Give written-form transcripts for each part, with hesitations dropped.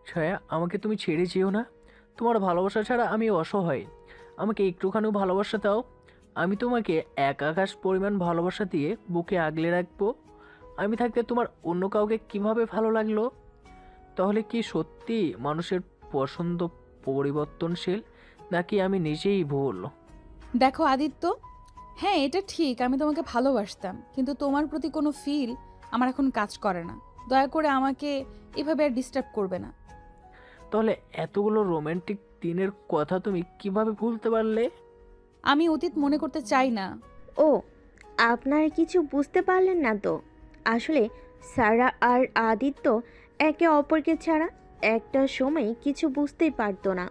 ছায়া, আমাকে তুমি ছেড়ে যেও না। তোমার ভালোবাসা ছাড়া আমি অসহায়। আমাকে একটুখানিও ভালোবাসা দাও। আমি তোমাকে এক আকাশ পরিমাণ ভালোবাসা দিয়ে বুকে আগলে রাখবো। আমি থাকতে তোমার অন্য কাউকে কিভাবে ভালো লাগলো? তাহলে কি সত্যি মানুষের পছন্দ পরিবর্তনশীল, নাকি আমি নিজেই ভুল? দেখো আদিত্য, হ্যাঁ এটা ঠিক, আমি তোমাকে ভালোবাসতাম, কিন্তু তোমার প্রতি কোনো ফিল আমার এখন কাজ করে না। দয়া করে আমাকে এভাবে আর ডিস্টার্ব করবে না। তাহলে এতগুলো রোমান্টিক দিনের কথা তুমি কিভাবে ভুলতে পারলে? আমি অতীত মনে করতে চাই না। ও, আপনারা কিছু বুঝতে পারলেন না তো? আসলে সারা আর আদিত্য একে অপরকে ছাড়া একটা সময় কিছু বুঝতেই পারতো না,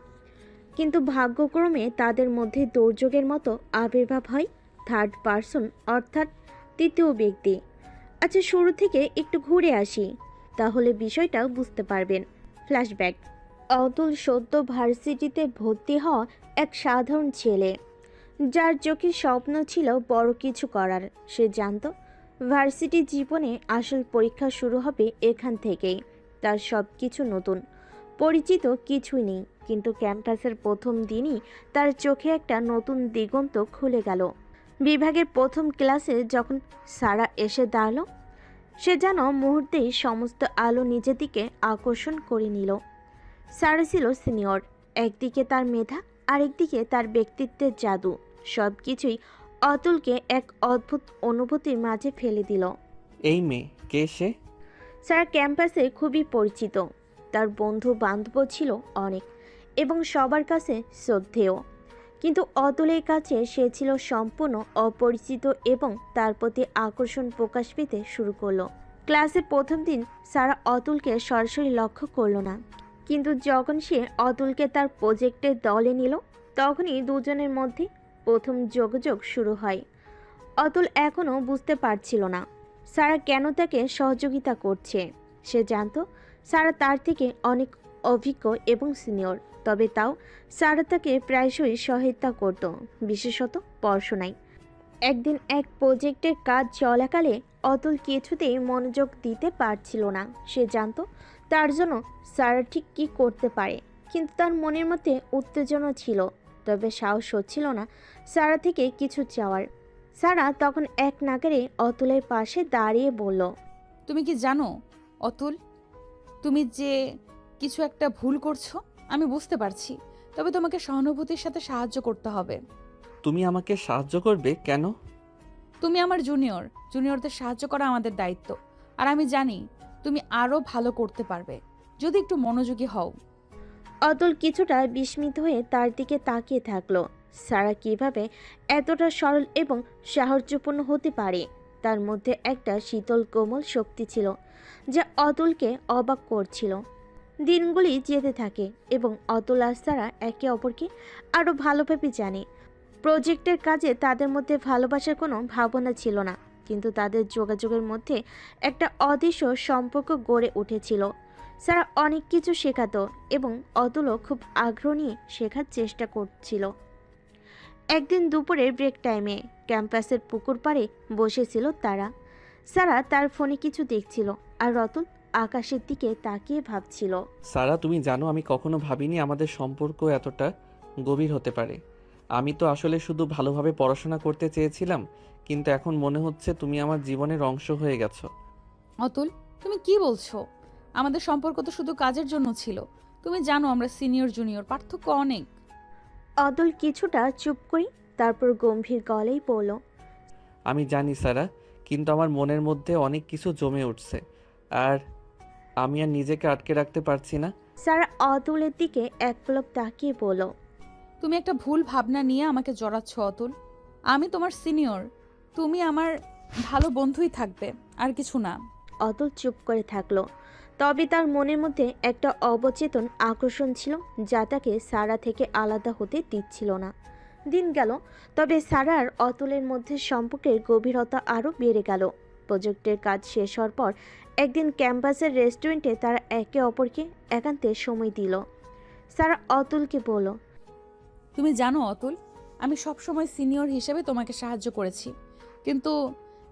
কিন্তু ভাগ্যক্রমে তাদের মধ্যে দুর্যোগের মতো আবির্ভাব হয় থার্ড পারসন, অর্থাৎ তৃতীয় ব্যক্তি। আচ্ছা, শুরু থেকে একটু ঘুরে আসি, তাহলে বিষয়টা বুঝতে পারবেন। ফ্ল্যাশব্যাক। অতুল সদ্য ভার্সিটিতে ভর্তি হওয়া এক সাধারণ ছেলে, যার চোখে স্বপ্ন ছিল বড় কিছু করার। সে জানত ভার্সিটি জীবনে আসল পরীক্ষা শুরু হবে এখান থেকেই। তার সব কিছু নতুন, পরিচিত কিছুই নেই, কিন্তু ক্যাম্পাসের প্রথম দিনই তার চোখে একটা নতুন দিগন্ত খুলে গেল। বিভাগের প্রথম ক্লাসে যখন সারা এসে দাঁড়ালো, সে যেন মুহূর্তেই সমস্ত আলো নিজের দিকে আকর্ষণ করে নিল। সারা ছিল সিনিয়র, একদিকে তার মেধা, আরেকদিকে তার ব্যক্তিত্বের জাদু। সব কিছুই অতুলকে এক অদ্ভুত অনুভূতির মাঝে ফেলে দিল। এই মেয়ে কে সে? সারা ক্যাম্পাসে খুবই পরিচিত, তার বন্ধু বান্ধব ছিল অনেক এবং সবার কাছে শ্রদ্ধেয়। কিন্তু অতুলের কাছে সে ছিল সম্পূর্ণ অপরিচিত এবং তার প্রতি আকর্ষণ প্রকাশ পেতে শুরু করলো। ক্লাসের প্রথম দিন সারা অতুলকে সরাসরি লক্ষ্য করলো না, কিন্তু যখন সে অতুলকে তার প্রজেক্টের দলে নিল, তখনই দুজনের মধ্যে প্রথম যোগাযোগ শুরু হয়। অতুল এখনও বুঝতে পারছিল না সারা কেন তাকে সহযোগিতা করছে। সে জানত সারা তার থেকে অনেক অভিজ্ঞ এবং সিনিয়র, তবে তাও সারা তাকে প্রায়শই সহায়তা করত, বিশেষত পড়াশোনায়। একদিন এক প্রজেক্টের কাজ চলাকালে অতুল কিছুতেই মনোযোগ দিতে পারছিল না। সে জানত তার জন্য সারা ঠিক কী করতে পারে, কিন্তু তার মনের মধ্যে উত্তেজনা ছিল, তবে সাহস হচ্ছিল না সারা থেকে কিছু চাওয়ার। সারা তখন এক নাগারে অতুলের পাশে দাঁড়িয়ে বলল, তুমি কি জানো অতুল, তুমি যে কিছু একটা ভুল করছো, আমি বুঝতে পারছি, তবে তোমাকে সহানুভূতির সাথে সাহায্য করতে হবে। তুমি আমাকে সাহায্য করবে কেন? তুমি আমার জুনিয়র, জুনিয়রদের সাহায্য করা আমাদের দায়িত্ব। আর আমি জানি তুমি আরও ভালো করতে পারবে যদি একটু মনোযোগী হও। অতুল কিছুটা বিস্মিত হয়ে তার দিকে তাকিয়ে থাকলো। সারা কিভাবে এতটা সরল এবং সাহায্যপূর্ণ হতে পারে? তার মধ্যে একটা শীতল কোমল শক্তি ছিল যা অতুলকে অবাক করছিল। দিনগুলি যেতে থাকে এবং অতুল আর সারা একে অপরকে আরও ভালোভাবে জানে। প্রজেক্টের কাজে তাদের মধ্যে ভালোবাসার কোনো ভাবনা ছিল না, কিন্তু তাদের যোগাযোগের মধ্যে একটা অদৃশ্য সম্পর্ক গড়ে উঠেছিল। সারা অনেক কিছু শেখাতো এবং অতুলও খুব আগ্রহ নিয়ে শেখার চেষ্টা করছিল। একদিন দুপুরের ব্রেক টাইমে ক্যাম্পাসের পুকুর পাড়ে বসেছিল তারা। সারা তার ফোনে কিছু দেখছিল আর অতুল আকাশের দিকে তাকিয়ে ভাবছিল। সারা, তুমি জানো আমি কখনো ভাবিনি আমাদের সম্পর্ক এতটা গভীর হতে পারে। আমি তো আসলে শুধু ভালোভাবে পড়াশোনা করতে চেয়েছিলাম, কিন্তু এখন মনে হচ্ছে তুমি আমার জীবনের অংশ হয়ে গেছো। অতুল, তুমি কি বলছো? আমাদের সম্পর্ক তো শুধু কাজের জন্য ছিল। তুমি জানো আমরা সিনিয়র জুনিয়র, পার্থক্য অনেক। অতুল কিছুটা চুপ করে তারপর গম্ভীর গলায় বলল, আমি জানি সারা, কিন্তু আমার মনের মধ্যে অনেক কিছু জমে উঠছে, আর আমি আর নিজেকে আটকে রাখতে পারছি না। সারা অতুলের দিকে এক পলক তাকিয়ে বলল, তুমি একটা ভুল ভাবনা নিয়ে আমাকে জড়াচ্ছ অতুল। আমি তোমার সিনিয়র, তুমি আমার ভালো বন্ধুই থাকবে, আর কিছু না। অতুল চুপ করে থাকলো, তবে তার মনের মধ্যে একটা অবচেতন আকর্ষণ ছিল যা তাকে সারা থেকে আলাদা হতে দিচ্ছিল না। দিন গেল, তবে সারা আর অতুলের মধ্যে সম্পর্কের গভীরতা আরও বেড়ে গেল। প্রজেক্টের কাজ শেষ হওয়ার পর একদিন ক্যাম্পাসের রেস্টুরেন্টে তারা একে অপরকে একান্তে সময় দিল। সারা অতুলকে বলল, তুমি জানো অতুল, আমি সবসময় সিনিয়র হিসেবে তোমাকে সাহায্য করেছি, কিন্তু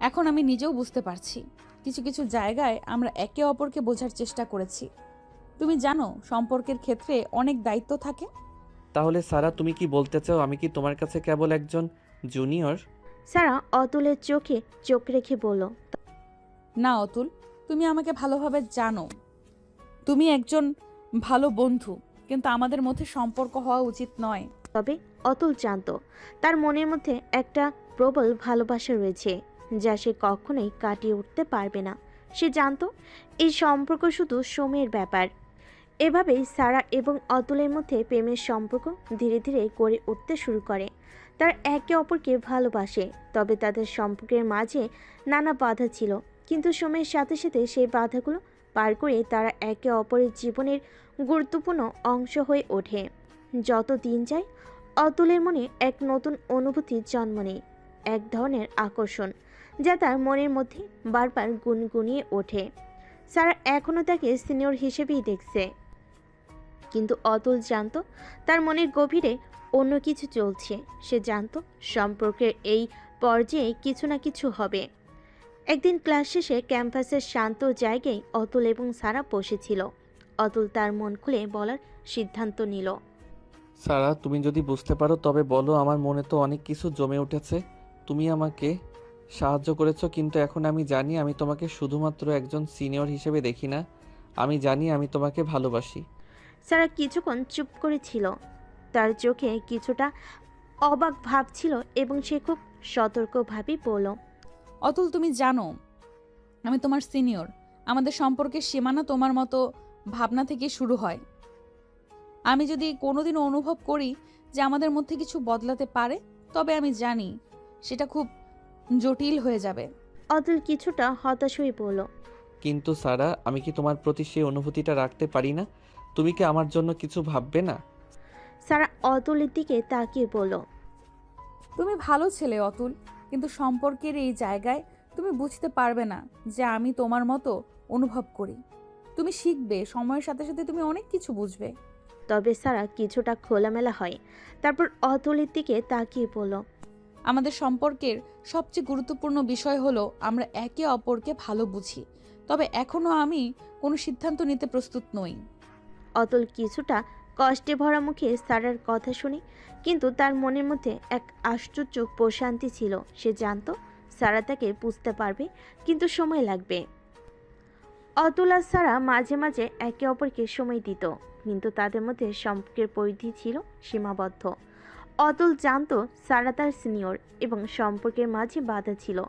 এখন আমি নিজেও বুঝতে পারছি কিছু কিছু জায়গায় আমরা একে অপরকে বোঝার চেষ্টা করেছি, তুমি জানো সম্পর্কের ক্ষেত্রে অনেক দায়িত্ব থাকে। তাহলে সারা, তুমি কি বলতে চাও আমি কি তোমার কাছে কেবল একজন জুনিয়র? সারা অতুলের চোখে চোখ রেখে বলল, না অতুল, তুমি আমাকে ভালোভাবে জানো। তুমি একজন ভালো বন্ধু, কিন্তু আমাদের মধ্যে সম্পর্ক হওয়া উচিত নয়। তবে অতুল জানত তার মনের মধ্যে একটা প্রবল ভালোবাসা রয়েছে যা সে কখনোই কাটিয়ে উঠতে পারবে না। সে জানত এই সম্পর্ক শুধু সময়ের ব্যাপার। এভাবেই সারা এবং অতুলের মধ্যে প্রেমের সম্পর্ক ধীরে ধীরে গড়ে উঠতে শুরু করে। তারা একে অপরকে ভালোবাসে, তবে তাদের সম্পর্কের মাঝে নানা বাধা ছিল, কিন্তু সময়ের সাথে সাথে সেই বাধাগুলো পার করে তারা একে অপরের জীবনের গুরুত্বপূর্ণ অংশ হয়ে ওঠে। যত দিন যায় অতুলের মনে এক নতুন অনুভূতির জন্ম নেয়, এক ধরনের আকর্ষণ যা তার মনের মধ্যে বারবার গুনগুনিয়ে ওঠে। সারা এখনও তাকে সিনিয়র হিসেবেই দেখছে, কিন্তু অতুল জানত তার মনের গভীরে অন্য কিছু চলছে। সে জানত সম্পর্কের এই পর্যায়ে কিছু না কিছু হবে। একদিন ক্লাস শেষে ক্যাম্পাসের শান্ত জায়গায় অতুল এবং সারা বসেছিল। অতুল তার মন খুলে বলার সিদ্ধান্ত নিল। সারা, তুমি যদি বুঝতে পারো তবে বলো। আমার মনে তো অনেক কিছু জমে উঠেছে। তুমি আমাকে সাহায্য করেছো, কিন্তু এখন আমি জানি আমি তোমাকে শুধুমাত্র একজন সিনিয়র হিসেবে দেখি না। আমি জানি আমি তোমাকে ভালোবাসি। সারা কিছুক্ষণ চুপ করেছিল, তার চোখে কিছুটা অবাক ভাব ছিল এবং সে খুব সতর্কভাবেই বলল, অতুল, তুমি জানো আমি তোমার সিনিয়র। আমাদের সম্পর্কের সীমানা তোমার মতো ভাবনা থেকে শুরু হয়। আমি যদি কোনোদিনও অনুভব করি যে আমাদের মধ্যে কিছু বদলাতে পারে, তবে আমি জানি সেটা খুব জটিল হয়ে যাবে। অতুল কিছুটা হতাশ হয়ে বলল, কিন্তু সারা, আমি কি তোমার প্রতি সেই অনুভূতিটা রাখতে পারি না? তুমি কি আমার জন্য কিছু ভাববে না? সারা অতুলের দিকে তাকিয়ে বলল, তুমি ভালো ছেলে অতুল, কিন্তু সম্পর্কের এই জায়গায় তুমি বুঝতে পারবে না যে আমি তোমার মতো অনুভব করি। তুমি শিখবে, সময়ের সাথে সাথে তুমি অনেক কিছু বুঝবে। তবে সারা কিছুটা খোলামেলা হয়। তারপর অতুলের দিকে তাকিয়ে বলল, আমাদের সম্পর্কের সবচেয়ে গুরুত্বপূর্ণ বিষয় হলো আমরা একে অপরকে ভালো বুঝি। তবে এখনও আমি কোনো সিদ্ধান্ত নিতে প্রস্তুত নই। অতুল কিছুটা কষ্টে ভরা মুখে সারার কথা শুনে, কিন্তু তার মনের মধ্যে এক আশ্চর্য প্রশান্তি ছিল। সে জানত সারা তাকে বুঝতে পারবে, কিন্তু সময় লাগবে। অতুল আর সারা মাঝে মাঝে একে অপরকে সময় দিত, কিন্তু তাদের মধ্যে সম্পর্কের পরিধি ছিল সীমাবদ্ধ। অতুল জানত সারা তার সিনিয়র এবং সম্পর্কের মাঝে বাধা ছিল,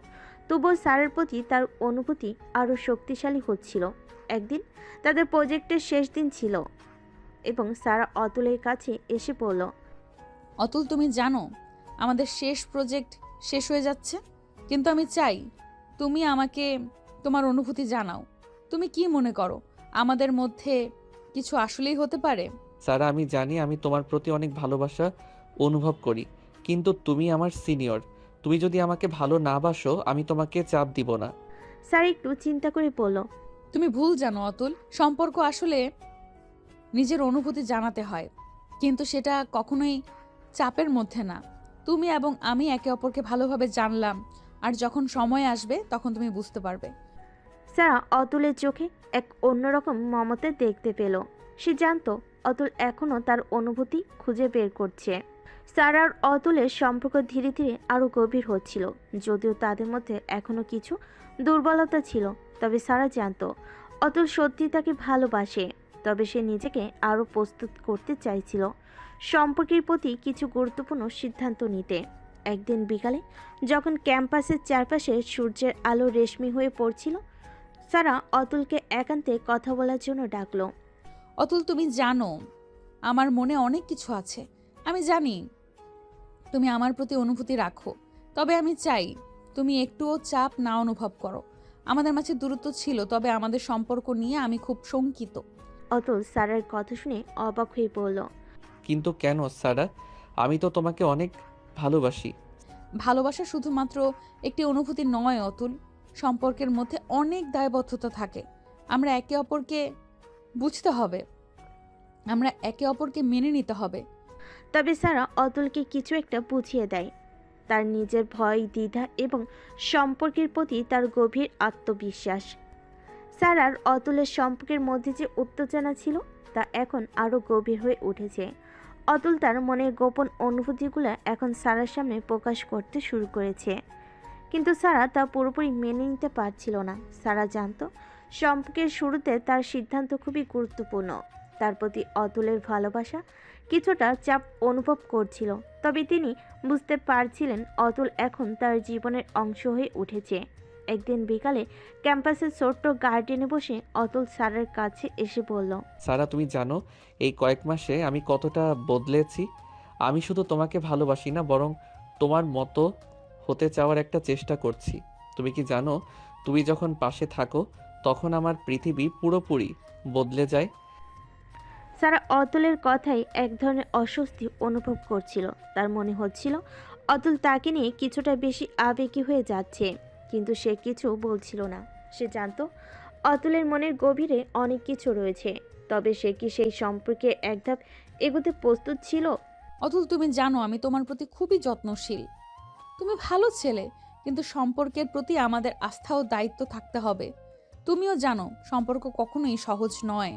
তবুও সারার প্রতি তার অনুভূতি আরও শক্তিশালী হচ্ছিল। একদিন তাদের প্রজেক্টের শেষ দিন ছিল এবং সারা অতুলের কাছে এসে বলল, অতুল, তুমি জানো আমাদের শেষ প্রজেক্ট শেষ হয়ে যাচ্ছে, কিন্তু আমি চাই তুমি আমাকে তোমার অনুভূতি জানাও। তুমি কি মনে করো আমাদের মধ্যে কিছু আসলেই হতে পারে? সারা, আমি জানি আমি তোমার প্রতি অনেক ভালোবাসা অনুভব করি, কিন্তু তুমি আমার সিনিয়র। তুমি যদি আমাকে ভালো না বাসো, আমি তোমাকে চাপ দিব না। সারা একটু চিন্তা করে বলল, তুমি ভুল জানো অতুল, সম্পর্ক আসলে নিজের অনুভূতি জানাতে হয়, কিন্তু সেটা কখনোই চাপের মধ্যে না। তুমি এবং আমি একে অপরকে ভালোভাবে জানলাম, আর যখন সময় আসবে তখন তুমি বুঝতে পারবে। সারা অতুলের চোখে এক অন্যরকম মমতা দেখতে পেল। সে জানত অতুল এখনও তার অনুভূতি খুঁজে বের করছে। সারা আর অতুলের সম্পর্ক ধীরে ধীরে আরও গভীর হচ্ছিল। যদিও তাদের মধ্যে এখনও কিছু দুর্বলতা ছিল, তবে সারা জানত অতুল সত্যি তাকে ভালোবাসে। তবে সে নিজেকে আরও প্রস্তুত করতে চাইছিল সম্পর্কের প্রতি কিছু গুরুত্বপূর্ণ সিদ্ধান্ত নিতে। একদিন বিকালে যখন ক্যাম্পাসের চারপাশে সূর্যের আলো রেশমি হয়ে পড়ছিল, সারা অতুলকে একান্তে কথা বলার জন্য ডাকলো। অতুল, তুমি জানো আমার মনে অনেক কিছু আছে। আমি জানি তুমি আমার প্রতি অনুভূতি রাখো, তবে আমি চাই তুমি একটুও চাপ না অনুভব করো। আমাদের মাঝে দূরত্ব ছিল, তবে আমাদের সম্পর্ক নিয়ে আমি খুব শঙ্কিত। অতুল সারার কথা শুনে অবাক হয়ে পড়ল। কিন্তু কেন সারা? আমি তো তোমাকে অনেক ভালোবাসি। ভালোবাসা শুধুমাত্র একটি অনুভূতি নয় অতুল, সম্পর্কের মধ্যে অনেক দায়বদ্ধতা থাকে। আমরা একে অপরকে বুঝতে হবে, আমরা একে অপরকে মেনে নিতে হবে। তবে সারা অতুলকে কিছু একটা বুঝিয়ে দেয়। তার নিজের ভয়, দ্বিধা এবং সম্পর্কের প্রতি তার গভীর আত্মবিশ্বাস। সারার অতুলের সম্পর্কের মধ্যে যে উত্তেজনা ছিল তা এখন আরও গভীর হয়ে উঠেছে। অতুল তার মনের গোপন অনুভূতিগুলো এখন সারার সামনে প্রকাশ করতে শুরু করেছে, কিন্তু সারা তা পুরোপুরি মেনে নিতে পারছিল না। সারা জানতো সম্পর্কের শুরুতে তার সিদ্ধান্ত খুবই গুরুত্বপূর্ণ। তার প্রতি অতুলের ভালোবাসা কিছুটা চাপ অনুভব করছিল, তবে তিনি বুঝতে পারছিলেন অতুল এখন তার জীবনের অংশ হয়ে উঠেছে। একদিন বিকালে ক্যাম্পাসের ছোট্ট গার্ডেনে বসে অতুল সারার কাছে এসে বলল, সারা, তুমি জানো এই কয়েক মাসে আমি কতটা বদলেছি। আমি শুধু তোমাকে ভালোবাসি না, বরং তোমার মতো হতে চাওয়ার একটা চেষ্টা করছি। তুমি কি জানো, তুমি যখন পাশে থাকো তখন আমার পৃথিবী পুরোপুরি বদলে যায়। সারা অতুলের কথাই এক ধরনের অস্বস্তি অনুভব করছিল। তার মনে হচ্ছিল অতুল তাকে নিয়ে কিছুটা বেশি আবেগী হয়ে যাচ্ছে, কিন্তু সে কিছু বলছিল না। সে জানতো অতুলের মনের গভীরে অনেক কিছু রয়েছে, তবে সে কি সেই সম্পর্কে এক ধাপ এগোতে প্রস্তুত ছিল? অতুল, তুমি জানো আমি তোমার প্রতি খুবই যত্নশীল। তুমি ভালো ছেলে, কিন্তু সম্পর্কের প্রতি আমাদের আস্থা ও দায়িত্ব থাকতে হবে। তুমিও জানো সম্পর্ক কখনোই সহজ নয়।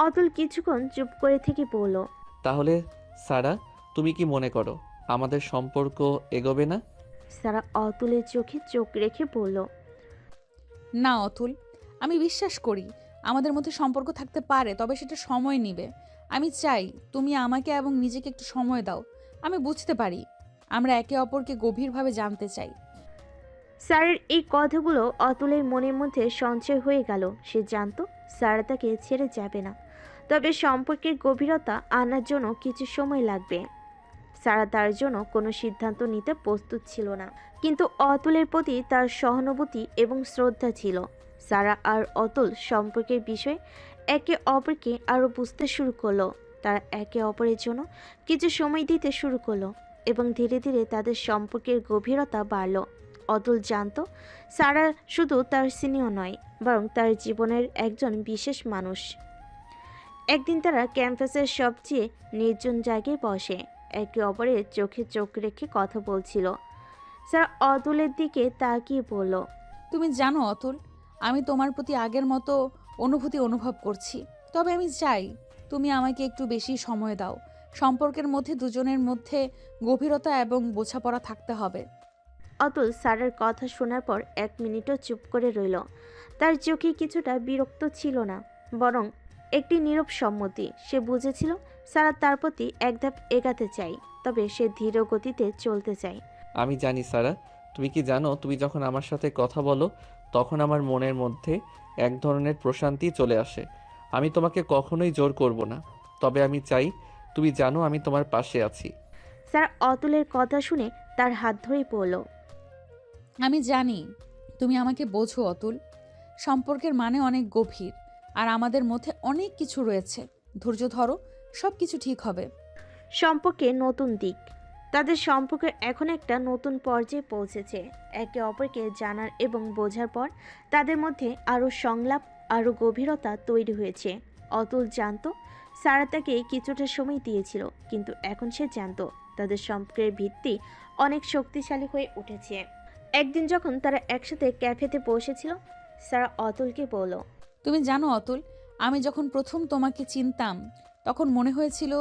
অতুল কিছুক্ষণ চুপ করে থেকে বলল, তাহলে সারা, তুমি কি মনে করো আমাদের সম্পর্ক এগোবে না? সারা অতুলের চোখে চোখ রেখে বলল, না অতুল, আমি বিশ্বাস করি আমাদের মধ্যে সম্পর্ক থাকতে পারে, তবে সেটা সময় নেবে। আমি চাই তুমি আমাকে এবং নিজেকে একটু সময় দাও। আমি বুঝতে পারি আমরা একে অপরকে গভীরভাবে জানতে চাই। স্যারের এই কথাগুলো অতুলের মনের মধ্যে সঞ্চয় হয়ে গেল। সে জানতো স্যার তাকে ছেড়ে যাবে না, তবে সম্পর্কের গভীরতা আনার জন্য কিছু সময় লাগবে। সারা তার জন্য কোনো সিদ্ধান্ত নিতে প্রস্তুত ছিল না, কিন্তু অতুলের প্রতি তার সহানুভূতি এবং শ্রদ্ধা ছিল। সারা আর অতুল সম্পর্কের বিষয়ে একে অপরকে আরও বুঝতে শুরু করলো। তারা একে অপরের জন্য কিছু সময় দিতে শুরু করলো এবং ধীরে ধীরে তাদের সম্পর্কের গভীরতা বাড়ল। অতুল জানতো সারা শুধু তার সিনিয়র নয়, বরং তার জীবনের একজন বিশেষ মানুষ। একদিন তারা ক্যাম্পাসের সবচেয়ে নির্জন জায়গায় বসে একে অপরের চোখে চোখ রেখে কথা বলছিল। সারা অতুলের দিকে তাকিয়ে বলল, তুমি জানো অতুল, আমি তোমার প্রতি আগের মতো অনুভূতি অনুভব করছি, তবে আমি চাই তুমি আমাকে একটু বেশি সময় দাও। সম্পর্কের মধ্যে দুজনের মধ্যে গভীরতা এবং বোঝাপড়া থাকতে হবে। অতুল স্যারের কথা শোনার পর 1 মিনিটও চুপ করে রইল। তার চোখে কিছুটা বিরক্ত ছিল না, বরং একটি নীরব সম্মতি। সে বুঝেছিল সারা তার প্রতি এক ধাপ এগাতে চাই, তবে সে ধীর গতিতে চলতে চায়। আমি জানি সারা, তুমি কি জানো, তুমি যখন আমার সাথে কথা বলো তখন আমার মনের মধ্যে এক ধরনের প্রশান্তি চলে আসে। আমি তোমাকে কখনোই জোর করব না, তবে আমি চাই তুমি জানো আমি তোমার পাশে আছি। স্যার অতুলের কথা শুনে তার হাত ধরে পড়ল। আমি জানি তুমি আমাকে বোঝো অতুল। সম্পর্কের মানে অনেক গভীর, আর আমাদের মধ্যে অনেক কিছু রয়েছে। ধৈর্য ধরো, সব কিছু ঠিক হবে। সম্পর্কে নতুন দিক। তাদের সম্পর্ক এখন একটা নতুন পর্যায়ে পৌঁছেছে। একে অপরকে জানার এবং বোঝার পর তাদের মধ্যে আরও সংলাপ, আরও গভীরতা তৈরি হয়েছে। অতুল জানতো সারা তাকে কিছুটা সময় দিয়েছিল, কিন্তু এখন সে জানতো তাদের সম্পর্কের ভিত্তি অনেক শক্তিশালী হয়ে উঠেছে। একদিন যখন তারা একসাথে ক্যাফেতে বসেছিল, সারা অতুলকে বলল, তুমি জানো অতুল, আমি যখন প্রথম তোমাকে চিনতাম তখন মনে হয়েছিল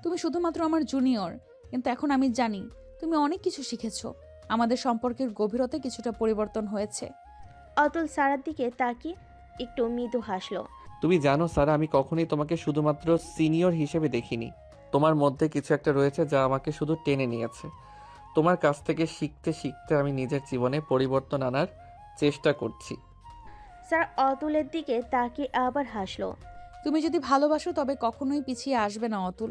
তুমি শুধুমাত্র আমার জুনিয়র, কিন্তু এখন আমি জানি তুমি অনেক কিছু শিখেছো। আমাদের সম্পর্কের গভীরতা কিছুটা পরিবর্তন হয়েছে। অতুল সারার দিকে তাকিয়ে একটু মৃদু হাসল। তুমি জানো সারা, আমি কখনোই তোমাকে শুধুমাত্র সিনিয়র হিসেবে দেখিনি। তোমার মধ্যে কিছু একটা রয়েছে যা আমাকে শুধু টেনে নিয়েছে। তোমার কাছ থেকে শিখতে শিখতে আমি নিজের জীবনে পরিবর্তন আনার চেষ্টা করছি। সারা অতুলের দিকে তাকিয়ে আবার হাসলো। তুমি যদি ভালোবাসো তবে কখনোই পিছিয়ে আসবে না অতুল।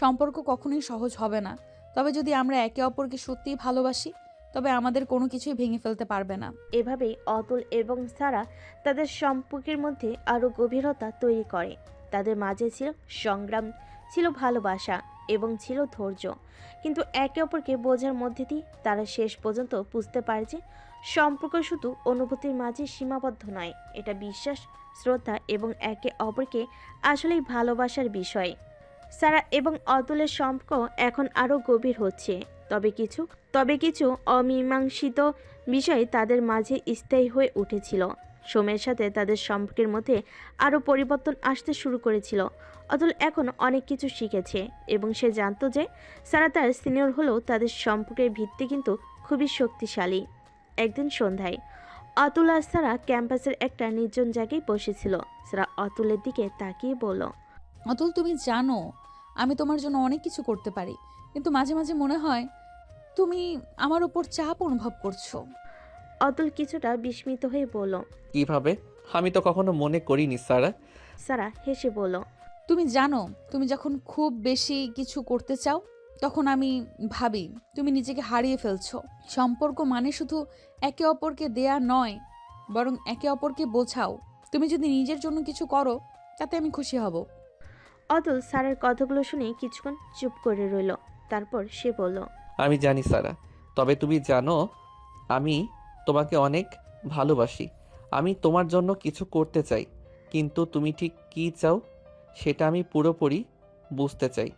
সম্পর্ক কখনোই সহজ হবে না, তবে যদি আমরা একে অপরকে সত্যিই ভালোবাসি তবে আমাদের কোনো কিছুই ভেঙে ফেলতে পারবে না। এভাবেই অতুল এবং সারা তাদের সম্পর্কের মধ্যে আরও গভীরতা তৈরি করে। তাদের মাঝে ছিল সংগ্রাম, ছিল ভালোবাসা এবং ছিল ধৈর্য, কিন্তু একে অপরকে বোঝার মধ্যে দিয়ে তারা শেষ পর্যন্ত বুঝতে পারে যে সম্পর্ক শুধু অনুভূতির মাঝে সীমাবদ্ধ নয়, এটা বিশ্বাস, শ্রদ্ধা এবং একে অপরকে আসলেই ভালোবাসার বিষয়। সারা এবং অতুলের সম্পর্ক এখন আরও গভীর হচ্ছে, তবে কিছু অমীমাংসিত বিষয় তাদের মাঝে স্থায়ী হয়ে উঠেছিল। সময়ের সাথে তাদের সম্পর্কের মধ্যে আরও পরিবর্তন আসতে শুরু করেছিল। অতুল এখন অনেক কিছু শিখেছে এবং সে জানতো যে সারা তার সিনিয়র হলেও তাদের সম্পর্কের ভিত্তি কিন্তু খুবই শক্তিশালী। একদিন সন্ধ্যায় অতুল আর সারা ক্যাম্পাসের একটা নির্জন জায়গায় বসেছিল। সারা অতুলের দিকে তাকিয়ে বলল, অতুল, তুমি জানো আমি তোমার জন্য অনেক কিছু করতে পারি, কিন্তু মাঝে মাঝে মনে হয় তুমি আমার উপর চাপ অনুভব করছো। অতুল কিছুটা বিস্মিত হয়ে বলল। কিভাবে? আমি তো কখনো মনে করিনি সারা। সারা হেসে বলল, তুমি জানো, তুমি যখন খুব বেশি কিছু করতে চাও তখন আমি ভাবি তুমি নিজেকে হারিয়ে ফেলছো। সম্পর্ক মানে শুধু একে অপরকে দেয়া নয়, বরং একে অপরকে বোঝাও। তুমি যদি নিজের জন্য কিছু করো তাতে আমি খুশি হব। অতুল স্যারের কথাগুলো শুনে কিছুক্ষণ চুপ করে রইল। তারপর সে বলল, আমি জানি সারা, তবে তুমি জানো আমি তোমাকে অনেক ভালোবাসি। আমি তোমার জন্য কিছু করতে চাই, কিন্তু তুমি ঠিক কী চাও সেটা আমি পুরোপুরি বুঝতে চাই।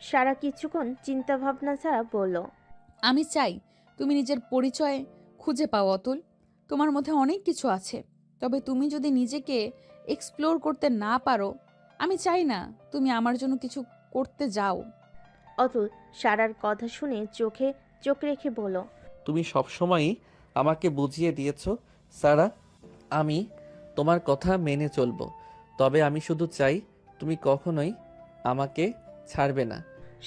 সারা কিছুক্ষণ চিন্তা ভাবনা ছাড়া বলল, আমি চাই তুমি নিজের পরিচয় খুঁজে পাও অতুল। তোমার মধ্যে অনেক কিছু আছে, তবে তুমি যদি নিজেকে এক্সপ্লোর করতে না পারো, আমি চাই না তুমি আমার জন্য কিছু করতে যাও। অতুল সারার কথা শুনে চোখে চোখ রেখে বলল, তুমি সবসময়ই আমাকে বুঝিয়ে দিয়েছো সারা, আমি তোমার কথা মেনে চলবো। তবে আমি শুধু চাই তুমি কখনোই আমাকে ছাড়বে না।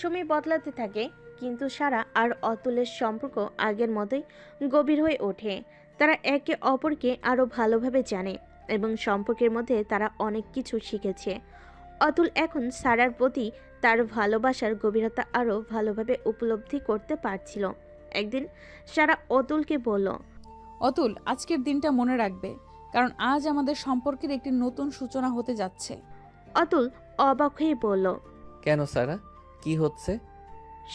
সময় বদলাতে থাকে, কিন্তু সারা আর অতুলের সম্পর্ক আগের মতোই গভীর হয়ে ওঠে। তারা একে অপরকে আরও ভালোভাবে জানে এবং সম্পর্কের মধ্যে তারা অনেক কিছু শিখেছে। অতুল এখন সারার প্রতি তার ভালোবাসার গভীরতা আরও ভালোভাবে উপলব্ধি করতে পারছিল। একদিন সারা অতুলকে বলল, অতুল, আজকের দিনটা মনে রাখবে, কারণ আজ আমাদের সম্পর্কের একটি নতুন সূচনা হতে যাচ্ছে। অতুল অবাক হয়ে বলল। কেন সারা, কি হচ্ছে?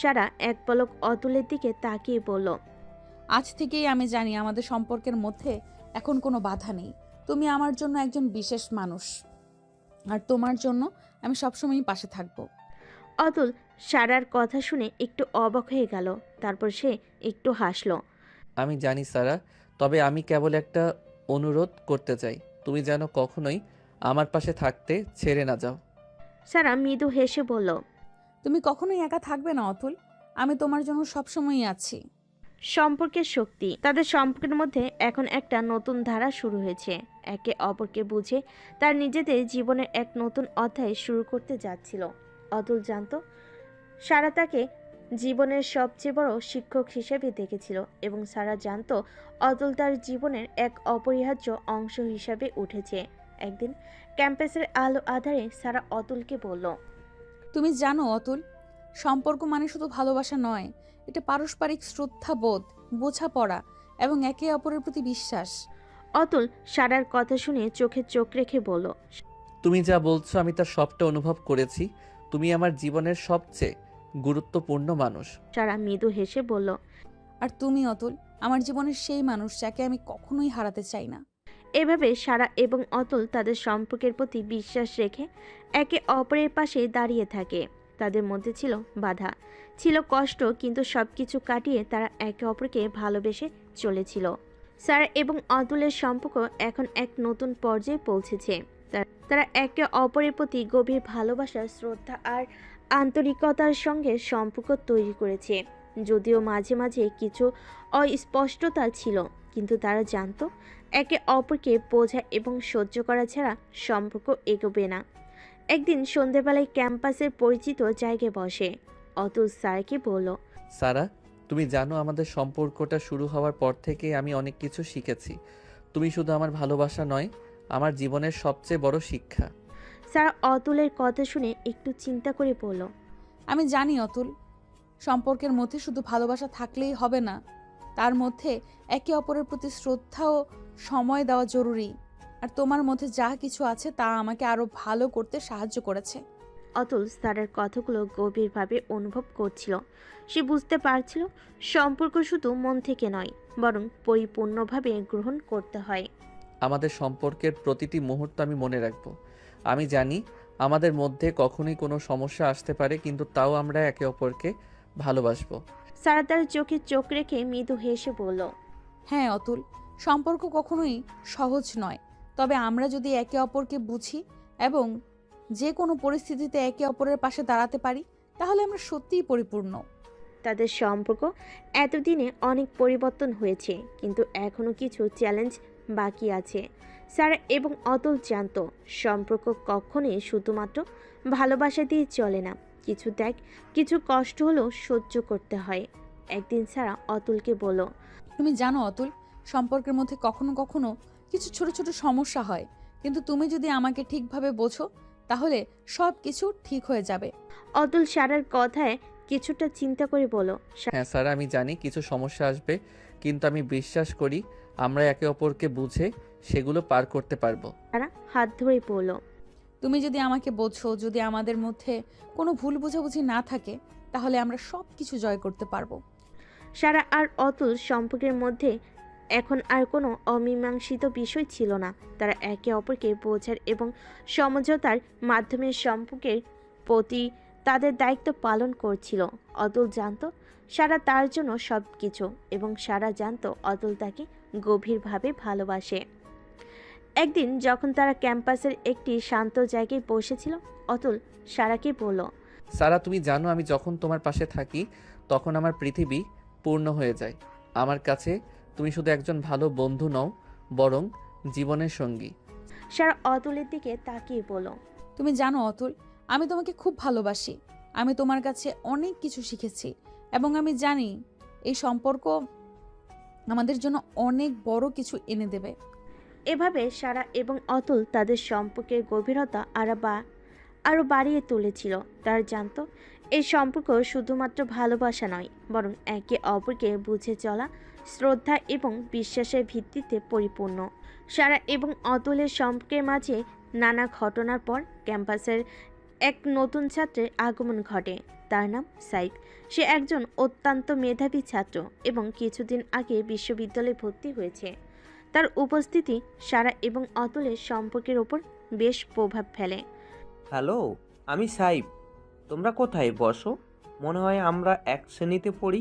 সারা এক পলক অতুলের দিকে তাকিয়ে বলল, আজ থেকেই আমি জানি আমাদের সম্পর্কের মধ্যে এখন কোনো বাধা নেই। তুমি আমার জন্য একজন বিশেষ মানুষ, আর তোমার জন্য আমি সবসময়ই পাশে থাকবো। অতুল সারার কথা শুনে একটু অবাক হয়ে গেল। তারপর সে একটু হাসল। আমি জানি সারা, তবে আমি কেবল একটা অনুরোধ করতে চাই। তুমি যেন কখনোই আমার পাশে থাকতে ছেড়ে না যাও। সারা মৃদু হেসে বলল, তুমি কখনোই একা থাকবে না অতুল, আমি তোমার জন্য সবসময়ই আছি। সম্পর্কের শক্তি। তাদের সম্পর্কের মধ্যে এখন একটা নতুন ধারা শুরু হয়েছে। একে অপরকে বুঝে তার নিজেদের জীবনের এক নতুন অধ্যায় শুরু করতে যাচ্ছিল। অতুল জানতো সারা তাকে জীবনের সবচেয়ে বড় শিক্ষক হিসেবে দেখেছিল এবং সারা জানতো অতুল তার জীবনের এক অপরিহার্য অংশ হিসাবে উঠেছে। একদিন ক্যাম্পাসের আলো আধারে সারা অতুলকে বলল, তুমি জানো অতুল, সম্পর্ক মানে শুধু ভালোবাসা নয়, এটা পারস্পরিক শ্রদ্ধাবোধ, বোঝাপড়া এবং একে অপরের প্রতি বিশ্বাস। অতুল সারার কথা শুনে চোখে চোখ রেখে বলল, তুমি যা বলছো আমি তার সবটা অনুভব করেছি। তুমি আমার জীবনের সবচেয়ে গুরুত্বপূর্ণ মানুষ। সারা মৃদু হেসে বলল, আর তুমি অতুল, আমার জীবনের সেই মানুষ যাকে আমি কখনোই হারাতে চাই না। এভাবে সারা এবং অতুল তাদের সম্পর্কের প্রতি বিশ্বাস রেখে একে অপরের পাশে দাঁড়িয়ে থাকে। তাদের মধ্যে ছিল বাধা, ছিল কষ্ট, কিন্তু সবকিছু কাটিয়ে তারা একে অপরকে ভালোবেসে চলেছিল। সারা এবং অতুলের সম্পর্ক এখন এক নতুন পর্যায়ে পৌঁছেছে। তারা একে অপরের প্রতি গভীর ভালোবাসা, শ্রদ্ধা আর আন্তরিকতার সঙ্গে সম্পর্ক তৈরি করেছে। যদিও মাঝে মাঝে কিছু অস্পষ্টতা ছিল, কিন্তু তারা জানতো একে অপরকে বোঝা এবং সহ্য করা ছাড়া সম্পর্ক এগোবে না। একদিন সন্ধেবেলায় ক্যাম্পাসের পরিচিত জায়গায় বসে অতুল স্যারকে বলল, সারা, তুমি জানো আমাদের সম্পর্কটা শুরু হওয়ার পর থেকে আমি অনেক কিছু শিখেছি। তুমি শুধু আমার ভালোবাসা নয়, আমার জীবনের সবচেয়ে বড় শিক্ষা। স্যার অতুলের কথা শুনে একটু চিন্তা করে বলল, আমি জানি অতুল, সম্পর্কের মধ্যে শুধু ভালোবাসা থাকলেই হবে না, তার মধ্যে একে অপরের প্রতি শ্রদ্ধা ও সময় দেওয়া জরুরি। আর তোমার মধ্যে যা কিছু আছে তা আমাকে আরো ভালো করতে সাহায্য করেছে। অতুল স্যারের কথাগুলো গভীরভাবে অনুভব করছিল। সে বুঝতে পারছিল সম্পর্ক শুধু মন থেকে নয়, বরং পরিপূর্ণভাবে গ্রহণ করতে হয়। আমাদের সম্পর্কের প্রতিটি মুহূর্ত আমি মনে রাখবো। আমি জানি আমাদের মধ্যে কখনোই কোনো সমস্যা আসতে পারে, কিন্তু তাও আমরা একে অপরকে ভালোবাসবো। সারা তার চোখে চোখ রেখে মৃদু হেসে বলল, হ্যাঁ অতুল, সম্পর্ক কখনোই সহজ নয়, তবে আমরা যদি একে অপরকে বুঝি এবং যে কোনো পরিস্থিতিতে একে অপরের পাশে দাঁড়াতে পারি, তাহলে আমরা সত্যিই পরিপূর্ণ। তাদের সম্পর্ক এতদিনে অনেক পরিবর্তন হয়েছে, কিন্তু এখনও কিছু চ্যালেঞ্জ বাকি আছে। সারা এবং অতুল জানতো সম্পর্ক কখনোই শুধুমাত্র ভালোবাসা দিয়ে চলে না। কিছু ত্যাগ, কিছু কষ্ট হলেও সহ্য করতে হয়। একদিন সারা অতুলকে বলল, তুমি জানো অতুল, সম্পর্কের মধ্যে কখনো কখনো কিছু ছোট ছোট সমস্যা হয়, কিন্তু তুমি যদি আমাকে ঠিকভাবে বোঝো তাহলে সব কিছু ঠিক হয়ে যাবে। অতুল সারার কথায় কিছুটা চিন্তা করে বলল, হ্যাঁ স্যার, আমি জানি কিছু সমস্যা আসবে, কিন্তু আমি বিশ্বাস করি আমরা একে অপরকে বুঝে সেগুলো পার করতে পারবো। সারা হাত ধরে বলল, তুমি যদি আমাকে বোঝো, যদি আমাদের মধ্যে কোনো ভুল বোঝাবুঝি না থাকে, তাহলে আমরা সব কিছু জয় করতে পারবো। সারা আর অতুল সম্পর্কের মধ্যে এখন আর কোনো অমীমাংসিত বিষয় ছিল না। তারা একে অপরকে বোঝার এবং সমঝোতার মাধ্যমে সম্পর্কের প্রতি তাদের দায়িত্ব পালন করছিল। অতুল জানতো সারা তার জন্য সব কিছু, এবং সারা জানতো অতুল তাকে গভীরভাবে ভালোবাসে। একদিন যখন তারা ক্যাম্পাসের একটি শান্ত জায়গায় বসেছিল, অতুল সারাকে বলল, সারা, তুমি জানো আমি যখন তোমার পাশে থাকি তখন আমার পৃথিবী পূর্ণ হয়ে যায়। আমার কাছে তুমি শুধু একজন ভালো বন্ধু নও, বরং জীবনের সঙ্গী। সারা অতুলের দিকে তাকিয়ে বলল, তুমি জানো অতুল, আমি তোমাকে খুব ভালোবাসি। আমি তোমার কাছে অনেক কিছু শিখেছি এবং আমি জানি এই সম্পর্ক আমাদের জন্য অনেক বড় কিছু এনে দেবে। এভাবে সারা এবং অতুল তাদের সম্পর্কের গভীরতা আরও বাড়িয়ে তুলেছিল। তারা জানতো এই সম্পর্ক শুধুমাত্র ভালোবাসা নয়, বরং একে অপরকে বুঝে চলা, শ্রদ্ধা এবং বিশ্বাসের ভিত্তিতে পরিপূর্ণ। সারা এবং অতুলের সম্পর্কের মাঝে নানা ঘটনার পর ক্যাম্পাসের এক নতুন ছাত্রের আগমন ঘটে। তার নাম সাইফ। সে একজন অত্যন্ত মেধাবী ছাত্র এবং কিছুদিন আগে বিশ্ববিদ্যালয়ে ভর্তি হয়েছে। তার উপস্থিতি সারা এবং অতুলের সম্পর্কের ওপর বেশ প্রভাব ফেলে। হ্যালো, আমি সাইব। তোমরা কোথায়? বসো। মনে হয় আমরা এক শ্রেণীতে পড়ি।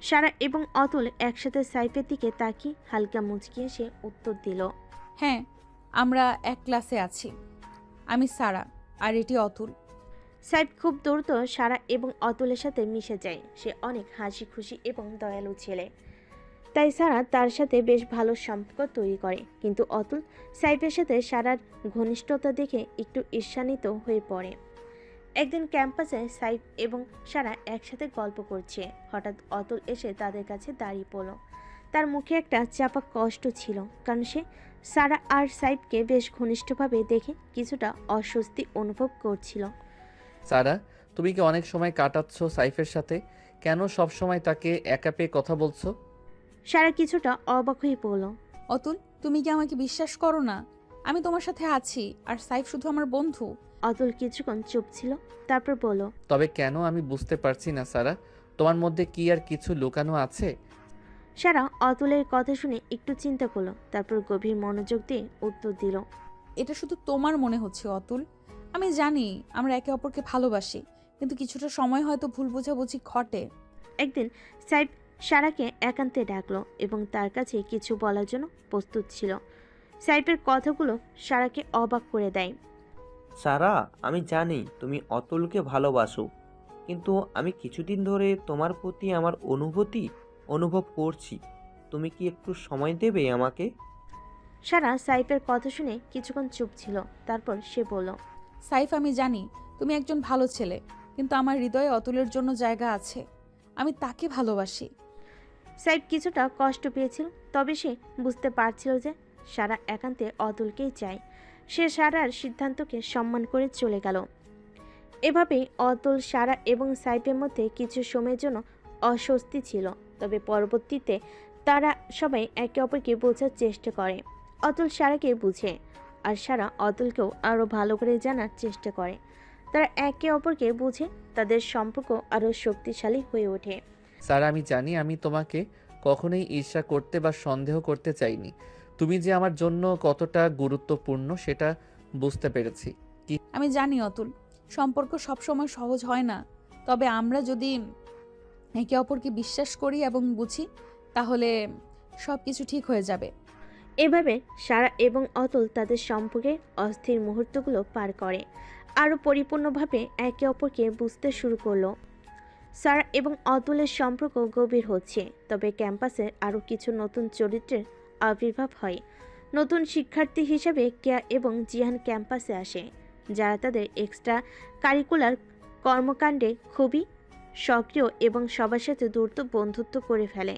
সারা এবং অতুল একসাথে সাইফের দিকে তাকিয়ে হালকা মুচকি এসে উত্তর দিল, হ্যাঁ, আমরা এক ক্লাসে আছি। আমি সারা, আর এটি অতুল। সাইফ খুব দ্রুত সারা এবং অতুলের সাথে মিশে যায়। সে অনেক হাসি খুশি এবং দয়ালু ছেলে, তাই সারা তার সাথে বেশ ভালো সম্পর্ক তৈরি করে। কিন্তু অতুল সাইফের সাথে সারার ঘনিষ্ঠতা দেখে একটু ঈর্ষান্বিত হয়ে পড়ে। একদিন ক্যাম্পাসে সাইফ এবং সারা একসাথে গল্প করছে। হঠাৎ অতুল এসে তাদের কাছে দাঁড়িয়ে পড়ল। তার মুখে একটা চাপা কষ্ট ছিল, কারণ সে সারা আর সাইফকে বেশ ঘনিষ্ঠভাবে দেখে কিছুটা অস্বস্তি অনুভব করছিল। সারা, তুমি কি অনেক সময় কাটাচ্ছ সাইফের সাথে? কেন সব সময় তাকে একা পেয়ে কথা বলছো? সারা কিছুটা অবাক হয়ে পড়ল। অতুল, তুমি কি আমাকে বিশ্বাস করো না? আমি তোমার সাথে আছি, আর সাইফ শুধু আমার বন্ধু। অতুল কিছুক্ষণ চুপ ছিল, তারপর বলল, তবে কেন আমি বুঝতে পারছি না সারা, তোমার মধ্যে কি আর কিছু লুকানো আছে? সারা অতুলের কথা শুনে একটু চিন্তা করলো, তারপর গভীর মনোযোগ দিয়ে উত্তর দিল, এটা শুধু তোমার মনে হচ্ছে অতুল। আমি জানি আমরা একে অপরকে ভালোবাসি, কিন্তু কিছুটা সময় হয়তো ভুল বোঝাবুঝি ঘটে। একদিন সাইফ সারাকে একান্তে ডাকলো এবং তার কাছে কিছু বলার জন্য প্রস্তুত ছিল। সাইফের কথাগুলো সারাকে অবাক করে দেয়। সারা, আমি জানি তুমি অতুলকে ভালোবাসো, কিন্তু আমি কিছুদিন ধরে তোমার প্রতি আমার অনুভূতি অনুভব করছি। তুমি কি একটু সময় দেবে আমাকে? সারা সাইফের কথা শুনে কিছুক্ষণ চুপ ছিল, তারপর সে বলল, সাইফ, আমি জানি তুমি একজন ভালো ছেলে, কিন্তু আমার হৃদয়ে অতুলের জন্য জায়গা আছে। আমি তাকে ভালোবাসি। সাইফ কিছুটা কষ্ট পেয়েছিল, তবে সে বুঝতে পারছিল যে সারা একান্তে অতুলকেই চায়। সে সারার সিদ্ধান্তকে সম্মান করে চলে গেল। এভাবেই অতুল, সারা এবং সাইফের মধ্যে কিছু সময়ের জন্য অস্বস্তি ছিল, তবে পরবর্তীতে তারা সবাই একে অপরকে বোঝার চেষ্টা করে। অতুল সারাকে বুঝে, আর সারা অতুলকেও আরও ভালো করে জানার চেষ্টা করে। তারা একে অপরকে বুঝে তাদের সম্পর্ক আরও শক্তিশালী হয়ে ওঠে। সারা, আমি জানি আমি তোমাকে কখনোই ঈর্ষা করতে বা সন্দেহ করতে চাইনি। তুমি যে আমার জন্য কতটা গুরুত্বপূর্ণ সেটা বুঝতে পেরেছি। আমি জানি অতুল, সম্পর্ক সবসময় সহজ হয় না, তবে আমরা যদি একে অপরকে বিশ্বাস করি এবং বুঝি, তাহলে সব কিছু ঠিক হয়ে যাবে। এভাবে সারা এবং অতুল তাদের সম্পর্কে অস্থির মুহূর্তগুলো পার করে আরও পরিপূর্ণভাবে একে অপরকে বুঝতে শুরু করলো। সারা এবং অতুলের সম্পর্ক গভীর হচ্ছে, তবে ক্যাম্পাসে আরও কিছু নতুন চরিত্রের আবির্ভাব হয়। নতুন শিক্ষার্থী হিসাবে কেয়া এবং জিহান ক্যাম্পাসে আসে, যারা তাদের এক্সট্রা কারিকুলার কর্মকাণ্ডে খুবই সক্রিয় এবং সবার সাথে দ্রুত বন্ধুত্ব করে ফেলে।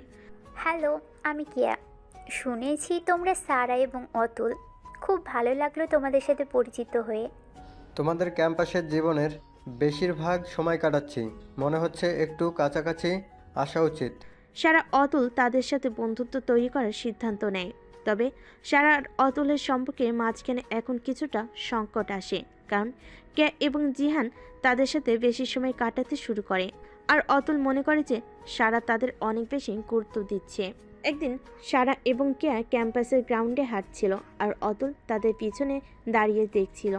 হ্যালো, আমি কিয়া। শুনেছি তোমরা সারা এবং অতুল। খুব ভালো লাগলো তোমাদের সাথে পরিচিত হয়ে। তোমাদের ক্যাম্পাসের জীবনের বেশিরভাগ সময় কাটাচ্ছি, মনে হচ্ছে একটু কাছাকাছি আসা উচিত। সারা অতুল তাদের সাথে বন্ধুত্ব তৈরি করার সিদ্ধান্ত নেয়, তবে সারা আর অতুলের সম্পর্কে মাঝখানে এখন কিছুটা সংকট আসে, কারণ কে এবং জিহান তাদের সাথে বেশি সময় কাটাতে শুরু করে, আর অতুল মনে করে যে সারা তাদের অনেক বেশি গুরুত্ব দিচ্ছে। একদিন সারা এবং কেয়া ক্যাম্পাসের গ্রাউন্ডে হাঁটছিল, আর অতুল তাদের পিছনে দাঁড়িয়ে দেখছিল।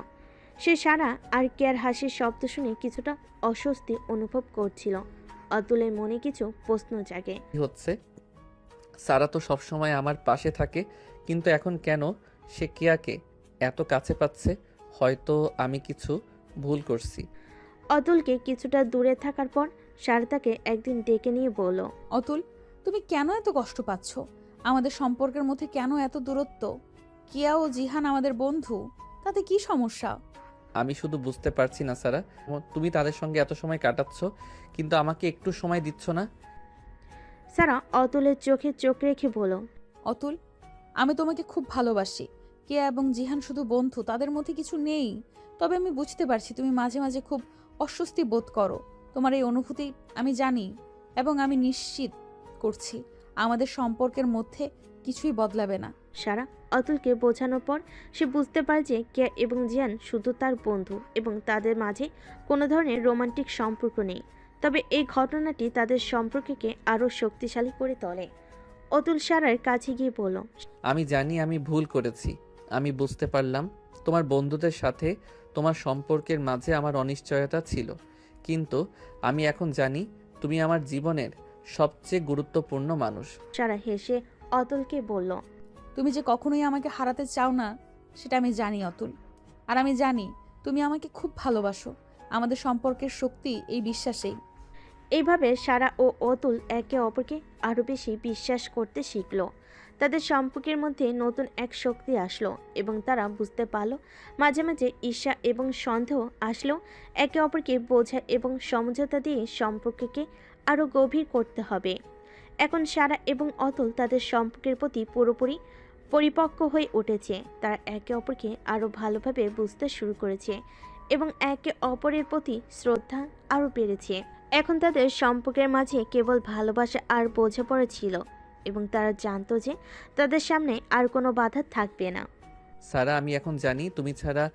সে সারা আর কেয়ার হাসির শব্দ শুনে কিছুটা অস্বস্তি অনুভব করছিল। অতুলের মনে কিছু প্রশ্ন জাগে। কি হচ্ছে? সারা তো সবসময় আমার পাশে থাকে, কিন্তু এখন কেন সে কেয়াকে এত কাছে পাচ্ছে? হয়তো আমি কিছু ভুল করছি। অতুলকে কিছুটা দূরে থাকার পর সারা তাকে একদিন ডেকে নিয়ে বলল, অতুল, তুমি কেন এত কষ্ট পাচ্ছ? আমাদের সম্পর্কের মধ্যে কেন এত দূরত্ব? কিয়া ও জিহান আমাদের বন্ধু, তাতে কি সমস্যা? আমি শুধু বুঝতে পারছি না সারা, তুমি তাদের সঙ্গে এত সময় কাটাচ্ছ কিন্তু আমাকে একটু সময় দিচ্ছ না। সারা অতুলের চোখে চোখ রেখে বলল, অতুল, আমি তোমাকে খুব ভালোবাসি। কিয়া এবং জিহান শুধু বন্ধু, তাদের মধ্যে কিছু নেই। তবে আমি বুঝতে পারছি তুমি মাঝে মাঝে খুব অস্বস্তি বোধ করো। তোমার এই অনুভূতি আমি জানি, এবং আমি নিশ্চিত করছি আমাদের সম্পর্কের মধ্যে কিছুই বদলাবে না। সারা অতুলকে বোঝানোর পর সে বুঝতে পারে যে কেয়া এবং জিয়ান শুধু তার বন্ধু এবং তাদের মাঝে কোনো ধরনের রোমান্টিক সম্পর্ক নেই। তবে এই ঘটনাটি তাদের সম্পর্ককে আরও শক্তিশালী করে তোলে। অতুল সারার কাছে গিয়ে বলল, আমি জানি আমি ভুল করেছি। আমি বুঝতে পারলাম তোমার বন্ধুদের সাথে তোমার সম্পর্কের মাঝে আমার অনিশ্চয়তা ছিল, কিন্তু আমি এখন জানি তুমি আমার জীবনের সবচেয়ে গুরুত্বপূর্ণ মানুষ। সারা হেসে অতুলকে বলল, তুমি যে কখনোই আমাকে হারাতে চাও না সেটা আমি জানি অতুল, আর আমি জানি তুমি আমাকে খুব ভালোবাসো। আমাদের সম্পর্কের শক্তি এই বিশ্বাসেই। এইভাবে সারা ও অতুল একে অপরকে আরও বেশি বিশ্বাস করতে শিখল। তাদের সম্পর্কের মধ্যে নতুন এক শক্তি আসলো এবং তারা বুঝতে পারল মাঝে মাঝে ঈর্ষা এবং সন্দেহ আসলেও একে অপরকে বোঝা এবং সমঝোতা দিয়ে সম্পর্ককে আরও গভীর করতে হবে। এখন সারা এবং অতুল তাদের সম্পর্কের প্রতি পুরোপুরি পরিপক্ক হয়ে উঠেছে। তারা একে অপরকে আরও ভালোভাবে বুঝতে শুরু করেছে এবং একে অপরের প্রতি শ্রদ্ধা আরও বেড়েছে। এখন তাদের সম্পর্কের মাঝে কেবল ভালোবাসা আর বোঝাপড়া ছিল এবং তারা জানতো যে তাদের সামনে আর কোনো বাধা থাকবে না। সারা, আমি এখন জানি তুমি ছাড়া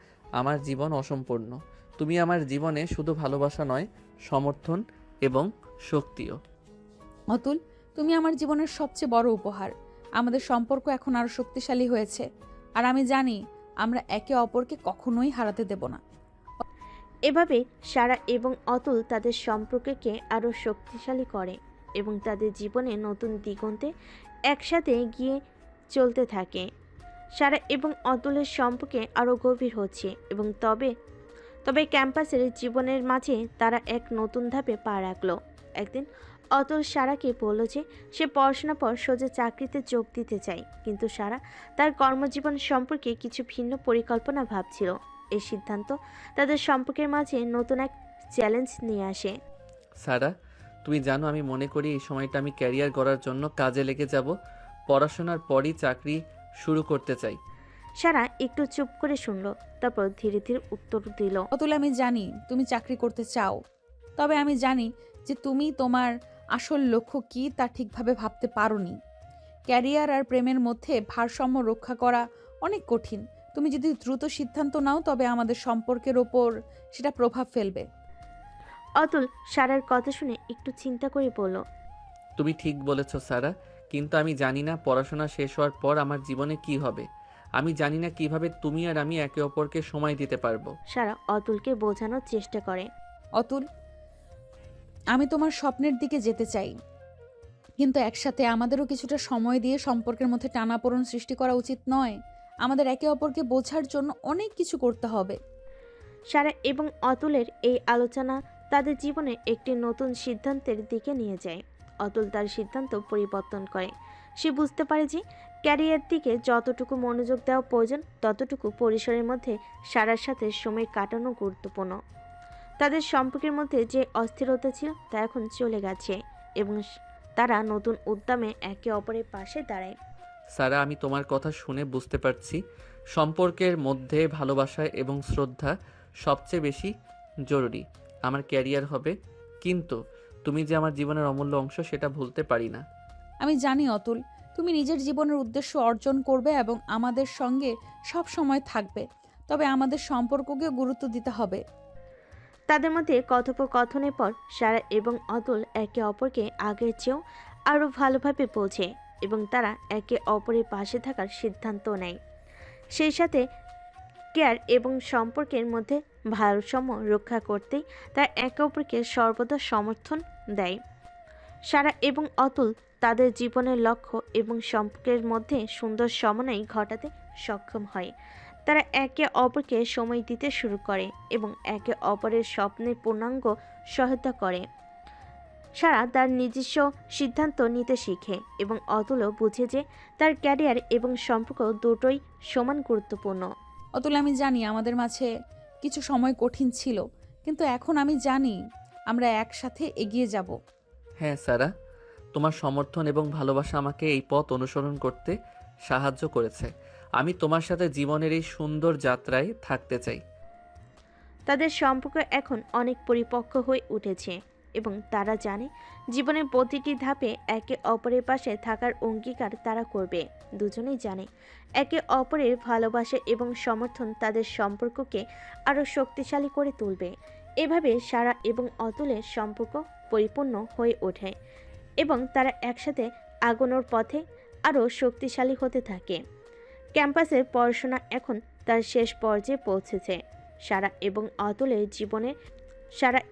আমার জীবন অসম্পূর্ণ। তুমি আমার জীবনে শুধু ভালোবাসা নয়, সমর্থন এবং শক্তিও। অতুল, তুমি আমার জীবনের সবচেয়ে বড় উপহার। আমাদের সম্পর্ক এখন আরো শক্তিশালী হয়েছে, আর আমি জানি আমরা একে অপরকে কখনোই হারাতে দেব না। এভাবে সারা এবং অতুল তাদের সম্পর্ককে আরও শক্তিশালী করে এবং তাদের জীবনে নতুন দিগন্তে একসাথে গিয়ে চলতে থাকে। সারা এবং অতুলের সম্পর্কে আরও গভীর হচ্ছে এবং তবে ক্যাম্পাসের জীবনের মাঝে তারা এক নতুন ধাপে পা রাখলো। একদিন অতুল সারাকে বলল যে সে পড়াশোনার পর সোজা চাকরিতে যোগ দিতে চায়, কিন্তু সারা তার কর্মজীবন সম্পর্কে কিছু ভিন্ন পরিকল্পনা ভাবছিল। এই সিদ্ধান্ত তাদের সম্পর্কের মাঝে নতুন এক চ্যালেঞ্জ নিয়ে আসে। সারা, তুমি জানো আমি মনে করি এই সময়টা আমি ক্যারিয়ার গড়ার জন্য কাজে লেগে যাব। পড়াশোনার পরই চাকরি শুরু করতে চাই। সারা একটু চুপ করে শুনল, তারপর ধীরে ধীরে উত্তর দিল, অতুল, আমি জানি তুমি চাকরি করতে চাও, তবে আমি জানি যে তুমি তোমার আসল লক্ষ্য কি তা ঠিকভাবে ভাবতে পারোনি। ক্যারিয়ার আর প্রেমের মধ্যে ভারসাম্য রক্ষা করা অনেক কঠিন। তুমি যদি দ্রুত সিদ্ধান্ত নাও তবে আমাদের সম্পর্কের ওপর সেটা প্রভাব ফেলবে। অতুল সারার কথা শুনে একটু চিন্তা করে বলল, তুমি ঠিক বলেছ সারা, কিন্তু আমি জানি না পড়াশোনা শেষ হওয়ার পর আমার জীবনে কি হবে। আমি জানি না কিভাবে তুমি আর আমি একে অপরকে সময় দিতে পারবো। সারা অতুলকে বোঝানোর চেষ্টা করে, অতুল, আমি তোমার স্বপ্নের দিকে যেতে চাই। কিন্তু একসাথে আমাদেরও কিছুটা সময় দিয়ে সম্পর্কের মধ্যে টানাপোড়েন সৃষ্টি করা উচিত নয়। আমাদের একে অপরকে বোঝার জন্য অনেক কিছু করতে হবে। সারা এবং অতুলের এই আলোচনা তাদের জীবনে একটি নতুন সিদ্ধান্তের দিকে নিয়ে যায়। অতুল তার সিদ্ধান্ত পরিবর্তন করে। সে বুঝতে পারে যে ক্যারিয়ার দিকে যতটুকু মনোযোগ দেওয়া প্রয়োজন ততটুকু পরিসরের মধ্যে সারার সাথে সময় কাটানো গুরুত্বপূর্ণ। তাদের সম্পর্কের মধ্যে যে অস্থিরতা ছিল তা এখন চলে গেছে এবং তারা নতুন উদ্যমে একে অপরের পাশে দাঁড়ায়। সারা, আমি তোমার কথা শুনে বুঝতে পারছি সম্পর্কের মধ্যে ভালোবাসা এবং শ্রদ্ধা সবচেয়ে বেশি জরুরি। আমার ক্যারিয়ার হবে, কিন্তু তুমি যে আমার জীবনের অমূল্য অংশ সেটা ভুলতে পারি না। আমি জানি অতুল, তুমি নিজের জীবনের উদ্দেশ্য অর্জন করবে এবং আমাদের সঙ্গে সব সময় থাকবে। তবে আমাদের সম্পর্ককে গুরুত্ব দিতে হবে। তাদের মধ্যে কথোপকথনের পর সারা এবং অতুল একে অপরকে আগের চেয়েও আরও ভালোভাবে বোঝে এবং তারা একে অপরের পাশে থাকার সিদ্ধান্ত নেয়। সেই সাথে কেয়ার এবং সম্পর্কের মধ্যে ভারসাম্য রক্ষা করতেই তারা একে অপরকে সর্বদা সমর্থন দেয়। সারা এবং অতুল তাদের জীবনের লক্ষ্য এবং সম্পর্কের মধ্যে সুন্দর সমন্বয় ঘটাতে সক্ষম হয়। তারা একে অপরকে সময় দিতে শুরু করে এবং একে অপরের স্বপ্নের পূর্ণাঙ্গ সহায়তা করে। সারা তার নিজস্ব সিদ্ধান্ত নিতে শিখে এবং অতুলও বুঝে যে তার ক্যারিয়ার এবং সম্পর্ক দুটোই সমান গুরুত্বপূর্ণ। অতুল, আমি জানি আমাদের মাঝে কিছু সময় কঠিন ছিল, কিন্তু এখন আমি জানি আমরা একসাথে এগিয়ে যাব। হ্যাঁ সারা, তোমার সমর্থন এবং ভালোবাসা আমাকে এই পথ অনুসরণ করতে সাহায্য করেছে। আমি তোমার সাথে জীবনের এই সুন্দর যাত্রায় থাকতে চাই। তাদের সম্পর্ক এখন অনেক পরিপক্ক হয়ে উঠেছে এবং তারা জানে জীবনের প্রতিটি ধাপে একে অপরের পাশে থাকার অঙ্গীকার তারা করবে। দুজনেই জানে একে অপরের ভালোবাসা এবং সমর্থন তাদের সম্পর্ককে আরও শক্তিশালী করে তুলবে। এভাবে সারা এবং অতুলের সম্পর্ক পরিপূর্ণ হয়ে ওঠে এবং তারা একসাথে আগানোর পথে আরও শক্তিশালী হতে থাকে। ক্যাম্পাসের পড়াশোনা এখন তার শেষ পর্যায়ে পৌঁছেছে। সারা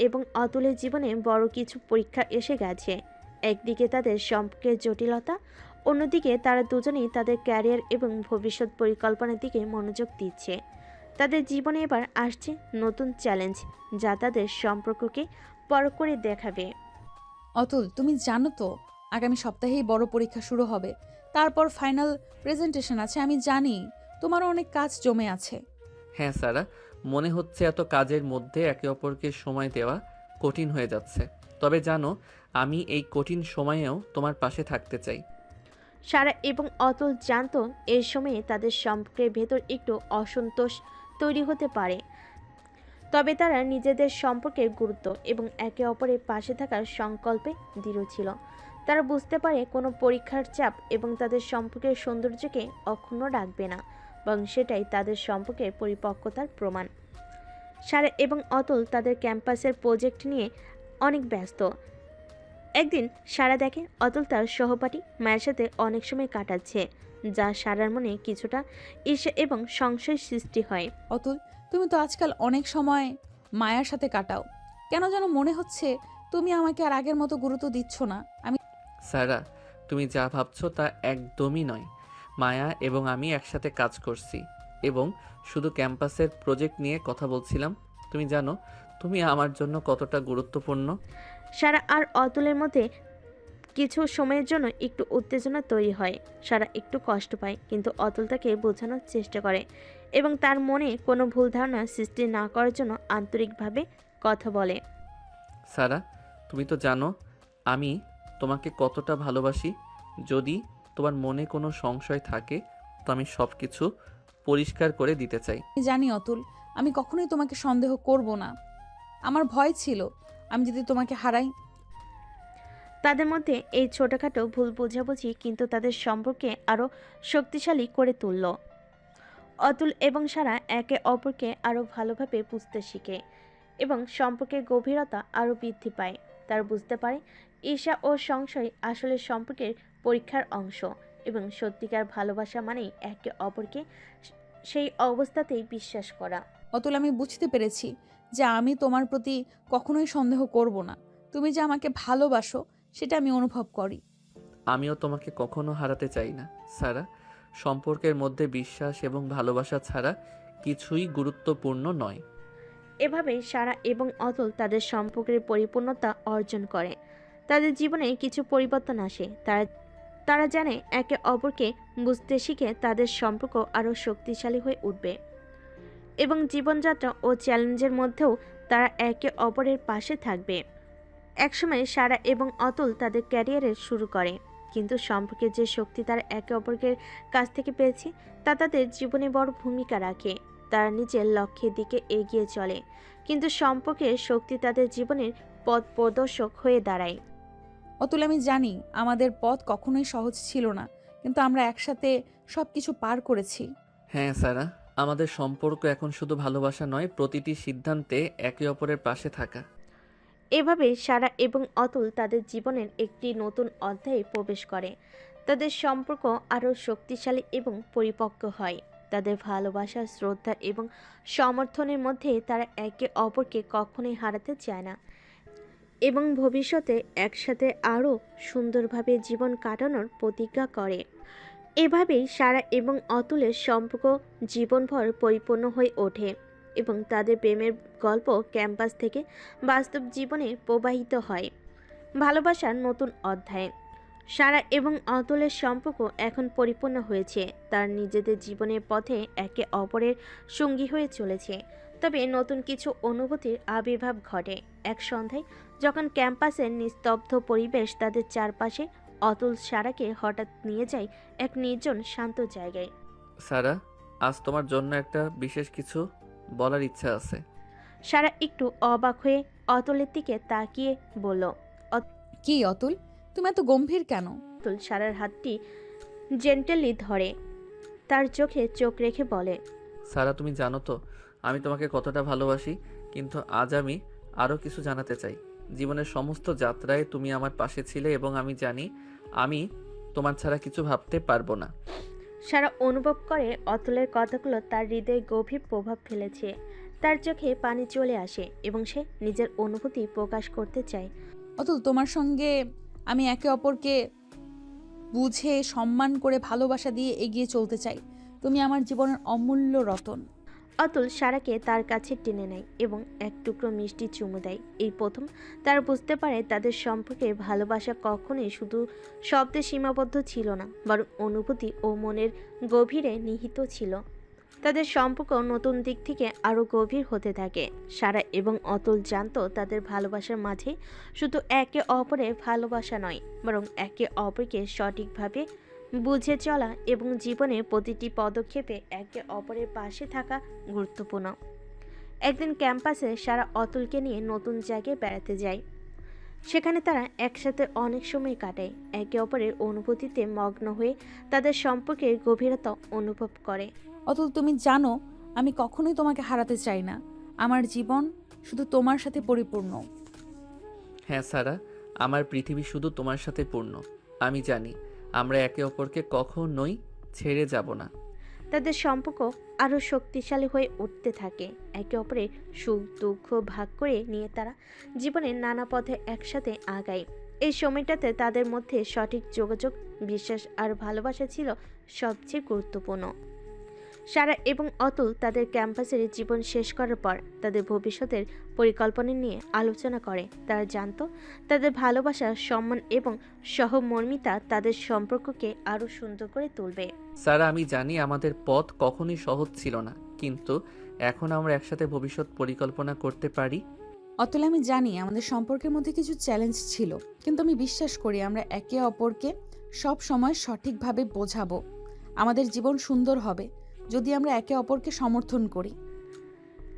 এবং অতুলের জীবনে বড় কিছু পরীক্ষা এসে গেছে। একদিকে তাদের সম্পর্কের জটিলতা, অন্যদিকে তারা দুজনেই তাদের ক্যারিয়ার এবং ভবিষ্যৎ পরিকল্পনার দিকে মনোযোগ দিচ্ছে। তাদের জীবনে এবার আসছে নতুন চ্যালেঞ্জ যা তাদের সম্পর্ককে বড় করে দেখাবে। অতুল, তুমি জানো তো আগামী সপ্তাহেই বড় পরীক্ষা শুরু হবে। তারপর ফাইনাল প্রেজেন্টেশন আছে। আমি জানি তোমারও অনেক কাজ জমে আছে। হ্যাঁ সারা, মনে হচ্ছে এত কাজের মধ্যে একে অপরকে সময় দেওয়া কঠিন হয়ে যাচ্ছে। তবে জানো, আমি এই কঠিন সময়েও তোমার পাশে থাকতে চাই। সারা এবং অতুল জানতো এই সময়ে তাদের সম্পর্কের ভেতর একটু অসন্তোষ তৈরি হতে পারে, তবে তারা নিজেদের সম্পর্কের গুরুত্ব এবং একে অপরের পাশে থাকার সংকল্পে দৃঢ় ছিল। তারা বুঝতে পারে কোনো পরীক্ষার চাপ এবং তাদের সম্পর্কের সৌন্দর্যকে অক্ষুণ্ণ রাখবে না, বরং সেটাই তাদের সম্পর্কের পরিপক্কতার প্রমাণ। সারা এবং অতুল তাদের ক্যাম্পাসের প্রজেক্ট নিয়ে অনেক ব্যস্ত। একদিন সারা দেখে অতুল তার সহপাঠী মায়ের সাথে অনেক সময় কাটাচ্ছে, যা সারার মনে কিছুটা ঈর্ষা এবং সংশয় সৃষ্টি হয়। অতুল, তুমি তো আজকাল অনেক সময় মায়ার সাথে কাটাও। কেন যেন মনে হচ্ছে তুমি আমাকে আর আগের মতো গুরুত্ব দিচ্ছ না। আমি সারা, তুমি যা ভাবছো তা একদমই নয়। মায়া এবং আমি একসাথে কাজ করছি এবং শুধু ক্যাম্পাসের প্রজেক্ট নিয়ে কথা বলছিলাম। তুমি জানো তুমি আমার জন্য কতটা গুরুত্বপূর্ণ। সারা আর অতুলের মধ্যে কিছু সময়ের জন্য একটু উত্তেজনা তৈরি হয়। সারা একটু কষ্ট পায়, কিন্তু অতুল তাকে বোঝানোর চেষ্টা করে এবং তার মনে কোনো ভুল ধারণা সৃষ্টি না করার জন্য আন্তরিকভাবে কথা বলে। সারা, তুমি তো জানো আমি তোমাকে কতটা ভালোবাসি। যদি তোমার মনে কোনো সংশয় থাকে তো আমি সব কিছু পরিষ্কার করে দিতে চাই। জানি অতুল, আমি কখনোই তোমাকে সন্দেহ করব না। আমার ভয় ছিল আমি যদি তোমাকে হারাই। তাদের মধ্যে এই ছোটখাটো ভুল বোঝাবুঝি কিন্তু তাদের সম্পর্কে আরও শক্তিশালী করে তুলল। অতুল এবং সারা একে অপরকে আরও ভালোভাবে বুঝতে শিখে এবং সম্পর্কের গভীরতা আরও বৃদ্ধি পায়। তারা বুঝতে পারে ঈর্ষা ও সংশয় আসলে সম্পর্কের পরীক্ষার অংশ এবং সত্যিকার ভালোবাসা মানেই একে অপরকে সেই অবস্থাতেই বিশ্বাস করা। অতুল, আমি বুঝতে পেরেছি যে আমি তোমার প্রতি কখনোই সন্দেহ করব না। তুমি যে আমাকে ভালোবাসো সেটা আমি অনুভব করি। আমিও তোমাকে কখনো হারাতে চাই না সারা। সম্পর্কের মধ্যে বিশ্বাস এবং ভালোবাসা ছাড়া কিছুই গুরুত্বপূর্ণ নয়। এভাবেই সারা এবং অতুল তাদের সম্পর্কের পরিপূর্ণতা অর্জন করে। তাদের জীবনে কিছু পরিবর্তন আসে। তারা জানে একে অপরকে বুঝতে শিখে তাদের সম্পর্ক আরও শক্তিশালী হয়ে উঠবে এবং জীবনযাত্রা ও চ্যালেঞ্জের মধ্যেও তারা একে অপরের পাশে থাকবে। একসময় সারা এবং অতুল তাদের ক্যারিয়ারের শুরু করে, কিন্তু সম্পর্কের যে শক্তি তারা একে অপরের কাছ থেকে পেয়েছে তা তাদের জীবনে বড় ভূমিকা রাখে। তারা নিজের লক্ষ্যের দিকে এগিয়ে চলে, কিন্তু সম্পর্কের শক্তি তাদের জীবনের পথ প্রদর্শক হয়ে দাঁড়ায়। অতুল, আমি জানি আমাদের পথ কখনোই সহজ ছিল না, কিন্তু আমরা একসাথে সবকিছু পার করেছি। হ্যাঁ সারা, আমাদের সম্পর্ক এখন শুধু ভালোবাসা নয়, প্রতিটি সিদ্ধান্তে একে অপরের পাশে থাকা। এভাবে সারা এবং অতুল তাদের জীবনের একটি নতুন অধ্যায়ে প্রবেশ করে। তাদের সম্পর্ক আরও শক্তিশালী এবং পরিপক্ক হয়। তাদের ভালোবাসা, শ্রদ্ধা এবং সমর্থনের মধ্যে তারা একে অপরকে কখনোই হারাতে চায় না এবং ভবিষ্যতে একসাথে আরও সুন্দরভাবে জীবন কাটানোর প্রতিজ্ঞা করে। এভাবেই সারা এবং অতুলের সম্পর্ক জীবনভর পরিপূর্ণ হয়ে ওঠে এবং তাদের প্রেমের গল্প ক্যাম্পাস থেকে বাস্তব জীবনে প্রবাহিত হয়। ভালোবাসার নতুন অধ্যায়। সারা এবং অতুলের সম্পর্ক এখন পরিপূর্ণ হয়েছে। তার নিজেদের জীবনের পথে একে অপরের সঙ্গী হয়ে চলেছে। তবে নতুন কিছু অনুভূতির আবির্ভাব ঘটে এক সন্ধ্যায়, যখন ক্যাম্পাসের নিস্তব্ধ পরিবেশ তাদের চারপাশে। অতুল সারাকে হঠাৎ নিয়ে যায় এক নির্জন শান্ত জায়গায়। সারা, আজ তোমার জন্য একটা বিশেষ কিছু বলার ইচ্ছা আছে। সারা একটু অবাক হয়ে অতুলের দিকে তাকিয়ে বলল। কি অতুল, তুমি এত গম্ভীর কেন? অতুল সারার হাতটি জেন্টালি ধরে তার চোখে চোখ রেখে বলে, সারা, তুমি জানো তো আমি তোমাকে কতটা ভালোবাসি, কিন্তু আজ আমি আরও কিছু জানাতে চাই। জীবনের সমস্ত যাত্রায় তুমি আমার পাশে ছিলে এবং আমি জানি আমি তোমার ছাড়া কিছু ভাবতে পারবো না। সারা অনুভব করে অতুলের কথাগুলো তার হৃদয়ে গভীর প্রভাব ফেলেছে। তার চোখে পানি চলে আসে এবং সে নিজের অনুভূতি প্রকাশ করতে চায়। অতুল, তোমার সঙ্গে আমি একে অপরকে বুঝে সম্মান করে ভালোবাসা দিয়ে এগিয়ে চলতে চাই। তুমি আমার জীবনের অমূল্য রতন। অতুল সারাকে তার কাছে টেনে নেয় এবং এক টুকরো মিষ্টি চুমু দেয়। এই প্রথম তারা বুঝতে পারে তাদের সম্পর্কে ভালোবাসা কখনোই শুধু শব্দে সীমাবদ্ধ ছিল না, বরং অনুভূতি ও মনের গভীরে নিহিত ছিল। তাদের সম্পর্ক নতুন দিক থেকে আরও গভীর হতে থাকে। সারা এবং অতুল জানতো তাদের ভালোবাসার মাঝে শুধু একে অপরের ভালোবাসা নয়, বরং একে অপরকে সঠিকভাবে বুঝে চলা এবং জীবনের প্রতিটি পদক্ষেপে একে অপরের পাশে থাকা গুরুত্বপূর্ণ। একদিন ক্যাম্পাসে সারা অতুলকে নিয়ে নতুন জায়গায় বেড়াতে যায়। সেখানে তারা একসাথে অনেক সময় কাটায়, একে অপরের অনুভূতিতে মগ্ন হয়ে তাদের সম্পর্কের গভীরতা অনুভব করে। অতুল, তুমি জানো আমি কখনোই তোমাকে হারাতে চাই না। আমার জীবন শুধু তোমার সাথে পরিপূর্ণ। হ্যাঁ সারা, আমার পৃথিবী শুধু তোমার সাথে পূর্ণ। আমি জানি আমরা একে অপরকে কখনোই ছেড়ে যাব না। তাদের সম্পর্ক আরও শক্তিশালী হয়ে উঠতে থাকে। একে অপরের সুখ দুঃখ ভাগ করে নিয়ে তারা জীবনের নানা পথে একসাথে আগায়। এই সময়টাতে তাদের মধ্যে সঠিক যোগাযোগ, বিশ্বাস আর ভালোবাসা ছিল সবচেয়ে গুরুত্বপূর্ণ। সারা এবং অতুল তাদের ক্যাম্পাসের জীবন শেষ করার পর তাদের ভবিষ্যতের পরিকল্পনা নিয়ে আলোচনা করে। তারা জানতো তাদের ভালোবাসা, সম্মান এবং সহমর্মিতা তাদের সম্পর্ককে আরও সুন্দর করে তুলবে। সারা, আমি জানি আমাদের পথ কখনোই সহজ ছিল না, কিন্তু এখন আমরা একসাথে ভবিষ্যৎ পরিকল্পনা করতে পারি। অতুল, আমি জানি আমাদের সম্পর্কের মধ্যে কিছু চ্যালেঞ্জ ছিল, কিন্তু আমি বিশ্বাস করি আমরা একে অপরকে সব সময় সঠিকভাবে বোঝাবো। আমাদের জীবন সুন্দর হবে যদি আমরা একে অপরকে সমর্থন করি।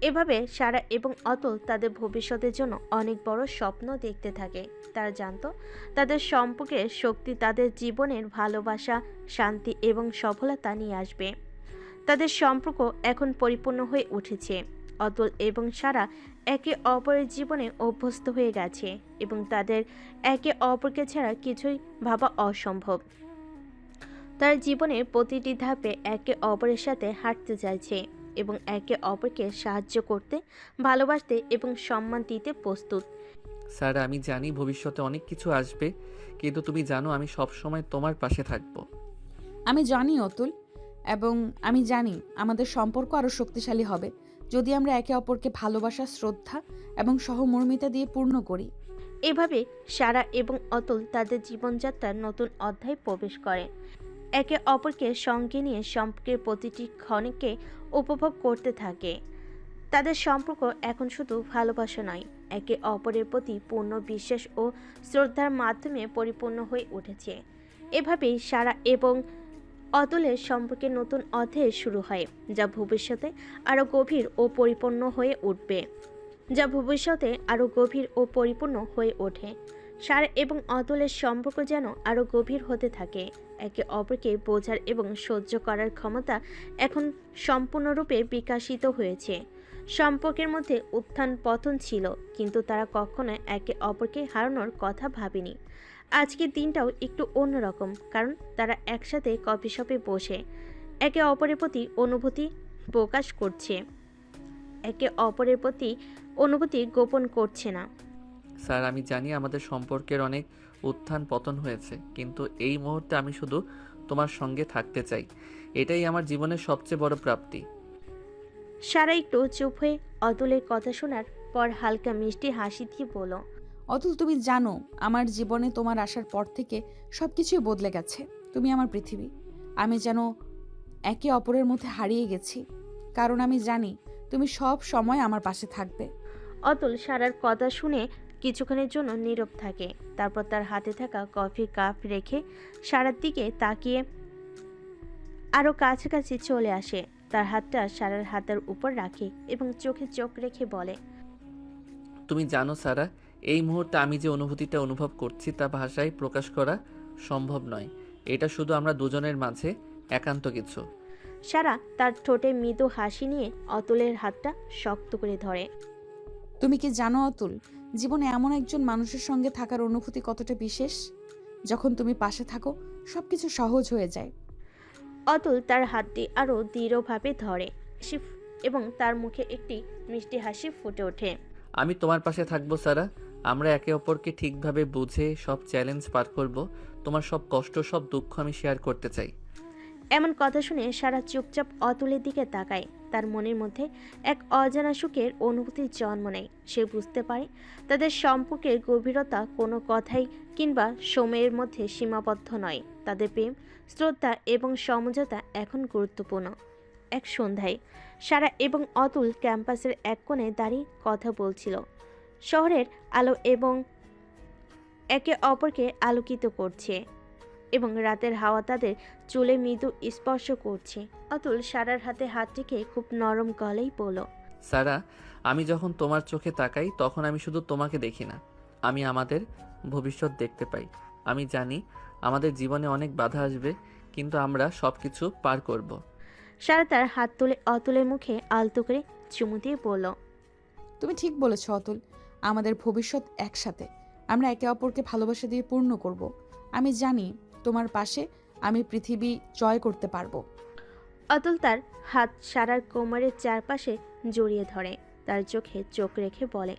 এভাবে সারা এবং অতুল তাদের ভবিষ্যতের জন্য অনেক বড় স্বপ্ন দেখতে থাকে। তারা জানতো তাদের সম্পর্কের শক্তি তাদের জীবনের ভালোবাসা, শান্তি এবং সফলতা নিয়ে আসবে। তাদের সম্পর্ক এখন পরিপূর্ণ হয়ে উঠেছে। অতুল এবং সারা একে অপরের জীবনে অভ্যস্ত হয়ে গেছে এবং তাদের একে অপরকে ছাড়া কিছুই ভাবা অসম্ভব। তার জীবনের প্রতিটি ধাপে একে অপরের সাথে হাঁটতে চাইছে এবং একে অপরকে সাহায্য করতে, ভালোবাসতে এবং সম্মান দিতে প্রস্তুত। স্যার আমি জানি ভবিষ্যতে অনেক কিছু আসবে, কিন্তু তুমি জানো আমি সব সময় তোমার পাশে থাকবো। আমি জানি অতুল, এবং আমি জানি আমাদের সম্পর্ক আরও শক্তিশালী হবে যদি আমরা একে অপরকে ভালোবাসা, শ্রদ্ধা এবং সহমর্মিতা দিয়ে পূর্ণ করি। এভাবে সারা এবং অতুল তাদের জীবনযাত্রার নতুন অধ্যায়ে প্রবেশ করে। একে অপরকে সঙ্গে নিয়ে সম্পর্কের প্রতিটি ক্ষণকে উপভোগ করতে থাকে। তাদের সম্পর্ক এখন শুধু ভালোবাসা নয়, একে অপরের প্রতি পূর্ণ বিশ্বাস ও শ্রদ্ধার মাধ্যমে পরিপূর্ণ হয়ে উঠেছে। এভাবেই সারা এবং অতুলের সম্পর্কে নতুন অধ্যায় শুরু হয়, যা ভবিষ্যতে আরও গভীর ও পরিপূর্ণ হয়ে উঠবে। সারা এবং অতুলের সম্পর্ক যেন আরও গভীর হতে থাকে। একে অপরকে বোঝার এবং সহ্য করার ক্ষমতা এখন সম্পূর্ণরূপে বিকশিত হয়েছে। সম্পর্কের মধ্যে উত্থান পতন ছিল, কিন্তু তারা কখনো একে অপরকে হারানোর কথা ভাবেনি। আজকের দিনটাও একটু অন্যরকম, কারণ তারা একসাথে কফি শপে বসে একে অপরের প্রতি অনুভূতি গোপন করছে না। স্যার আমি জানি আমাদের সম্পর্কের অনেক উত্থান পতন হয়েছে, কিন্তু এই মুহূর্তে আমি শুধু তোমার সঙ্গে থাকতে চাই। এটাই আমার জীবনের সবচেয়ে বড় প্রাপ্তি। সারা একটু চুপ হয়ে অতুলের কথা শোনার পর হালকা মিষ্টি হাসি দিয়ে বলল, অতুল, তুমি জানো আমার জীবনে তোমার আসার পর থেকে সব কিছুই বদলে গেছে। তুমি আমার পৃথিবী। আমি যেন একে অপরের মধ্যে হারিয়ে গেছি, কারণ আমি জানি তুমি সব সময় আমার পাশে থাকবে। অতুল সারার কথা শুনে কিছুক্ষণের জন্য নীরব থাকে। তারপর তার হাতে থাকা কফির কাপ রেখে সারার দিকে তাকিয়ে আরও কাছাকাছি চলে আসে। তার হাতটা সারার হাতের উপর রাখে এবং চোখে চোখ রেখে বলে, তুমি জানো সারা, এই মুহূর্তে আমি যে অনুভূতিটা অনুভব করছি তা ভাষায় প্রকাশ করা সম্ভব নয়। এটা শুধু আমরা দুজনের মাঝে একান্ত কিছু। সারা তার ঠোঁটে মৃদু হাসি নিয়ে অতুলের হাতটা শক্ত করে ধরে। তুমি কি জানো অতুল, জীবনে এমন একজন মানুষের সঙ্গে থাকার অনুভূতি কতটা বিশেষ? যখন তুমি পাশে থাকো সবকিছু সহজ হয়ে যায়। অতুল তার হাতটি আরও দৃঢ়ভাবে ধরে এবং তার মুখে একটি মিষ্টি হাসি ফুটে ওঠে। আমি তোমার পাশে থাকবো সারা। আমরা একে অপরকে ঠিকভাবে বুঝে সব চ্যালেঞ্জ পার করব। তোমার সব কষ্ট, সব দুঃখ আমি শেয়ার করতে চাই। এমন কথা শুনে সারা চুপচাপ অতুলের দিকে তাকায়। তার মনের মধ্যে এক অজানা সুখের অনুভূতির জন্ম নেয়। সে বুঝতে পারে তাদের সম্পর্কের গভীরতা কোনো কথাই কিংবা সময়ের মধ্যে সীমাবদ্ধ নয়। তাদের প্রেম, শ্রদ্ধা এবং সমঝোতা এখন গুরুত্বপূর্ণ। এক সন্ধ্যায় সারা এবং অতুল ক্যাম্পাসের এক কোণে দাঁড়িয়ে কথা বলছিল। শহরের আলো এবং একে অপরকে আলোকিত করছে এবং রাতের হাওয়া তাদের চুলে মৃদু স্পর্শ করছে। অতুল সারার হাতে হাত রেখে খুব নরম গলায় বলল, সারা, আমি যখন তোমার চোখে তাকাই তখন আমি শুধু তোমাকে দেখি না, আমি আমাদের ভবিষ্যৎ দেখতে পাই। আমি জানি আমাদের জীবনে অনেক বাধা আসবে, কিন্তু আমরা সব কিছু পার করব। সারা তার হাত তুলে অতুলের মুখে আলতো করে চুমু দিয়ে বলল, তুমি ঠিক বলেছ অতুল, আমাদের ভবিষ্যৎ একসাথে। আমরা একে অপরকে ভালোবাসা দিয়ে পূর্ণ করব। আমি জানি তোমার পাশে আমি পৃথিবী জয় করতে পারবো। অতুল তার হাত সারার কোমরের চারপাশে জড়িয়ে ধরে, তার চোখে চোখ রেখে বলে,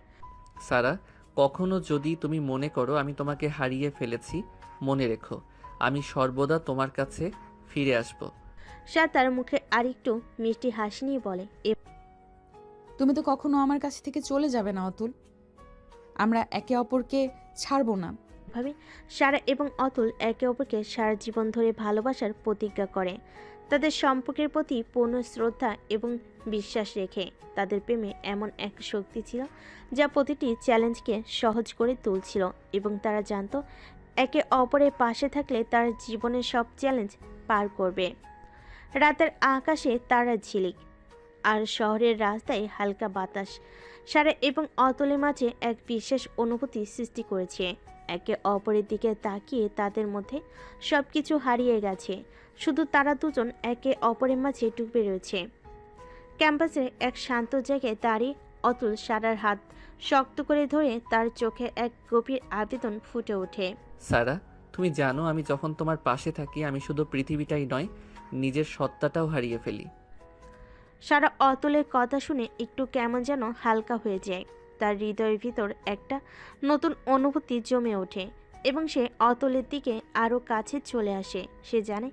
সারা, কখনো যদি তুমি মনে করো আমি তোমাকে হারিয়ে ফেলেছি, মনে রেখো আমি সর্বদা তোমার কাছে ফিরে আসব। সারা তার মুখে আরেকটু মিষ্টি হাসি নিয়ে বলে, তুমি তো কখনো আমার কাছ থেকে চলে যাবে না অতুল। আমরা একে অপরকে ছাড়বো না। এভাবে সারা এবং অতুল একে অপরকে সারা জীবন ধরে ভালোবাসার প্রতিজ্ঞা করে। তাদের সম্পর্কের প্রতি পূর্ণ শ্রদ্ধা এবং বিশ্বাস রেখে তাদের প্রেমে এমন এক শক্তি ছিল যা প্রতিটি চ্যালেঞ্জকে সহজ করে তুলছিল, এবং তারা জানতো একে অপরের পাশে থাকলে তারা জীবনের সব চ্যালেঞ্জ পার করবে। রাতের আকাশে তারার ঝিলিক আর শহরের রাস্তায় হালকা বাতাস সারা এবং অতুলের মাঝে এক বিশেষ অনুভূতি সৃষ্টি করেছে। একে অপরের দিকে তাকিয়ে তাদের মধ্যে সবকিছু হারিয়ে গেছে, শুধু তারা দুজন একে অপরের মাঝে ডুবে রয়েছে। ক্যাম্পাসের এক শান্ত জায়গায় দাঁড়িয়ে অতুল সারার হাত শক্ত করে ধরে তার চোখে এক গভীর আবেদন ফুটে ওঠে। সারা, তুমি জানো আমি যখন তোমার পাশে থাকি আমি শুধু পৃথিবীটাই নয়, নিজের সত্তাটাও হারিয়ে ফেলি। সারা অতুলের কথা শুনে একটু কেমন যেন হালকা হয়ে যায়। তার হৃদয়ের ভিতর একটা নতুন অনুভূতি জমে ওঠে এবং সে অতুলের দিকে আরও কাছে চলে আসে। সে জানে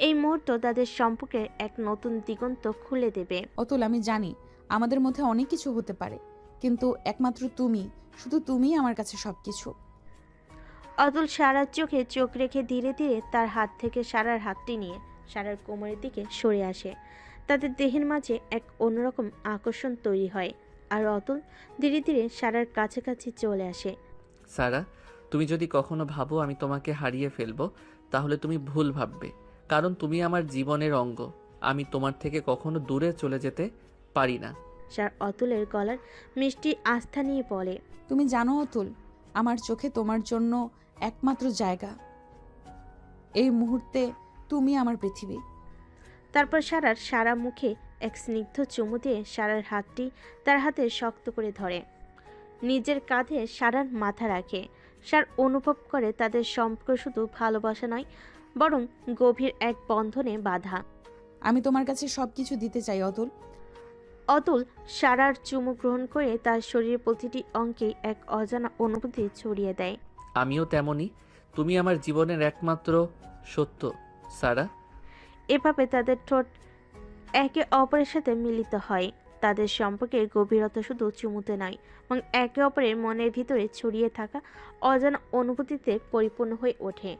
এই মুহূর্ত তাদের সম্পর্কের এক নতুন দিগন্ত খুলে দেবে। অতুল, আমি জানি আমাদের মধ্যে অনেক কিছু হতে পারে, কিন্তু একমাত্র তুমি, শুধু তুমিই আমার কাছে সবকিছু। অতুল সারার চোখে চোখ রেখে ধীরে ধীরে তার হাত থেকে সারার হাতটি নিয়ে সারার কোমরের দিকে সরে আসে। তাদের দেহের মাঝে এক অন্যরকম আকর্ষণ তৈরি হয় আর অতুল ধীরে ধীরে সারার কাছাকাছি চলে আসে। সারা, তুমি যদি কখনো ভাবো আমি তোমাকে হারিয়ে ফেলবো, তাহলে তুমি ভুল ভাববে। কারণ তুমি আমার জীবনের অঙ্গ। আমি তোমার থেকে কখনো দূরে চলে যেতে পারি না। সার অতুলের গলার মিষ্টি আস্থা নিয়ে বলে, তুমি জানো অতুল, আমার চোখে তোমার জন্য একমাত্র জায়গা। এই মুহূর্তে তুমি আমার পৃথিবী। তারপর সারা মুখে এক স্নিগ্ধ চুমু দিয়ে সারার হাতটি তার হাতে শক্ত করে ধরে নিজের কাঁধে সারার মাথা রাখে। সার অনুভব করে তাদের সম্পর্ক শুধু ভালোবাসা নয়, বরং গভীর এক বন্ধনে বাঁধা। আমি তোমার কাছে সবকিছু দিতে চাই অতুল। অতুল সারার চুমু গ্রহণ করে তার শরীরের প্রতিটি অঙ্কে এক অজানা অনুভূতি ছড়িয়ে দেয়। আমিও তেমনই। তুমি আমার জীবনের একমাত্র সত্য, সারা। এভাবে তাদের ঠোঁট একে অপরের সাথে মিলিত হয়। তাদের সম্পর্কের গভীরতা শুধু চুমুতে নয়, এবং একে অপরের মনের ভিতরে ছড়িয়ে থাকা অজানা অনুভূতিতে পরিপূর্ণ হয়ে ওঠে।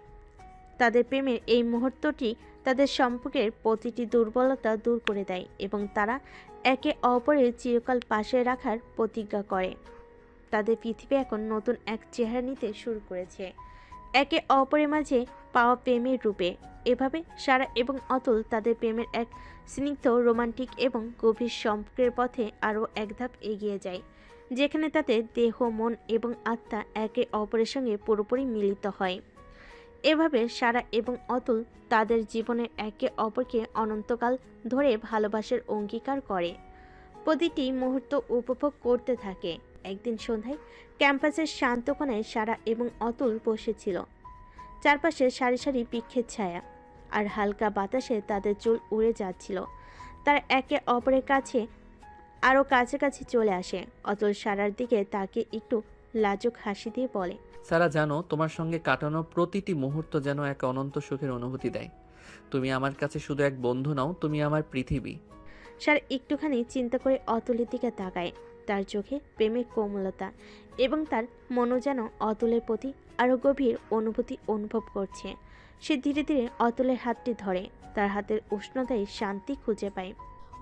তাদের প্রেমের এই মুহূর্তটি তাদের সম্পর্কের প্রতিটি দুর্বলতা দূর করে দেয় এবং তারা একে অপরের চিরকাল পাশে রাখার প্রতিজ্ঞা করে। তাদের পৃথিবী এখন নতুন এক চেহারা নিতে শুরু করেছে, একে অপরের মাঝে পাওয়া প্রেমের রূপে। এভাবে সারা এবং অতুল তাদের প্রেমের এক স্নিগ্ধ, রোমান্টিক এবং গভীর সম্পর্কের পথে আরও এক ধাপ এগিয়ে যায়, যেখানে তাদের দেহ, মন এবং আত্মা একে অপরের সঙ্গে পুরোপুরি মিলিত হয়। এভাবে সারা এবং অতুল তাদের জীবনের একে অপরকে অনন্তকাল ধরে ভালোবাসার অঙ্গীকার করে, প্রতিটি মুহূর্ত উপভোগ করতে থাকে। একদিন সন্ধ্যায় ক্যাম্পাসের শান্ত কোণায় সারা এবং অতুল বসেছিল। চারপাশে সারি সারি বৃক্ষের ছায়া আর হালকা বাতাসে তাদের চুল উড়ে যাচ্ছিল। তারা একে অপরের কাছে আরও কাছাকাছি চলে আসে। অতুল সারার দিকে তাকে একটু লাজুক হাসি দিয়ে বলে, সারা, জানো তোমার সঙ্গে কাটানো প্রতিটি মুহূর্ত যেন এক অনন্ত সুখের অনুভূতি দেয়। তুমি আমার কাছে শুধু এক বন্ধু নও, তুমি আমার পৃথিবী। সারা একটুখানি চিন্তা করে অতুলের দিকে তাকায়। তার চোখে প্রেমের কোমলতা এবং তার মনও যেন অতুলের প্রতি আরও গভীর অনুভূতি অনুভব করছে। সে ধীরে ধীরে অতুলের হাতটি ধরে, তার হাতের উষ্ণতায় শান্তি খুঁজে পায়।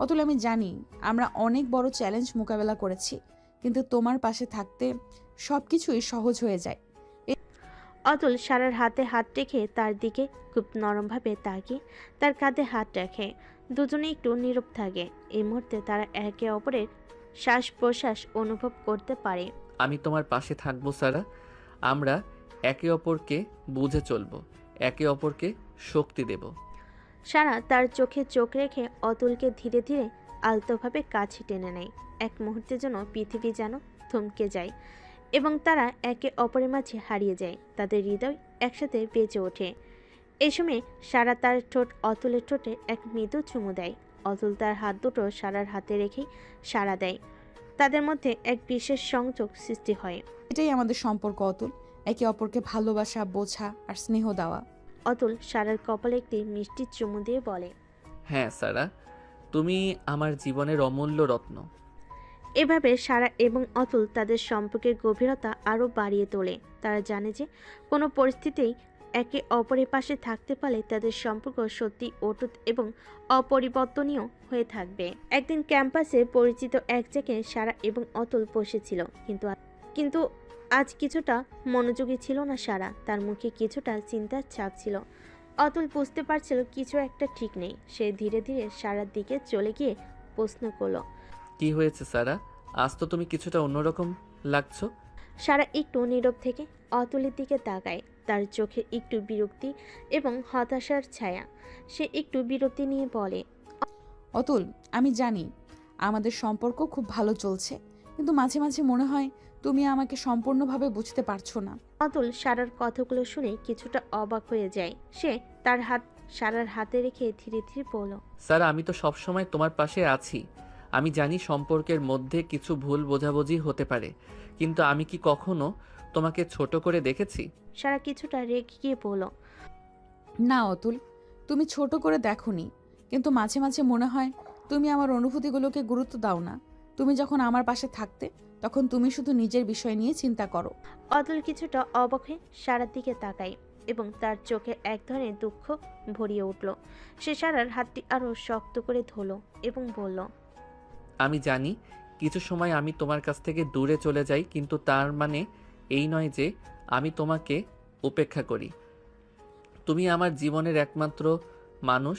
অতুল, আমি জানি আমরা অনেক বড় চ্যালেঞ্জ মোকাবেলা করেছি, কিন্তু তোমার পাশে থাকতে সবকিছুই সহজ হয়ে যায়। অতুল সারার হাতে হাত রেখে তার দিকে খুব নরমভাবে তাকিয়ে তার কাঁধে হাত রাখে। দুজনে একটু নীরব থাকে। এই মুহূর্তে তারা একে অপরের শ্বাস প্রশ্বাস অনুভব করতে পারে। আমি তোমার পাশে থাকবো সারা। আমরা একে অপরকে বুঝে চলবো, একে অপরকে শক্তি দেব। সারা তার চোখে চোখ রেখে অতুলকে ধীরে ধীরে আলতোভাবে কাছে টেনে নেয়। এক মুহূর্তের জন্য পৃথিবী যেন থমকে যায় এবং তারা একে অপরের মাঝে হারিয়ে যায়। তাদের হৃদয় একসাথে বেজে ওঠে। এই সময় সারা তার ঠোঁট অতুলের ঠোঁটে এক মৃদু চুমু দেয়। অতুল তার হাত দুটো সারার হাতে রেখেই সাড়া দেয়। তাদের মধ্যে এক বিশেষ সংযোগ সৃষ্টি হয়। এটাই আমাদের সম্পর্ক অতুল, একে অপরকে ভালোবাসা, বোঝা আর স্নেহ দেওয়া। অতুল সারার কপালে একটি মিষ্টি চুমু দিয়ে বলে, হ্যাঁ সারা, তুমি আমার জীবনের অমূল্য রত্ন। এভাবে সারা এবং অতুল তাদের সম্পর্কের গভীরতা আরও বাড়িয়ে তোলে। তারা জানে যে কোনো পরিস্থিতিতেই একে অপরের পাশে থাকতে পারলে তাদের সম্পর্ক সত্যি অটুট এবং অপরিবর্তনীয় হয়ে থাকবে। একদিন ক্যাম্পাসে পরিচিত এক জায়গায় সারা এবং অতুল বসেছিল, কিন্তু আজ কিছুটা মনোযোগী ছিল না সারা। তার মুখে কিছুটা চিন্তার ছাপ ছিল। অতুল বুঝতে পারছিল কিছু একটা ঠিক নেই। সে ধীরে ধীরে সারার দিকে চলে গিয়ে প্রশ্ন করলো, কি হয়েছে সারা? আজ তো তুমি কিছুটা অন্যরকম লাগছো। সারা একটু নীরব থেকে অতুলের দিকে তাকায়। তার চোখে একটু বিরক্তি এবং হতাশার ছায়া। সে একটু বিরক্তি নিয়ে বলে, অতুল, আমি জানি আমাদের সম্পর্ক খুব ভালো চলছে, কিন্তু মাঝে মাঝে মনে হয় তুমি আমাকে সম্পূর্ণভাবে বুঝতে পারছো না। অতুল সারার কথাগুলো শুনে কিছুটা অবাক হয়ে যায়। সে তার হাত সারার হাতে রেখে ধীরে ধীরে বলল, সারা, আমি তো সবসময় তোমার পাশে আছি। আমি জানি সম্পর্কের মধ্যে কিছু ভুল বোঝাবুঝি হতে পারে, কিন্তু আমি কি কখনো তোমাকে ছোট করে দেখেছি? সারা কিছুটা রেগে গিয়ে বলল, না অতুল, তুমি ছোট করে দেখোনি, কিন্তু মাঝে মাঝে মনে হয় তুমি আমার অনুভূতিগুলোকে গুরুত্ব দাও না। তুমি যখন আমার পাশে থাকতে তখন তুমি শুধু নিজের বিষয় নিয়ে চিন্তা করো। অতুল কিছুটা অবাক হয়ে সারার দিকে তাকায় এবং তার চোখে এক ধরনের দুঃখ ভরিয়ে উঠল। সে সারার হাতটি আরো শক্ত করে ধরল এবং বলল, আমি জানি কিছু সময় আমি তোমার কাছ থেকে দূরে চলে যাই, কিন্তু তার মানে এই নয় যে আমি তোমাকে উপেক্ষা করি। তুমি আমার জীবনের একমাত্র মানুষ।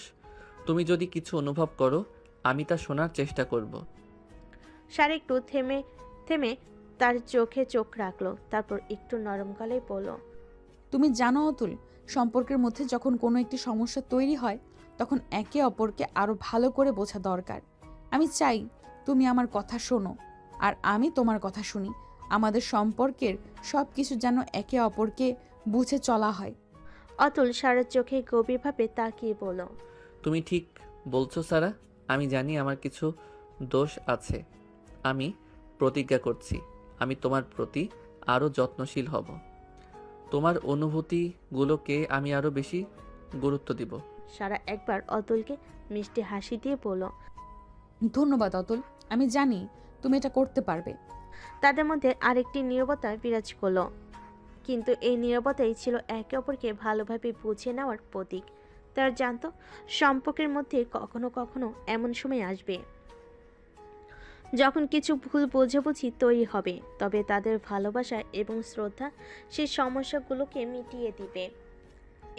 তুমি যদি কিছু অনুভব করো, আমি তা শোনার চেষ্টা করব। সারা একটু থেমে থেমে তার চোখে চোখ রাখলো, তারপর একটু নরম গলায় বলল, তুমি জানো অতুল, সম্পর্কের মধ্যে যখন কোনো একটি সমস্যা তৈরি হয় তখন একে অপরকে আরো ভালো করে বোঝা দরকার। আমি চাই তুমি আমার কথা শোনো আর আমি তোমার কথা শুনি। আমাদের সম্পর্কের সব কিছু যেন একে অপরকে বুঝে চলা হয়। অতুল সারার চোখে গভীরভাবে তাকিয়ে বলল, তুমি ঠিক বলছো সারা। আমি জানি আমার কিছু দোষ আছে। আমি প্রতিজ্ঞা করছি আমি তোমার প্রতি আরও যত্নশীল হব। তোমার অনুভূতিগুলোকে আমি আরও বেশি গুরুত্ব দিব। সারা একবার অতুলকে মিষ্টি হাসি দিয়ে বলল। ধন্যবাদ অতুল, আমি জানি তুমি এটা করতে পারবে। তাদের মধ্যে আরেকটি নীরবতা বিরাজ করলো, কিন্তু এই নীরবতাই ছিল একে অপরকে ভালোভাবে বুঝে নেওয়ার প্রতীক। তারা জানতো সম্পর্কের মধ্যে কখনো কখনো এমন সময় আসবে যখন কিছু ভুল বোঝাবুঝি তৈরি হবে, তবে তাদের ভালোবাসা এবং শ্রদ্ধা সেই সমস্যাগুলোকে মিটিয়ে দিবে।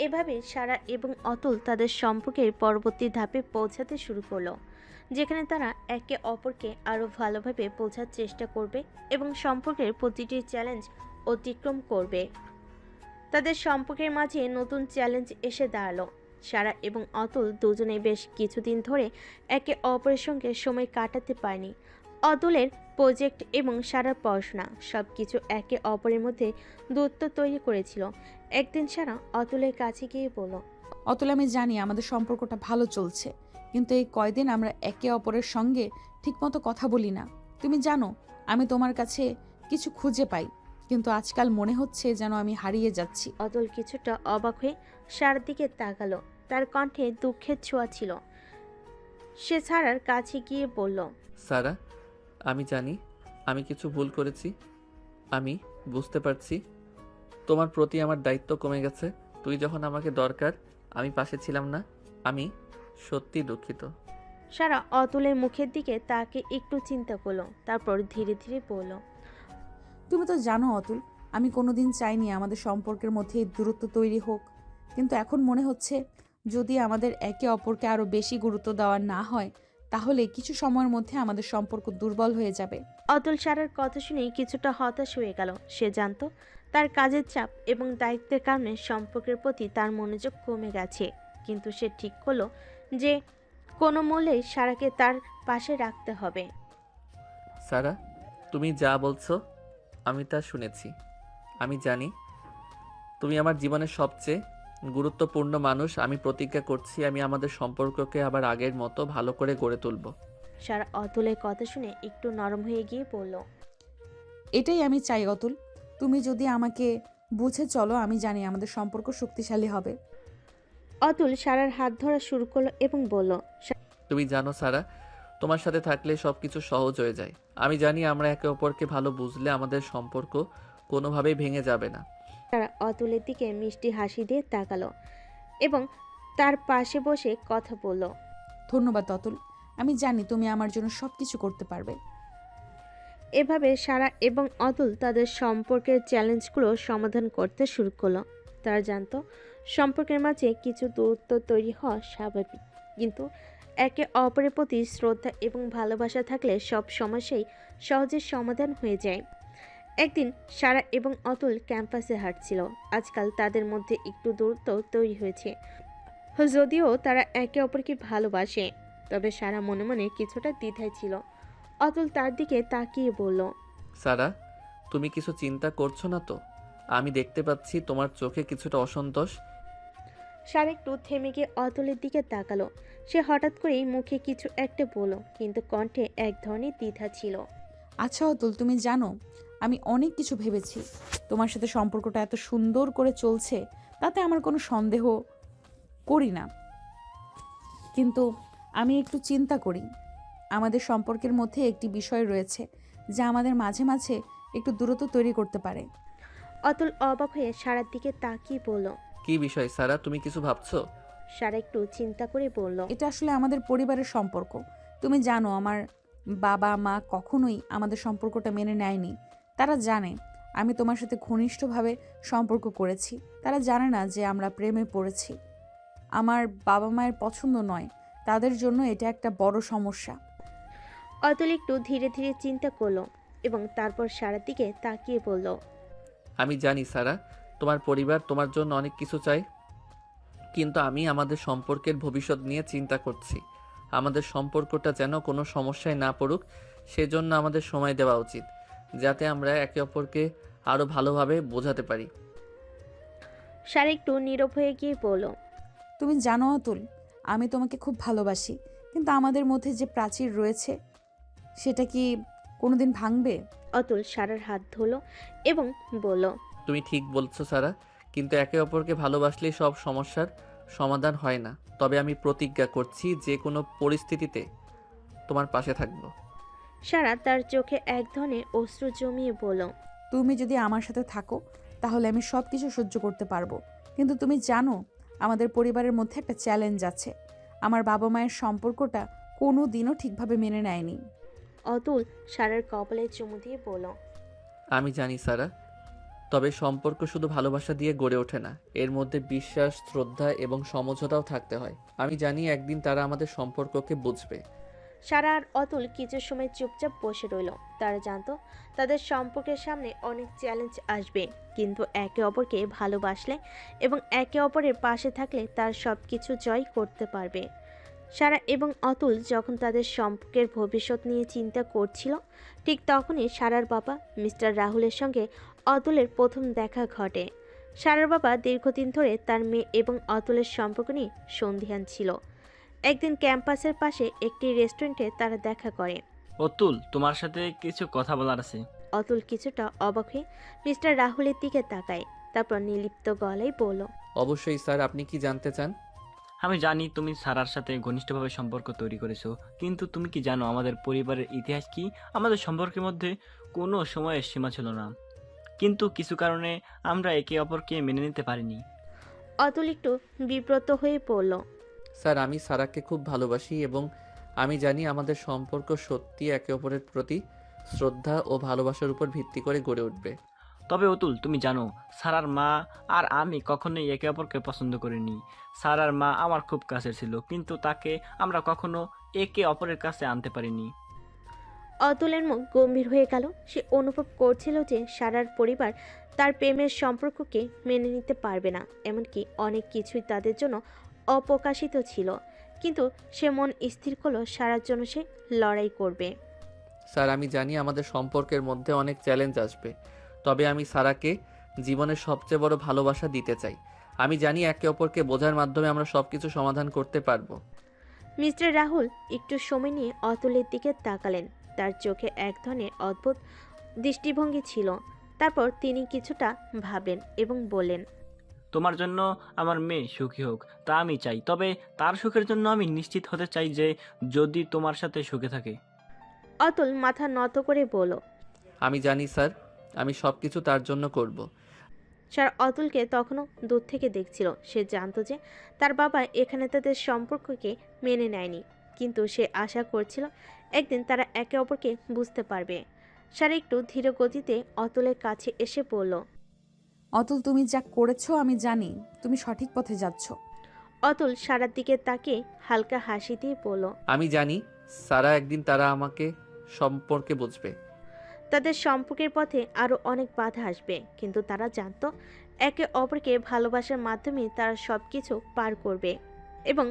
এভাবে সারা এবং অতুল তাদের সম্পর্কের পরবর্তী ধাপে পৌঁছাতে শুরু করলো, যেখানে তারা একে অপরকে আরও ভালোভাবে বোঝার চেষ্টা করবে এবং সম্পর্কের প্রতিটি চ্যালেঞ্জ অতিক্রম করবে। তাদের সম্পর্কের মাঝে নতুন চ্যালেঞ্জ এসে দাঁড়ালো। সারা এবং অতুল দুজনেই বেশ কিছুদিন ধরে একে অপরের সঙ্গে সময় কাটাতে পারেনি। অতুলের প্রজেক্ট এবং সারার পড়াশোনা সব কিছু একে অপরের মধ্যে দূরত্ব তৈরি করেছিল। একদিন সারা অতুলের কাছে গিয়ে বলল, অতুল, আমি জানি আমাদের সম্পর্কটা ভালো চলছে, কিন্তু এই কয়দিন আমরা একে অপরের সঙ্গে ঠিকমতো কথা বলি না। তুমি জানো আমি তোমার কাছে কিছু খুঁজে পাই, কিন্তু আজকাল মনে হচ্ছে যেন আমি হারিয়ে যাচ্ছি। অতুল কিছুটা অবাক হয়ে সারার দিকে তাকালো। তার কণ্ঠে দুঃখের ছোঁয়া ছিল। সে সারার কাছে গিয়ে বলল, সারা, আমি জানি আমি কিছু ভুল করেছি। আমি বুঝতে পারছি তোমার প্রতি আমার দায়িত্ব কমে গেছে। তুই যখন আমাকে দরকার আমি পাশে ছিলাম না। আমি সত্যি দুঃখিত। সারা অতুলের মুখের দিকে তাকে একটু চিন্তা করলো, তারপর ধীরে ধীরে বলল, তুমি তো জানো অতুল, আমি কোনোদিন চাইনি আমাদের সম্পর্কের মধ্যে এই দূরত্ব তৈরি হোক, কিন্তু এখন মনে হচ্ছে যদি আমাদের একে অপরকে আরো বেশি গুরুত্ব দেওয়া না হয় তাহলে কিছু সময়ের মধ্যে আমাদের সম্পর্ক দুর্বল হয়ে যাবে। অতুল সারার কথা শুনে কিছুটা হতাশ হয়ে গেল। সে জানতো তার কাজের চাপ এবং দায়িত্বের কারণে সম্পর্কের প্রতি তার মনোযোগ কমে গেছে, কিন্তু সে ঠিক করলো যে কোনো মূল্যেই সারাকে তার পাশে রাখতে হবে। সারা, তুমি যা বলছো আমি তা শুনেছি। আমি জানি তুমি আমার জীবনের সবচেয়ে গুরুত্বপূর্ণ মানুষ। আমি প্রতিজ্ঞা করছি আমি আমাদের সম্পর্ককে আবার আগের মতো ভালো করে গড়ে তুলব। সারা অতুলের কথা শুনে একটু নরম হয়ে গিয়ে বলল, এটাই আমি চাই অতুল, তুমি যদি আমাকে বুঝে চলো আমি জানি আমাদের সম্পর্ক শক্তিশালী হবে। অতুল সারার হাত ধরা শুরু করলো এবং বলল, তুমি জানো সারা, তোমার সাথে থাকলে সব কিছু সহজ হয়ে যায়। আমি জানি আমরা একে অপরকে ভালো বুঝলে আমাদের সম্পর্ক কোনোভাবেই ভেঙে যাবে না। সারা অতুলের দিকে মিষ্টি হাসি দিয়ে তাকালো এবং তার পাশে বসে কথা বলল। ধন্যবাদ অতুল, আমি জানি তুমি আমার জন্য সব কিছু করতে পারবে। এভাবে সারা এবং অতুল তাদের সম্পর্কের চ্যালেঞ্জগুলো সমাধান করতে শুরু করলো। তারা জানতো সম্পর্কের মাঝে কিছু দূরত্ব তৈরি হওয়া স্বাভাবিক, কিন্তু একে অপরের প্রতি শ্রদ্ধা এবং ভালোবাসা থাকলে সব সমস্যাই সহজে সমাধান হয়ে যায়। একদিন সারা এবং অতুল ক্যাম্পাসে হাঁটছিল। আজকাল তাদের মধ্যে একটু দূরত্ব তৈরি হয়েছে, যদিও তারা একে অপরকে ভালোবাসে। তবে সারা মনে মনে কিছুটা দ্বিধায় ছিল। অতুল তার দিকে তাকিয়ে বলল, সারা, তুমি কিছু চিন্তা করছো না তো? আমি দেখতে পাচ্ছি তোমার চোখে কিছুটা অসন্তোষ। সারা একটু থেমে গিয়ে অতুলের দিকে তাকালো। সে হঠাৎ করেই মুখে কিছু একটা বলল, কিন্তু কণ্ঠে এক ধরনের দ্বিধা ছিল। আচ্ছা অতুল, তুমি জানো আমি অনেক কিছু ভেবেছি। তোমার সাথে সম্পর্কটা এত সুন্দর করে চলছে, তাতে আমার কোনো সন্দেহ করি না, কিন্তু আমি একটু চিন্তা করি আমাদের সম্পর্কের মধ্যে একটি বিষয় রয়েছে যা আমাদের মাঝে মাঝে একটু দূরত্ব তৈরি করতে পারে। অতুল অবাক হয়ে সারার দিকে তাকিয়ে বলল। কি বিষয় সারা, তুমি কিছু ভাবছো? সারা একটু চিন্তা করে বলল। এটা আসলে আমাদের পরিবারের সম্পর্ক। তুমি জানো আমার বাবা মা কখনোই আমাদের সম্পর্কটা মেনে নেয়নি। তারা জানে আমি তোমার সাথে ঘনিষ্ঠভাবে সম্পর্ক করেছি, তারা জানে না যে আমরা প্রেমে পড়েছি। আমার বাবা মায়ের পছন্দ নয়, তাদের জন্য এটা একটা বড় সমস্যা। অতুল একটু ধীরে ধীরে চিন্তা করলো এবং তারপর সারার দিকে তাকিয়ে বলল। আমি জানি সারা, তোমার পরিবার তোমার জন্য অনেক কিছু চায়, কিন্তু আমি আমাদের সম্পর্কের ভবিষ্যৎ নিয়ে চিন্তা করছি। আমাদের সম্পর্কটা যেন কোনো সমস্যায় না পড়ুক, সেজন্য আমাদের সময় দেওয়া উচিত, যাতে আমরা একে অপরকে আরও ভালোভাবে বোঝাতে পারি। সারা একটু নীরব হয়ে গিয়ে বলল। তুমি জানো অতুল, আমি তোমাকে খুব ভালোবাসি, কিন্তু আমাদের মধ্যে যে প্রাচীর রয়েছে সেটা কি কোনোদিন ভাঙবে? অতুল সারার হাত ধরল এবং বলল। তুমি ঠিক বলছো সারা, কিন্তু একে অপরকে ভালোবাসলেই সব সমস্যার সমাধান হয় না। তবে আমি প্রতিজ্ঞা করছি যে কোনো পরিস্থিতিতে তোমার পাশে থাকবো। সারা তার চোখে এক ধরনের অশ্রু জমিয়ে বলল। তুমি যদি আমার সাথে থাকো তাহলে আমি সব কিছু সহ্য করতে পারবো, কিন্তু তুমি জানো আমাদের পরিবারের মধ্যে একটা চ্যালেঞ্জ আছে। আমার বাবা মায়ের সম্পর্কটা কোনো দিনও ঠিকভাবে মেনে নেয়নি। অতুল সারার কপালে চুমু দিয়ে বলল। আমি জানি সারা, তবে সম্পর্ক শুধু ভালোবাসা দিয়ে গড়ে ওঠে না, এর মধ্যে বিশ্বাস, শ্রদ্ধা এবং সমঝোতাও থাকতে হয়। আমি জানি একদিন তারা আমাদের সম্পর্ককে বুঝবে। সারা আর অতুল কিছু সময় চুপচাপ বসে রইল। তারা জানতো তাদের সম্পর্কের সামনে অনেক চ্যালেঞ্জ আসবে, কিন্তু একে অপরকে ভালোবাসলে এবং একে অপরের পাশে থাকলে তার সব কিছু জয় করতে পারবে। সারা এবং অতুল যখন তাদের সম্পর্কের ভবিষ্যৎ নিয়ে চিন্তা করছিল, ঠিক তখনই সারার বাবা মিস্টার রাহুলের সঙ্গে অতুলের প্রথম দেখা ঘটে। সারার বাবা দীর্ঘদিন ধরে তার মেয়ে এবং অতুলের সম্পর্ক নিয়ে সন্দিহান ছিল। একদিন ক্যাম্পাসের পাশে একটি রেস্টুরেন্টে তারা দেখা করে। অতুল, তোমার সাথে কিছু কথা বলার আছে। অতুল কিছুটা অবাক হয়ে মিস্টার রাহুলের দিকে তাকায়, তারপর নির্লিপ্ত গলায় বলল। অবশ্যই স্যার, আপনি কি জানতে চান? আমি জানি তুমি সারার সাথে ঘনিষ্ঠভাবে সম্পর্ক তৈরি করেছো, কিন্তু তুমি কি জানো আমাদের পরিবারের ইতিহাস কি? আমাদের সম্পর্কের মধ্যে কোনো সময়ের সীমা ছিল না, কিন্তু কিছু কারণে আমরা একে অপরকে মেনে নিতে পারিনি। অতুল একটু বিব্রত হয়ে পড়ল। স্যার, আমি সারাকে খুব ভালোবাসি এবং আমি জানি আমাদের সম্পর্ক সত্যি একে অপরের প্রতি শ্রদ্ধা ও ভালোবাসার উপর ভিত্তি করে গড়ে উঠবে। তবে অতুল, তুমি জানো সারার মা আর আমি কখনোই একে অপরকে পছন্দ করিনি। সারার মা আমার খুব কাছের ছিল, কিন্তু তাকে আমরা কখনো একে অপরের কাছে আনতে পারিনি। অতুলের মুখ গম্ভীর হয়ে গেল। সে অনুভব করছিল যে সারার পরিবার তার প্রেমের সম্পর্ককে মেনে নিতে পারবে না, এমনকি অনেক কিছুই তাদের জন্য অপ্রকাশিত ছিল। কিন্তু সে মন স্থির করলো সারার জন্য সে লড়াই করবে। স্যার, আমি জানি আমাদের সম্পর্কের মধ্যে অনেক চ্যালেঞ্জ আসবে, তবে আমি সারাকে জীবনের সবচেয়ে বড় ভালোবাসা দিতে চাই। আমি জানি একে অপরকে বোঝার মাধ্যমে আমরা সব কিছু সমাধান করতে পারবো। মিস্টার রাহুল একটু সময় নিয়ে অতুলের দিকে তাকালেন। তার চোখে এক ধরনের অদ্ভুত দৃষ্টিভঙ্গি ছিল। তারপর তিনি কিছুটা ভাবেন এবং বললেন। তোমার জন্য আমার মেয়ে সুখী হোক, তা আমি চাই, তবে তার সুখের জন্য আমি নিশ্চিত হতে চাই যে যদি তোমার সাথে সুখে থাকে। অতুল মাথা নত করে বলল। আমি জানি স্যার, আমি সব কিছু তার জন্য করব। সারা অতুলকে তখনও দূর থেকে দেখছিল। সে জানতো যে তার বাবা এখানে তাদের সম্পর্ককে মেনে নেয়নি, কিন্তু সে আশা করছিল একদিন তারা একে অপরকে বুঝতে পারবে। সারা একটু ধীর গতিতে অতুলের কাছে এসে বলল। অতুল, তুমি যা করেছো আমি জানি তুমি সঠিক পথে যাচ্ছ। অতুল সারার দিকে তাকিয়ে হালকা হাসি দিয়ে বলল। আমি জানি সারা একদিন তারা আমাকে সম্পর্কে বুঝবে। তাদের সম্পর্কের পথে আরও অনেক বাধা আসবে, কিন্তু তারা জানতো একে অপরকে ভালোবাসার মাধ্যমে তারা সব কিছু পার করবে এবং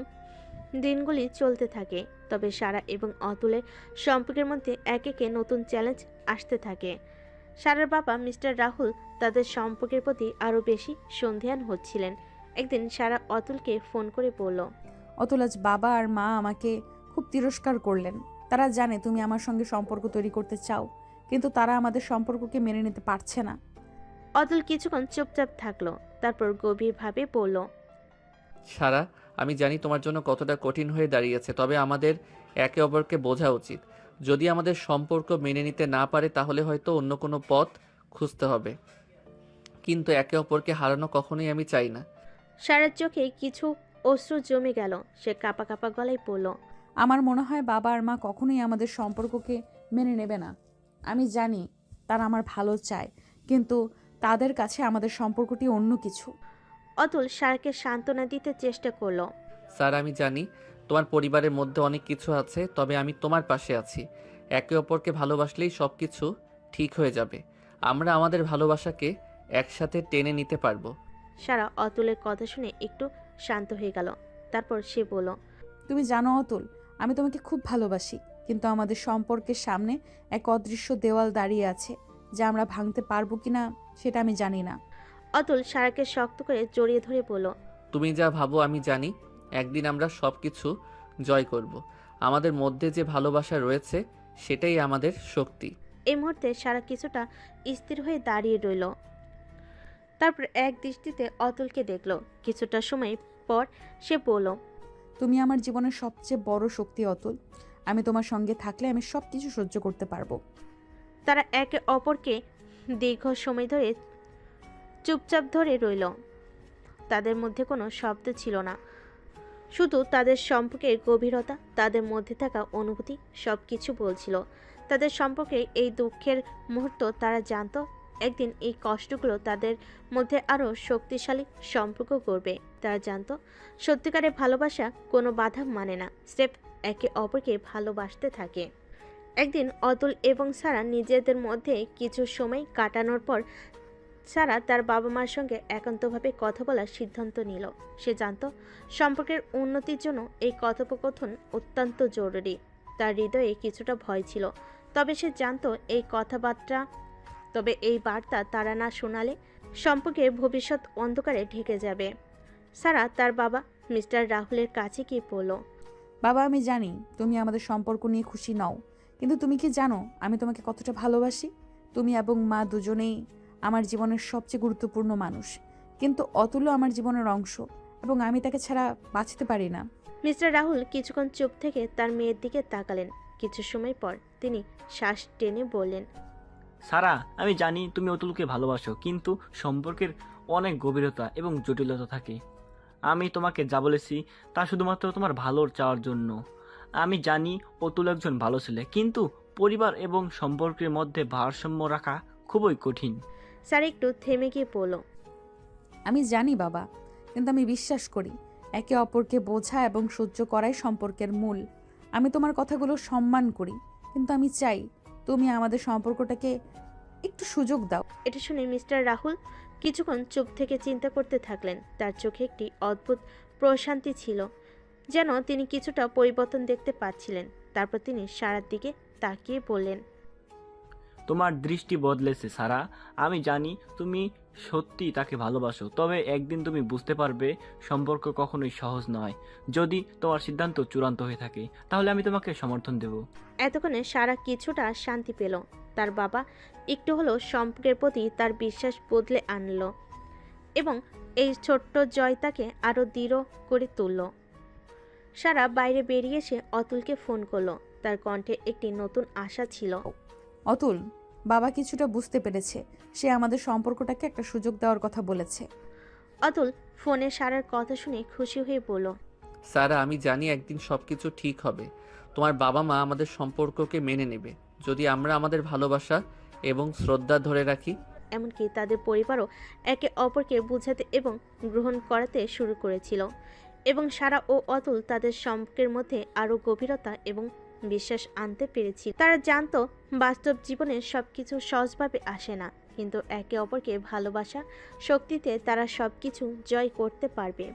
দিনগুলি চলতে থাকে। তবে সারা এবং অতুলের সম্পর্কের মধ্যে একে একে নতুন চ্যালেঞ্জ আসতে থাকে। সারার বাবা মিস্টার রাহুল তাদের সম্পর্কের প্রতি আরও বেশি সন্দিহান হচ্ছিলেন একদিন সারা অতুলকে ফোন করে বলল, অতুল, আজ বাবা আর মা আমাকে খুব তিরস্কার করলেন। তারা জানে তুমি আমার সঙ্গে সম্পর্ক তৈরি করতে চাও, কিন্তু তারা আমাদের সম্পর্ককে মেনে নিতে পারছে না। অতুল কিছুক্ষণ চুপচাপ থাকলো, তারপর গভীরভাবে বলল, সারা, আমি জানি তোমার জন্য কতটা কঠিন হয়ে দাঁড়িয়েছে, তবে আমাদের একে অপরকে বোঝা উচিত। যদি আমাদের সম্পর্ক মেনে নিতে না পারে তাহলে হয়তো অন্য কোনো পথ খুঁজতে হবে, কিন্তু একে অপরকে হারানো কখনোই আমি চাই না। সারার চোখে কিছু অশ্রু জমে গেল। সে কাঁপা কাঁপা গলায় বলল, আমার মনে হয় বাবা আর মা কখনোই আমাদের সম্পর্ককে মেনে নেবে না। আমি জানি তারা আমার ভালো চায়, কিন্তু তাদের কাছে আমাদের সম্পর্কটি অন্য কিছু। অতুল সারাকে সান্ত্বনা দিতে চেষ্টা করলো। স্যার, আমি জানি তোমার পরিবারের মধ্যে অনেক কিছু আছে, তবে আমি তোমার পাশে আছি। একে অপরকে ভালোবাসলেই সব কিছু ঠিক হয়ে যাবে। আমরা আমাদের ভালোবাসাকে একসাথে টেনে নিতে পারবো। সারা অতুলের কথা শুনে একটু শান্ত হয়ে গেল। তারপর সে বলল, তুমি জানো অতুল, আমি তোমাকে খুব ভালোবাসি, কিন্তু আমাদের সম্পর্কের সামনে এক অদৃশ্য দেওয়াল দাঁড়িয়ে আছে, যা আমরা ভাঙতে পারবো কিনা সেটা আমি জানি না। অতুল সারাকে শক্ত করে জড়িয়ে ধরে বলল, তুমি যা ভাবো আমি জানি, একদিন আমরা সব কিছু জয় করব। আমাদের মধ্যে যে ভালোবাসা রয়েছে সেটাই আমাদের শক্তি। এই মুহূর্তে সারা কিছুটা স্থির হয়ে দাঁড়িয়ে রইল। তারপর এক দৃষ্টিতে অতুলকে দেখল। কিছুটা সময় পর সে বলল, তুমি আমার জীবনের সবচেয়ে বড় শক্তি অতুল। আমি তোমার সঙ্গে থাকলে আমি সব কিছু সহ্য করতে পারবো। তারা একে অপরকে দীর্ঘ সময় ধরে চুপচাপ ধরে রইল। তাদের মধ্যে কোনো শব্দ ছিল না, শুধু তাদের সম্পর্কের গভীরতা, তাদের মধ্যে থাকা অনুভূতি সব কিছু বলছিল। তাদের সম্পর্কে এই দুঃখের মুহূর্ত তারা জানতো একদিন এই কষ্টগুলো তাদের মধ্যে আরও শক্তিশালী সম্পর্ক করবে। তারা জানতো সত্যিকারের ভালোবাসা কোনো বাধা মানে না, স্রেফ একে অপরকে ভালোবাসতে থাকে। একদিন অতুল এবং সারা নিজেদের মধ্যে কিছু সময় কাটানোর পর সারা তার বাবা মার সঙ্গে একান্তভাবে কথা বলার সিদ্ধান্ত নিল। সে জানত সম্পর্কের উন্নতির জন্য এই কথোপকথন অত্যন্ত জরুরি। তার হৃদয়ে কিছুটা ভয় ছিল, তবে সে জানত এই বার্তা তারা না শোনালে সম্পর্কের ভবিষ্যৎ অন্ধকারে ঢেকে যাবে। সারা তার বাবা মিস্টার রাহুলের কাছে গিয়ে বলল, বাবা, আমি জানি তুমি আমাদের সম্পর্ক নিয়ে খুশি নও, কিন্তু তুমি কি জানো আমি তোমাকে কতটা ভালোবাসি? তুমি এবং মা দুজনেই আমার জীবনের সবচেয়ে গুরুত্বপূর্ণ মানুষ, কিন্তু অতুলও আমার জীবনের অংশ, এবং আমি তাকে ছাড়া বাঁচতে পারি না। মিস্টার রাহুল কিছুক্ষণ চুপ থেকে তার মেয়ের দিকে তাকালেন। কিছু সময় পর তিনি শ্বাস টেনে বললেন, সারা, আমি জানি তুমি অতুলকে ভালোবাসো, কিন্তু সম্পর্কের অনেক গভীরতা এবং জটিলতা থাকে। আমি তোমাকে যা বলেছি তা শুধুমাত্র তোমার ভালোর চাওয়ার জন্য। আমি জানি অতুল একজন ভালো ছেলে, কিন্তু পরিবার এবং সম্পর্কের মধ্যে ভারসাম্য রাখা খুবই কঠিন। স্যার একটু থেমে গিয়ে বলল, আমি জানি বাবা, কিন্তু আমি বিশ্বাস করি একে অপরকে বোঝা এবং সহ্য করাই সম্পর্কের মূল। আমি তোমার কথাগুলো সম্মান করি, কিন্তু আমি চাই তুমি আমাদের সম্পর্কটাকে একটু সুযোগ দাও। এটা শুনে মিস্টার রাহুল কিছুক্ষণ চুপ থেকে চিন্তা করতে থাকলেন। তার চোখে একটি অদ্ভুত প্রশান্তি ছিল, যেন তিনি কিছুটা পরিবর্তন দেখতে পাচ্ছিলেন। তারপর তিনি সারার দিকে তাকিয়ে বললেন, তোমার দৃষ্টি বদলেছে সারা। আমি জানি তুমি সত্যি তাকে ভালোবাসো, তবে একদিন তুমি বুঝতে পারবে সম্পর্ক কখনোই সহজ নয়। যদি তোমার সিদ্ধান্ত চূড়ান্ত হয়ে থাকে তাহলে আমি তোমাকে সমর্থন দেব। এতক্ষণে সারা কিছুটা শান্তি পেল। তার বাবা একটু হলেও সম্পর্কের প্রতি তার বিশ্বাস বদলে আনলো, এবং এই ছোট্ট জয় তাকে আরও দৃঢ় করে তুলল। সারা বাইরে বেরিয়ে এসে অতুলকে ফোন করলো। তার কণ্ঠে একটি নতুন আশা ছিল। অতুল, বাবা কিছুটা বুঝতে পেরেছে, সে আমাদের সম্পর্কটাকে একটা সুযোগ দেওয়ার কথা বলেছে। অতুল ফোনে সারার কথা শুনে খুশি হয়ে বলল, সারা, আমি জানি একদিন সব কিছু ঠিক হবে। তোমার বাবা মা আমাদের সম্পর্ককে মেনে নেবে, যদি আমরা আমাদের ভালোবাসা এবং শ্রদ্ধা ধরে রাখি। এমনকি তাদের পরিবারও একে অপরকে বোঝাতে এবং গ্রহণ করাতে শুরু করেছিল, এবং সারা ও অতুল তাদের সম্পর্কের মধ্যে আরও গভীরতা এবং বিশ্বাস আনতে পেরেছিল। তারা জানতো বাস্তব জীবনে সবকিছু সহজভাবে আসে না, কিন্তু একে অপরকে ভালোবাসা শক্তিতে তারা সবকিছু জয় করতে পারবে।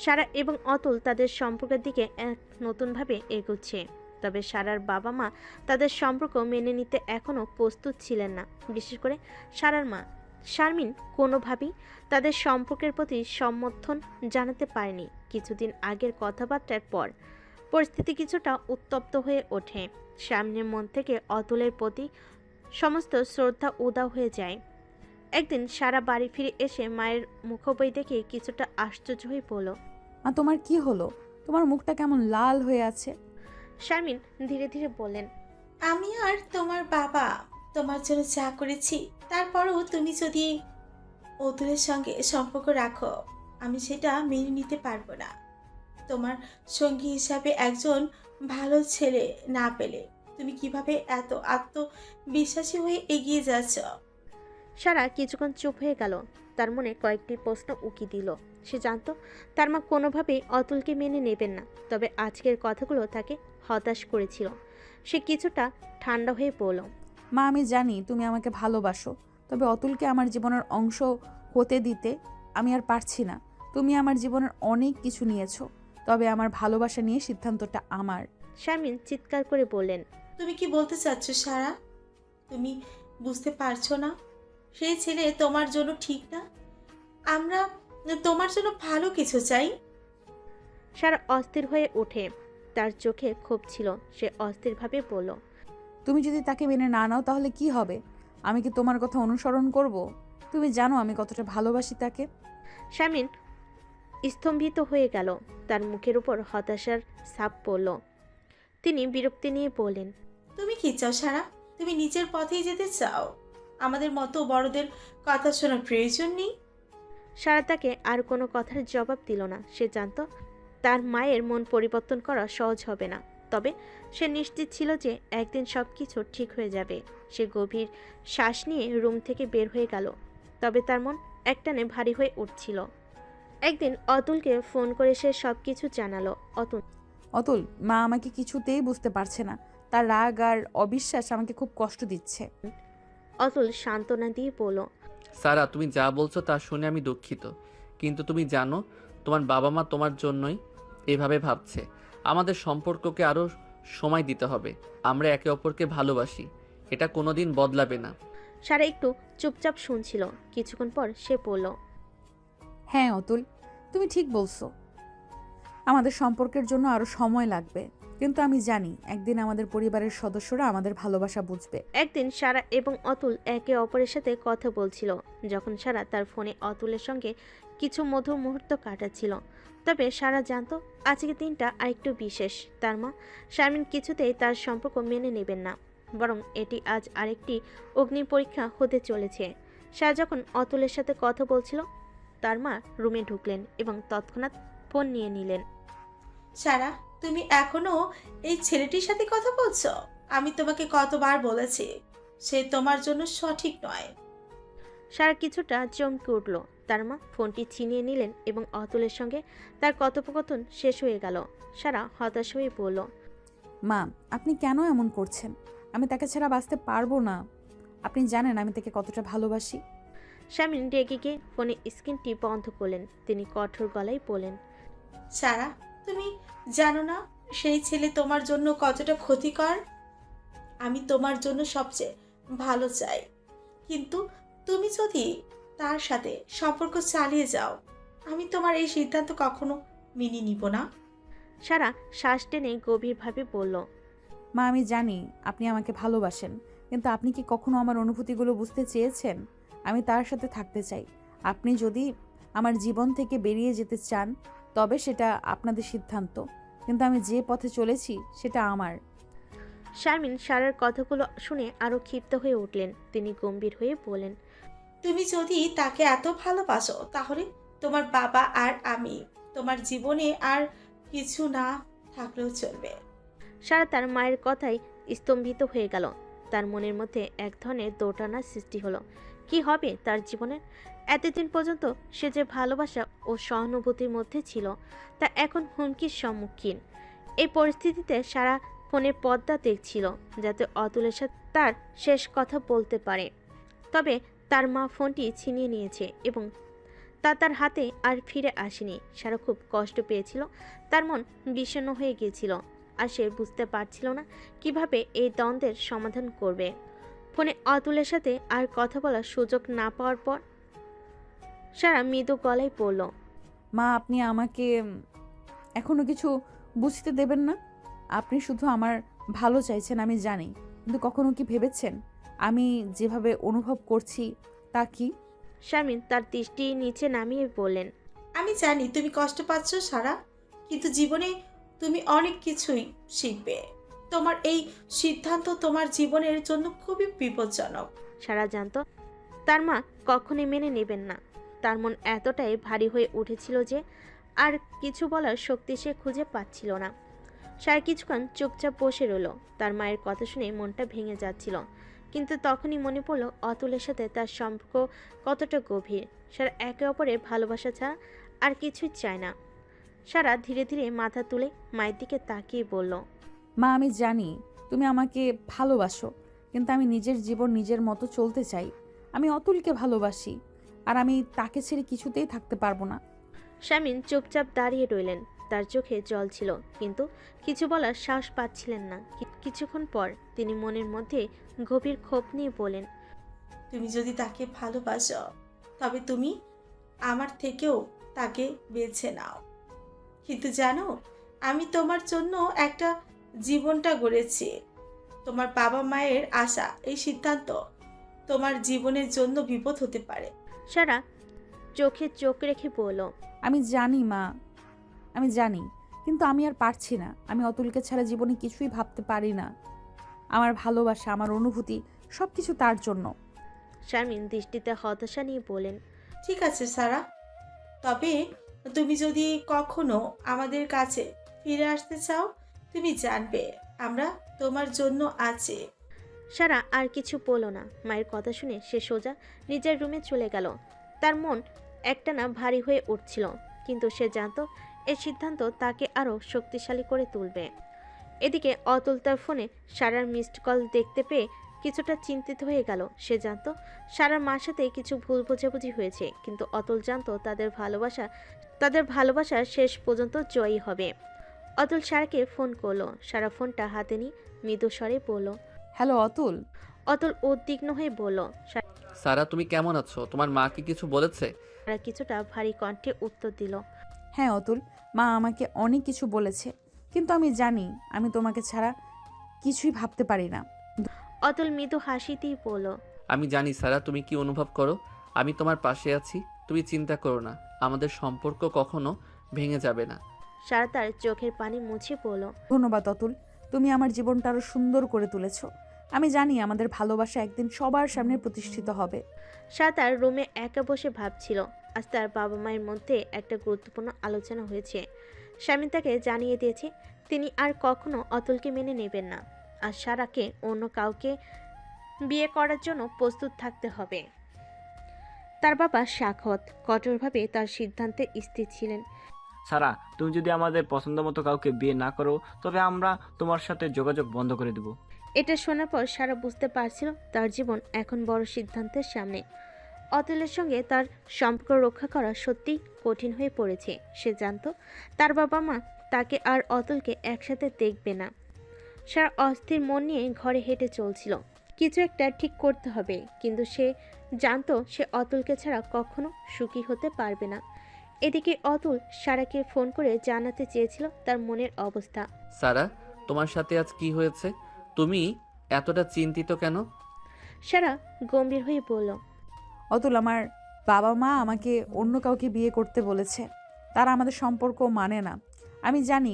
সারা এবং অতুল তাদের সম্পর্কের দিকে এক নতুনভাবে এগোচ্ছে, তবে সারার বাবা মা তাদের সম্পর্ক মেনে নিতে এখনও প্রস্তুত ছিলেন না। বিশেষ করে সারার মা, শারমিন কোনোভাবেই তাদের সম্পর্কের প্রতি সমর্থন জানাতে পারেনি। কিছুদিন আগের কথাবার্তার পর পরিস্থিতি কিছুটা উত্তপ্ত হয়ে ওঠে। শারমিনের মন থেকে অতুলের প্রতি সমস্ত শ্রদ্ধা উধাও হয়ে যায়। একদিন সারা বাড়ি ফিরে এসে মায়ের মুখোপই দেখে কিছুটা আশ্চর্য হয়ে পড়ল। মা, তোমার কি হলো? তোমার মুখটা কেমন লাল হয়ে আছে? শারমিন ধীরে ধীরে বললেন, আমি আর তোমার বাবা তোমার জন্য যা করেছি, তারপরও তুমি যদি অতুলের সঙ্গে সম্পর্ক রাখো, আমি সেটা মেনে নিতে পারবো না। তোমার সঙ্গী হিসাবে একজন ভালো ছেলে না পেলে তুমি কিভাবে এত আত্মবিশ্বাসী হয়ে এগিয়ে যাচ্ছ? সারা কিছুক্ষণ চুপ হয়ে গেল। তার মনে কয়েকটি প্রশ্ন উকি দিল। সে জানত তার মা কোনোভাবেই অতুলকে মেনে নেবেন না, তবে আজকের কথাগুলো তাকে হতাশ করেছিল। সে কিছুটা ঠান্ডা হয়ে পড়ল। মা, আমি জানি তুমি আমাকে ভালোবাসো, তবে অতুলকে আমার জীবনের অংশ হতে দিতে আমি আর পারছি না। তুমি আমার জীবনের অনেক কিছু নিয়েছো, তবে আমার ভালোবাসা নিয়ে সিদ্ধান্তটা আমার। শারমিন চিৎকার করে বললেন, তুমি কি বলতে চাচ্ছ সারা? তুমি বুঝতে পারছো না সেই ছেলে তোমার জন্য ঠিক না? আমরা তোমার জন্য ভালো কিছু চাই। সারা অস্থির হয়ে ওঠে। তার চোখে ক্ষোভ ছিল। সে অস্থিরভাবে বলল, তুমি যদি তাকে মেনে না নাও তাহলে কি হবে? আমি কি তোমার কথা অনুসরণ করব? তুমি জানো আমি কতটা ভালোবাসি তাকে। শারমিন স্তম্ভিত হয়ে গেল। তার মুখের উপর হতাশার ছাপ পড়ল। তিনি বিরক্তি নিয়ে বললেন, তুমি কি চাও সারা? তুমি নিজের পথেই যেতে চাও? আমাদের মতো বড়দের কথা শোনার প্রয়োজন নেই। সারা তাকে আর কোনো কথার জবাব দিল না। সে জানত তার মায়ের মন পরিবর্তন করা সহজ হবে না, তবে সে নিশ্চিত ছিল যে একদিন সব কিছু ঠিক হয়ে যাবে। সে গভীর শ্বাস নিয়ে রুম থেকে বের হয়ে গেল, তবে তার মন একটানে ভারী হয়ে উঠছিল। একদিন অতুলকে ফোন করে সে সব কিছু জানালো। অতুল, মা আমাকে কিছুতেই বুঝতে পারছে না। তার রাগ আর অবিশ্বাস আমাকে খুব কষ্ট দিচ্ছে। অতুল সান্ত্বনা দিয়ে বলল, সারা, তুমি যা বলছো তা শুনে আমি দুঃখিত, কিন্তু তুমি জানো তোমার বাবা মা তোমার জন্যই এভাবে ভাবছে। আমাদের সম্পর্ককে আরও সময় দিতে হবে। আমরা একে অপরকে ভালোবাসি, এটা কোনোদিন বদলাবে না। সারা একটু চুপচাপ শুনছিল। কিছুক্ষণ পর সে বলল, হ্যাঁ অতুল, তুমি ঠিক বলছো। আমাদের সম্পর্কের জন্য আরো সময় লাগবে, কিন্তু আমি জানি একদিন আমাদের পরিবারের সদস্যরা আমাদের ভালোবাসা বুঝবে। একদিন সারা এবং অতুল একে অপরের সাথে কথা বলছিল, যখন সারা তার ফোনে অতুলের সঙ্গে কিছু মধুর মুহূর্ত কাটাচ্ছিল। তবে সারা জানতো আজকের দিনটা আরেকটু বিশেষ। তার মা শারমিন কিছুতেই তার সম্পর্ক মেনে নেবেন না, বরং এটি আজ আরেকটি অগ্নি পরীক্ষা হতে চলেছে। সারা যখন অতুলের সাথে কথা বলছিল, তার মা রুমে ঢুকলেন এবং তৎক্ষণাৎ ফোন নিয়ে নিলেন। সারা, তুমি এখনো এই ছেলেটির সাথে কথা বলছো? আমি তোমাকে কতবার বলেছি সে তোমার জন্য সঠিক নয়। সারা কিছুটা চমকে উঠল। তার মা ফোনটি ছিনিয়ে নিলেন এবং অতুলের সঙ্গে তার কথোপকথন শেষ হয়ে গেল। সারা হতাশ হয়ে বলল, মা, আপনি কেন এমন করছেন? আমি তাকে ছাড়া বাঁচতে পারবো না। আপনি জানেন আমি তাকে কতটা ভালোবাসি। শারমিন রেগে গিয়ে ফোনের স্ক্রিনটি বন্ধ করলেন। তিনি কঠোর গলায় বললেন, সারা, তুমি জানো না সেই ছেলে তোমার জন্য কতটা ক্ষতিকর? আমি তোমার জন্য সবচেয়ে ভালো চাই, কিন্তু তুমি যদি তার সাথে সম্পর্ক চালিয়ে যাও, আমি তোমার এই সিদ্ধান্ত কখনো মেনে নিব না। সারা শ্বাস টেনে গভীরভাবে বলল, মা, আমি জানি আপনি আমাকে ভালোবাসেন, কিন্তু আপনি কি কখনো আমার অনুভূতিগুলো বুঝতে চেয়েছেন? আমি তার সাথে থাকতে চাই। আপনি যদি আমার জীবন থেকে বেরিয়ে যেতে চান তবে সেটা আপনাদের সিদ্ধান্ত, কিন্তু আমি যে পথে চলেছি সেটা আমার। শারমিন সারার কথাগুলো শুনে আরো ক্ষিপ্ত হয়ে উঠলেন। তিনি গম্ভীর হয়ে বলেন, তুমি যদি তাকে এত ভালোবাসো, তাহলে তোমার বাবা আর আমি তোমার জীবনে আর কিছু না থাকলেও চলবে। সারা তার মায়ের কথায় স্তম্ভিত হয়ে গেল। তার মনের মধ্যে এক ধরনের দোটানার সৃষ্টি হলো। কি হবে তার জীবনের? এতদিন পর্যন্ত সে যে ভালোবাসা ও সহানুভূতির মধ্যে ছিল, তা এখন হুমকির সম্মুখীন। এই পরিস্থিতিতে সারা ফোনের পর্দা দেখছিল, যাতে অতুলের সাথে তার শেষ কথা বলতে পারে। তবে তার মা ফোনটি ছিনিয়ে নিয়েছে এবং তা তার হাতে আর ফিরে আসেনি। সারা খুব কষ্ট পেয়েছিল। তার মন বিষণ্ণ হয়ে গিয়েছিল, আর সে বুঝতে পারছিল না কিভাবে এই দ্বন্দ্বের সমাধান করবে। ফোনে অতুলের সাথে আর কথা বলার সুযোগ না পাওয়ার পর সারা মৃদু গলায় পড়ল, মা আপনি আমাকে এখনো কিছু বুঝতে দেবেন না? আপনি শুধু আমার ভালো চাইছেন আমি জানি, কিন্তু কখনো কি ভেবেছেন আমি যেভাবে অনুভব করছি তা কি? শারমিন তার দৃষ্টি নিচে নামিয়ে বললেন, আমি জানি তুমি কষ্ট পাচ্ছ সারা, কিন্তু জীবনে তুমি অনেক কিছুই শিখবে। তোমার এই সিদ্ধান্ত তোমার জীবনের জন্য খুবই বিপজ্জনক। সারা জানতো তার মা কখনোই মেনে নেবেন না। তার মন এতটাই ভারী হয়ে উঠেছিল যে আর কিছু বলার শক্তি সে খুঁজে পাচ্ছিল না। সারা কিছুক্ষণ চুপচাপ বসে রইল। তার মায়ের কথা শুনে মনটা ভেঙে যাচ্ছিল, কিন্তু তখনই মনে পড়ল অতুলের সাথে তার সম্পর্ক কতটা গভীর। সারা একে অপরের ভালোবাসা ছাড়া আর কিছুই চায় না। সারা ধীরে ধীরে মাথা তুলে মায়ের দিকে তাকিয়ে বলল, মা আমি জানি তুমি আমাকে ভালোবাসো, কিন্তু আমি নিজের জীবন নিজের মতো চলতে চাই। আমি অতুলকে ভালোবাসি, আর আমি তাকে ছেড়ে কিছুতেই থাকতে পারবো না। শামিন চুপচাপ দাঁড়িয়ে রইলেন। তার চোখে জল ছিল, কিন্তু কিছু বলার সাহস পাচ্ছিলেন না। কিছুক্ষণ পর তিনি মনের মধ্যে গভীর ক্ষোভ নিয়ে বলেন, তুমি যদি তাকে ভালোবাসো তবে তুমি আমার থেকেও তাকে বেছে নাও। কিন্তু জানো, আমি তোমার জন্য একটা জীবনটা গড়েছি। তোমার বাবা মায়ের আশা, এই সিদ্ধান্ত তোমার জীবনের জন্য বিপদ হতে পারে। সারা চোখে চোখ রেখে বলল, আমি জানি মা, আমি জানি, কিন্তু আমি আর পারছি না। আমি অতুলকে ছাড়া জীবনে কিছুই ভাবতে পারি না। আমার ভালোবাসা, আমার অনুভূতি সব কিছু তার জন্য। শারমিন দৃষ্টিতে হতাশা নিয়ে বলেন, ঠিক আছে সারা, তবে তুমি যদি কখনো আমাদের কাছে ফিরে আসতে চাও, তুমি জানবে আমরা তোমার জন্য আছি। সারা আর কিছু বলল না। মায়ের কথা শুনে সে সোজা নিজের রুমে চলে গেল। তার মন একটানা ভারী হয়ে উঠছিল, কিন্তু সে জানত এই সিদ্ধান্ত তাকে আরও শক্তিশালী করে তুলবে। এদিকে অতুল তার ফোনে সারার মিসড কল দেখতে পেয়ে কিছুটা চিন্তিত হয়ে গেল। সে জানত সারার মার সাথে কিছু ভুল বোঝাবুঝি হয়েছে, কিন্তু অতুল জানত তাদের ভালোবাসা শেষ পর্যন্ত জয়ী হবে। অতুল সারাকে ফোন করলো। সারা ফোনটা হাতে নিয়ে মৃদু স্বরে বলল, হ্যালো অতুল। অতুল উদ্বিগ্ন হয়ে বলল, সারা তুমি কেমন আছো? তোমার মা কি কিছু বলেছে? সারা কিছুটা ভারী কণ্ঠে উত্তর দিল, হ্যাঁ অতুল, মা আমাকে অনেক কিছু বলেছে, কিন্তু আমি জানি আমি তোমাকে ছাড়া কিছুই ভাবতে পারি না। অতুল মৃদু হাসিতেই বলল, আমি জানি সারা তুমি কি অনুভব করো। আমি তোমার পাশে আছি, তুমি চিন্তা করো না। আমাদের সম্পর্ক কখনো ভেঙে যাবে না। সারা তার চোখের পানি মুছে বলল, ধন্যবাদ অতুল, তুমি আমার জীবনটা আরো সুন্দর করে তুলেছো। আমি জানি আমাদের ভালোবাসা একদিন সবার সামনে প্রতিষ্ঠিত হবে। সারা তার রুমে একা বসে ভাবছিল। আজ তার বাবা মায়ের মধ্যে একটা গুরুত্বপূর্ণ আলোচনা হয়েছে। স্বামী তাকে জানিয়ে দিয়েছে তিনি আর কখনো অতুলকে মেনে নেবেন না, আর সারাকে অন্য কাউকে বিয়ে করার জন্য প্রস্তুত থাকতে হবে। তার বাবা সাখত কঠোরভাবে তার সিদ্ধান্তে স্থির ছিলেন। সারা, তুমি যদি আমাদের পছন্দ মতো কাউকে বিয়ে না করো, তবে আমরা তোমার সাথে যোগাযোগ বন্ধ করে দেব। এটা শোনার পর সারা বুঝতে পারছিল তার জীবন এখন বড় সিদ্ধান্তের সামনে। অতুলের সঙ্গে তার সম্পর্ক রক্ষা করা সত্যি কঠিন হয়ে পড়েছে। সে জানত তার বাবা মা তাকে আর অতুলকে একসাথে দেখবে না। সারা অস্থির মন নিয়ে ঘরে হেঁটে চলছিল। কিছু একটা ঠিক করতে হবে, কিন্তু সে জানত সে অতুলকে ছাড়া কখনো সুখী হতে পারবে না। এদিকে অতুল সারাকে ফোন করে জানাতে চেয়েছিল তার মনের অবস্থা। সারা, তোমার সাথে আজ কি হয়েছে? তুমি এতটা চিন্তিত কেন? সারা গম্ভীর হয়ে বলল, অতুল, আমার বাবা মা আমাকে অন্য কাউকে বিয়ে করতে বলেছে। তারা আমাদের সম্পর্ক মানে না। আমি জানি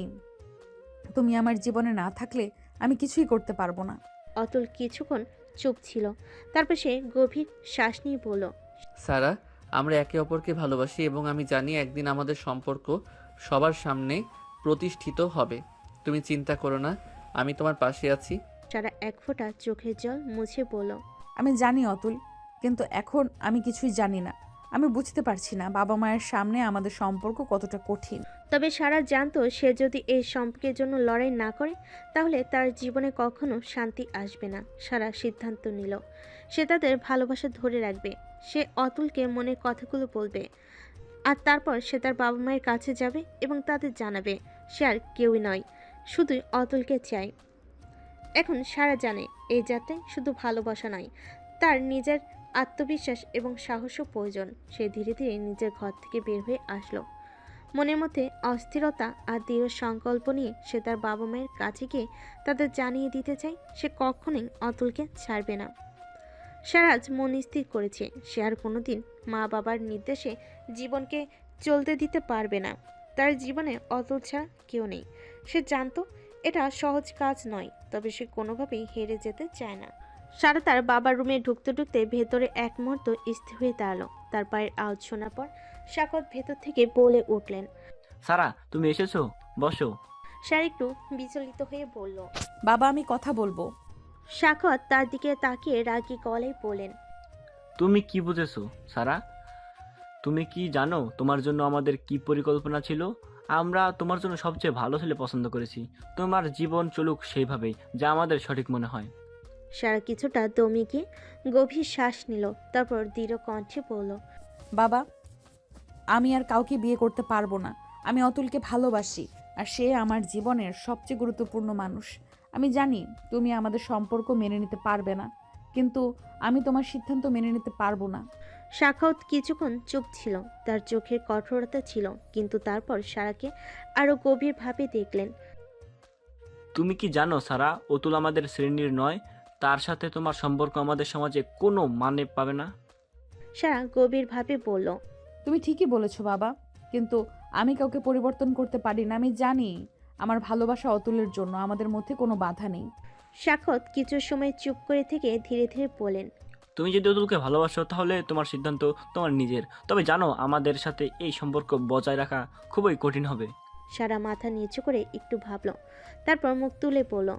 তুমি আমার জীবনে না থাকলে আমি কিছুই করতে পারবো না। অতুল কিছুক্ষণ চুপ ছিল, তারপর সে গভীর শ্বাস নিয়ে বলল, সারা, আমরা একে অপরকে ভালোবাসি এবং আমি জানি একদিন আমাদের সম্পর্ক সবার সামনে প্রতিষ্ঠিত হবে। তুমি চিন্তা করো না, আমি তোমার পাশে আছি। সারা এক ফোঁটা চোখের জল মুছে বলল, আমি জানি অতুল, কিন্তু এখন আমি কিছুই জানি না। আমি বুঝতে পারছি না বাবা মায়ের সামনে আমাদের সম্পর্ক কতটা কঠিন। তবে সারা জানতো সে যদি এই সম্পর্কের জন্য লড়াই না করে তাহলে তার জীবনে কখনো শান্তি আসবে না। সারা সিদ্ধান্ত নিল সে তাদের ভালোবাসা ধরে রাখবে। সে অতুলকে মনের কথাগুলো বলবে, আর তারপর সে তার বাবা মায়ের কাছে যাবে এবং তাদের জানাবে সে আর কেউই নয়, শুধুই অতুলকে চায়। এখন সারা জানে এই যাত্রায় শুধু ভালোবাসা নয়, তার নিজের আত্মবিশ্বাস এবং সাহসও প্রয়োজন। সে ধীরে ধীরে নিজের ঘর থেকে বের হয়ে আসলো। মনের মধ্যে অস্থিরতা আর দৃঢ় সংকল্প নিয়ে সে তার বাবা মায়ের কাছে গিয়ে তাদের জানিয়ে দিতে চায় সে কখনোই অতুলকে ছাড়বে না। সারাজ মন স্থির করেছে সে আর কোনোদিন মা বাবার নির্দেশে জীবনকে চলতে দিতে পারবে না। তার জীবনে অতুল ছাড়া কেউ নেই। সে জানতো এটা সহজ কাজ নয়, তবে সে কোনোভাবেই হেরে যেতে চায় না। সারা তার বাবার রুমে ঢুকতে ঢুকতে ভেতরে এক মুহূর্ত স্থির হয়ে দাঁড়ালো। তার পায়ের আওয়াজ শোনার পর শাকত ভেতর থেকে বলে উঠলেন, সারা তুমি এসেছো, বসো। সারা একটু বিচলিত হয়ে বলল। বাবা আমি কথা বলবো। শাকত তার দিকে তাকিয়ে রাগী গলায় বলেন, তুমি কি বুঝেছো সারা? তুমি কি জানো তোমার জন্য আমাদের কি পরিকল্পনা ছিল? আমরা তোমার জন্য সবচেয়ে ভালো ছেলে পছন্দ করেছি। তোমার জীবন চলুক সেইভাবেই, যা আমাদের সঠিক মনে হয়। সারা কিছুটা দমে গিয়ে গভীর শ্বাস নিল, তারপর দৃঢ় কণ্ঠে বলল, বাবা আমি আর কাউকে বিয়ে করতে পারবো না। আমি অতুলকে ভালোবাসি আর সে আমার জীবনের সবচেয়ে গুরুত্বপূর্ণ মানুষ। আমি জানি তুমি আমাদের সম্পর্ক মেনে নিতে পারবে না, কিন্তু আমি তোমার সিদ্ধান্ত মেনে নিতে পারবো না। শাখাউত কিছুক্ষণ চুপ ছিল, তার চোখের কঠোরতা ছিল, কিন্তু তারপর সারাকে আরো গভীরভাবে দেখলেন। তুমি কি জানো সারা, অতুল আমাদের শ্রেণীর নয়। তার সাথে তোমার সম্পর্ক আমাদের সমাজে কোনো মানে পাবে না। সারা গভীরভাবে বলল, তুমি ঠিকই বলেছো বাবা, কিন্তু আমি কাউকে পরিবর্তন করতে পারি না। আমি জানি আমার ভালোবাসা অতুলের জন্য, আমাদের মধ্যে কোনো বাধা নেই। শাখত কিছু সময় চুপ করে থেকে ধীরে ধীরে বলেন, তুমি যদি অতুলকে ভালোবাসো তাহলে তোমার সিদ্ধান্ত তোমার নিজের। তবে জানো আমাদের সাথে এই সম্পর্ক বজায় রাখা খুবই কঠিন হবে। সারা মাথা নিচু করে একটু ভাবল, তারপর মুখ তুলে বলল,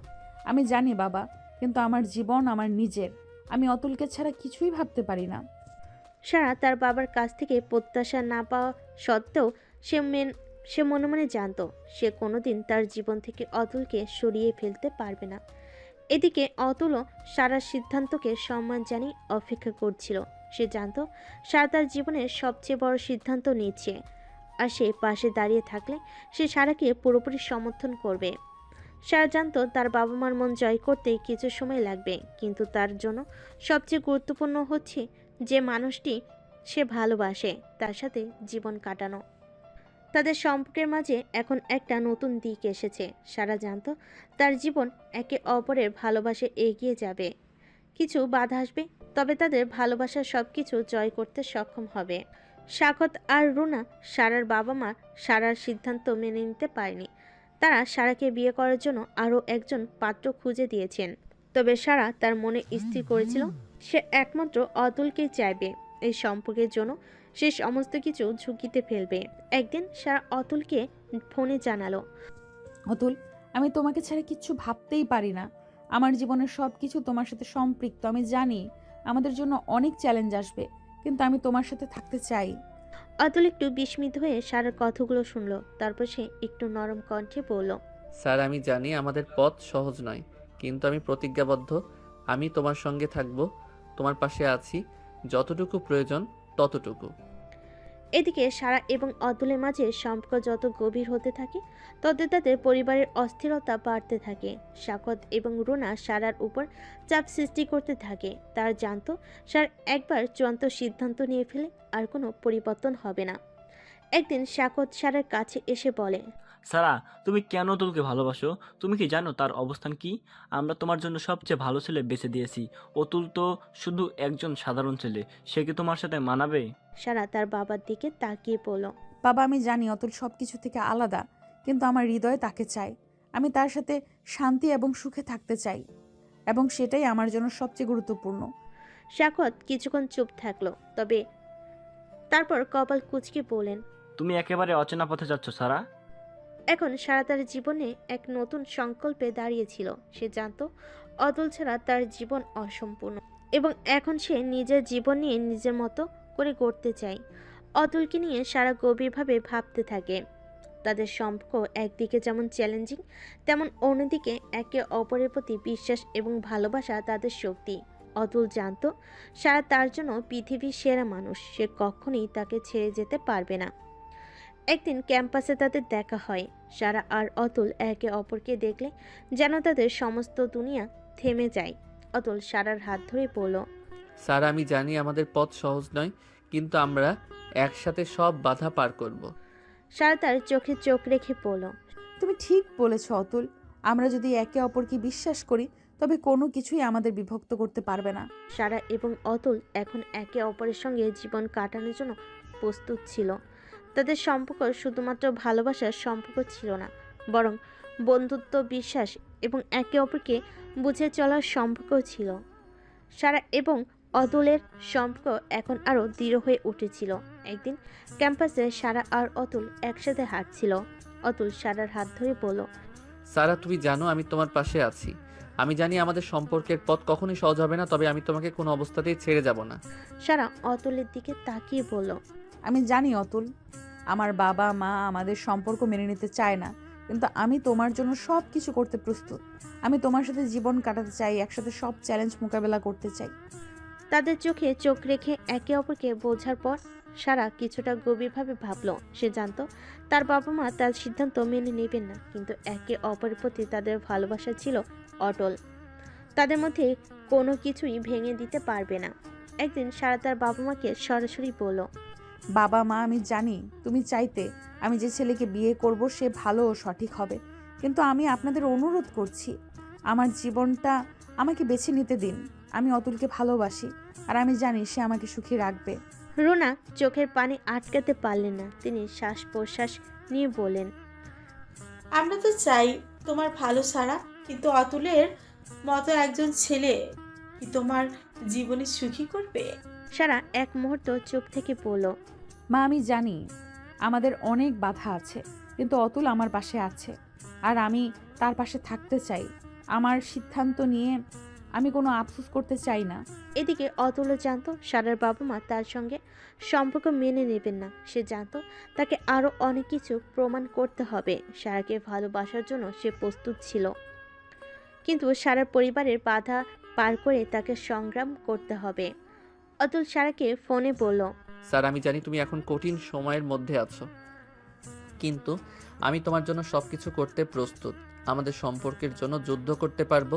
আমি জানি বাবা, কিন্তু আমার জীবন আমার নিজের। আমি অতুলকে ছাড়া কিছুই ভাবতে পারি না। সারা তার বাবার কাছ থেকে প্রত্যাশা না পাওয়া সত্ত্বেও সে মনে মনে জানতো সে কোনোদিন তার জীবন থেকে অতুলকে সরিয়ে ফেলতে পারবে না। এদিকে অতুলও সারার সিদ্ধান্তকে সম্মান জানিয়ে অপেক্ষা করছিল। সে জানতো সারা তার জীবনের সবচেয়ে বড় সিদ্ধান্ত নিচ্ছে, আর সে পাশে দাঁড়িয়ে থাকলে সে সারাকে পুরোপুরি সমর্থন করবে। সারা জানতো তার বাবা মার মন জয় করতে কিছু সময় লাগবে, কিন্তু তার জন্য সবচেয়ে গুরুত্বপূর্ণ হচ্ছে যে মানুষটি সে ভালোবাসে তার সাথে জীবন কাটানো। তাদের সম্পর্কের মাঝে এখন একটা নতুন দিক এসেছে। সারা জানতো তার জীবন একে অপরের ভালোবাসে এগিয়ে যাবে। কিছু বাধা আসবে, তবে তাদের ভালোবাসার সব কিছু জয় করতে সক্ষম হবে। শাকত আর রুনা সারার বাবা মা সারার সিদ্ধান্ত মেনে নিতে পারেনি। তারা সারাকে বিয়ে করার জন্য আরও একজন পাত্র খুঁজে দিয়েছেন, তবে সারা তার মনে স্থির করেছিল সে একমাত্র অতুলকেই চাইবে। এই সম্পর্কের জন্য সে সমস্ত কিছু ঝুঁকিতে ফেলবে। একদিন সারা অতুলকে ফোনে জানালো, অতুল আমি তোমাকে ছাড়া কিচ্ছু ভাবতেই পারি না। আমার জীবনের সব কিছু তোমার সাথে সম্পৃক্ত। আমি জানি আমাদের জন্য অনেক চ্যালেঞ্জ আসবে, কিন্তু আমি তোমার সাথে থাকতে চাই। অতুল একটু বিস্মিত হয়ে সারার কথাগুলো শুনলো, তারপর সে একটু নরম কণ্ঠে বলল, স্যার আমি জানি আমাদের পথ সহজ নয়, কিন্তু আমি প্রতিজ্ঞাবদ্ধ। আমি তোমার সঙ্গে থাকব, তোমার পাশে আছি, যতটুকু প্রয়োজন ততটুকু। এদিকে সারা এবং অতুলের মাঝে সম্পর্ক যত গভীর হতে থাকে তত তাদের পরিবারের অস্থিরতা বাড়তে থাকে। শাকত এবং রুনা সারার উপর চাপ সৃষ্টি করতে থাকে। তার জানতো সার একবার চূড়ান্ত সিদ্ধান্ত নিয়ে ফেলে আর কোনো পরিবর্তন হবে না। একদিন শাকত সারার কাছে এসে বলে, সারা তুমি কেন অতুলকে ভালোবাসো? তুমি কি জানো তার অবস্থান কি? আমরা তোমার জন্য সবচেয়ে ভালো ছেলে বেছে দিয়েছি। অতুল তো শুধু একজন সাধারণ ছেলে, সে কি তোমার সাথে মানাবে? সারা তার বাবার দিকে তাকিয়ে বলল, বাবা আমি জানি অতুল সব কিছু থেকে আলাদা, কিন্তু আমার হৃদয়ে তাকে চাই। আমি তার সাথে শান্তি এবং সুখে থাকতে চাই, এবং সেটাই আমার জন্য সবচেয়ে গুরুত্বপূর্ণ। শাকত কিছুক্ষণ চুপ থাকলো, তবে তারপর কপাল কুঁচকে বলেন, তুমি একেবারে অচেনা পথে যাচ্ছ সারা। এখন সারা তার জীবনে এক নতুন সংকল্পে দাঁড়িয়েছিল। সে জানতো অতুল ছাড়া তার জীবন অসম্পূর্ণ, এবং এখন সে নিজের জীবন নিয়ে নিজের মতো করে গড়তে চায়। অতুলকে নিয়ে সারা গভীরভাবে ভাবতে থাকে। তাদের সম্পর্ক একদিকে যেমন চ্যালেঞ্জিং, তেমন অন্যদিকে একে অপরের প্রতি বিশ্বাস এবং ভালোবাসা তাদের শক্তি। অতুল জানতো সারা তার জন্য পৃথিবীর সেরা মানুষ, সে কখনোই তাকে ছেড়ে যেতে পারবে না। একদিন ক্যাম্পাসে তাদের দেখা হয়। সারা আর অতুল একে অপরকে দেখলে যেন তাদের সমস্ত দুনিয়া থেমে যায়। অতুল সারার হাত ধরে বলল, স্যার আমি জানি আমাদের পথ সহজ নয়, কিন্তু আমরা একসাথে সব বাধা পার করব। সারা তার চোখে চোখ রেখে বলল, তুমি ঠিক বলেছ অতুল। আমরা যদি একে অপরকে বিশ্বাস করি তবে কোনো কিছুই আমাদের বিভক্ত করতে পারবে না। সারা এবং অতুল এখন একে অপরের সঙ্গে জীবন কাটানোর জন্য প্রস্তুত ছিল। তাদের সম্পর্ক শুধুমাত্র ভালোবাসার সম্পর্ক ছিল না, বরং বন্ধুত্ব, বিশ্বাস এবং একে অপরকে বুঝে চলার সম্পর্ক ছিল। সারা এবং অতুলের সম্পর্ক এখন আরও দৃঢ় হয়ে উঠেছিল। একদিন ক্যাম্পাসে সারা আর অতুল একসাথে হাঁটছিল। অতুল সারার হাত ধরে বলল, সারা তুমি জানো আমি তোমার পাশে আছি। আমি জানি আমাদের সম্পর্কের পথ কখনোই সহজ হবে না, তবে আমি তোমাকে কোনো অবস্থাতেই ছেড়ে যাব না। সারা অতুলের দিকে তাকিয়ে বলল, আমি জানি অতুল, আমার বাবা মা আমাদের সম্পর্ক মেনে নিতে চায় না, কিন্তু আমি তোমার জন্য সব কিছু করতে প্রস্তুত। আমি তোমার সাথে জীবন কাটাতে চাই, একসাথে সব চ্যালেঞ্জ মোকাবেলা করতে চাই। তাদের চোখে চোখ রেখে একে অপরকে বোঝার পর সারা কিছুটা গভীরভাবে ভাবল। সে জানত তার বাবা মা তার সিদ্ধান্ত মেনে নেবেন না, কিন্তু একে অপরের প্রতি তাদের ভালোবাসা ছিল অটল। তাদের মধ্যে কোনো কিছুই ভেঙে দিতে পারবে না। একদিন সারা তার বাবা মাকে সরাসরি বলল, বাবা মা, আমি জানি তুমি চাইতে আমি যে ছেলেকে বিয়ে করব সে ভালো ও সঠিক হবে, কিন্তু আমি আপনাদের অনুরোধ করছি আমার জীবনটা আমাকে বেছে নিতে দিন। আমি অতুলকে ভালোবাসি আর আমি জানি সে আমাকে সুখী রাখবে। রুনা চোখের পানি আটকাতে পারলেন না। তিনি শ্বাস প্রশ্বাস নিয়ে বলেন, আমরা তো চাই তোমার ভালো সারা, কিন্তু অতুলের মতো একজন ছেলে কি তোমার জীবনে সুখী করবে? সারা এক মুহূর্ত চুপ থেকে বলল, মা, আমি জানি আমাদের অনেক বাধা আছে, কিন্তু অতুল আমার পাশে আছে আর আমি তার পাশে থাকতে চাই। আমার সিদ্ধান্ত নিয়ে আমি কোনো আফসোস করতে চাই না। এদিকে অতুলও জানত সারার বাবা মা তার সঙ্গে সম্পর্ক মেনে নেবেন না। সে জানত তাকে আরও অনেক কিছু প্রমাণ করতে হবে। সারাকে ভালোবাসার জন্য সে প্রস্তুত ছিল, কিন্তু সারার পরিবারের বাধা পার করে তাকে সংগ্রাম করতে হবে। অতুল সারাকে ফোনে বলল, স্যার আমি জানি তুমি এখন কঠিন সময়ের মধ্যে আছো, কিন্তু আমি তোমার জন্য সব কিছু করতে প্রস্তুত। আমাদের সম্পর্কের জন্য যুদ্ধ করতে পারবো।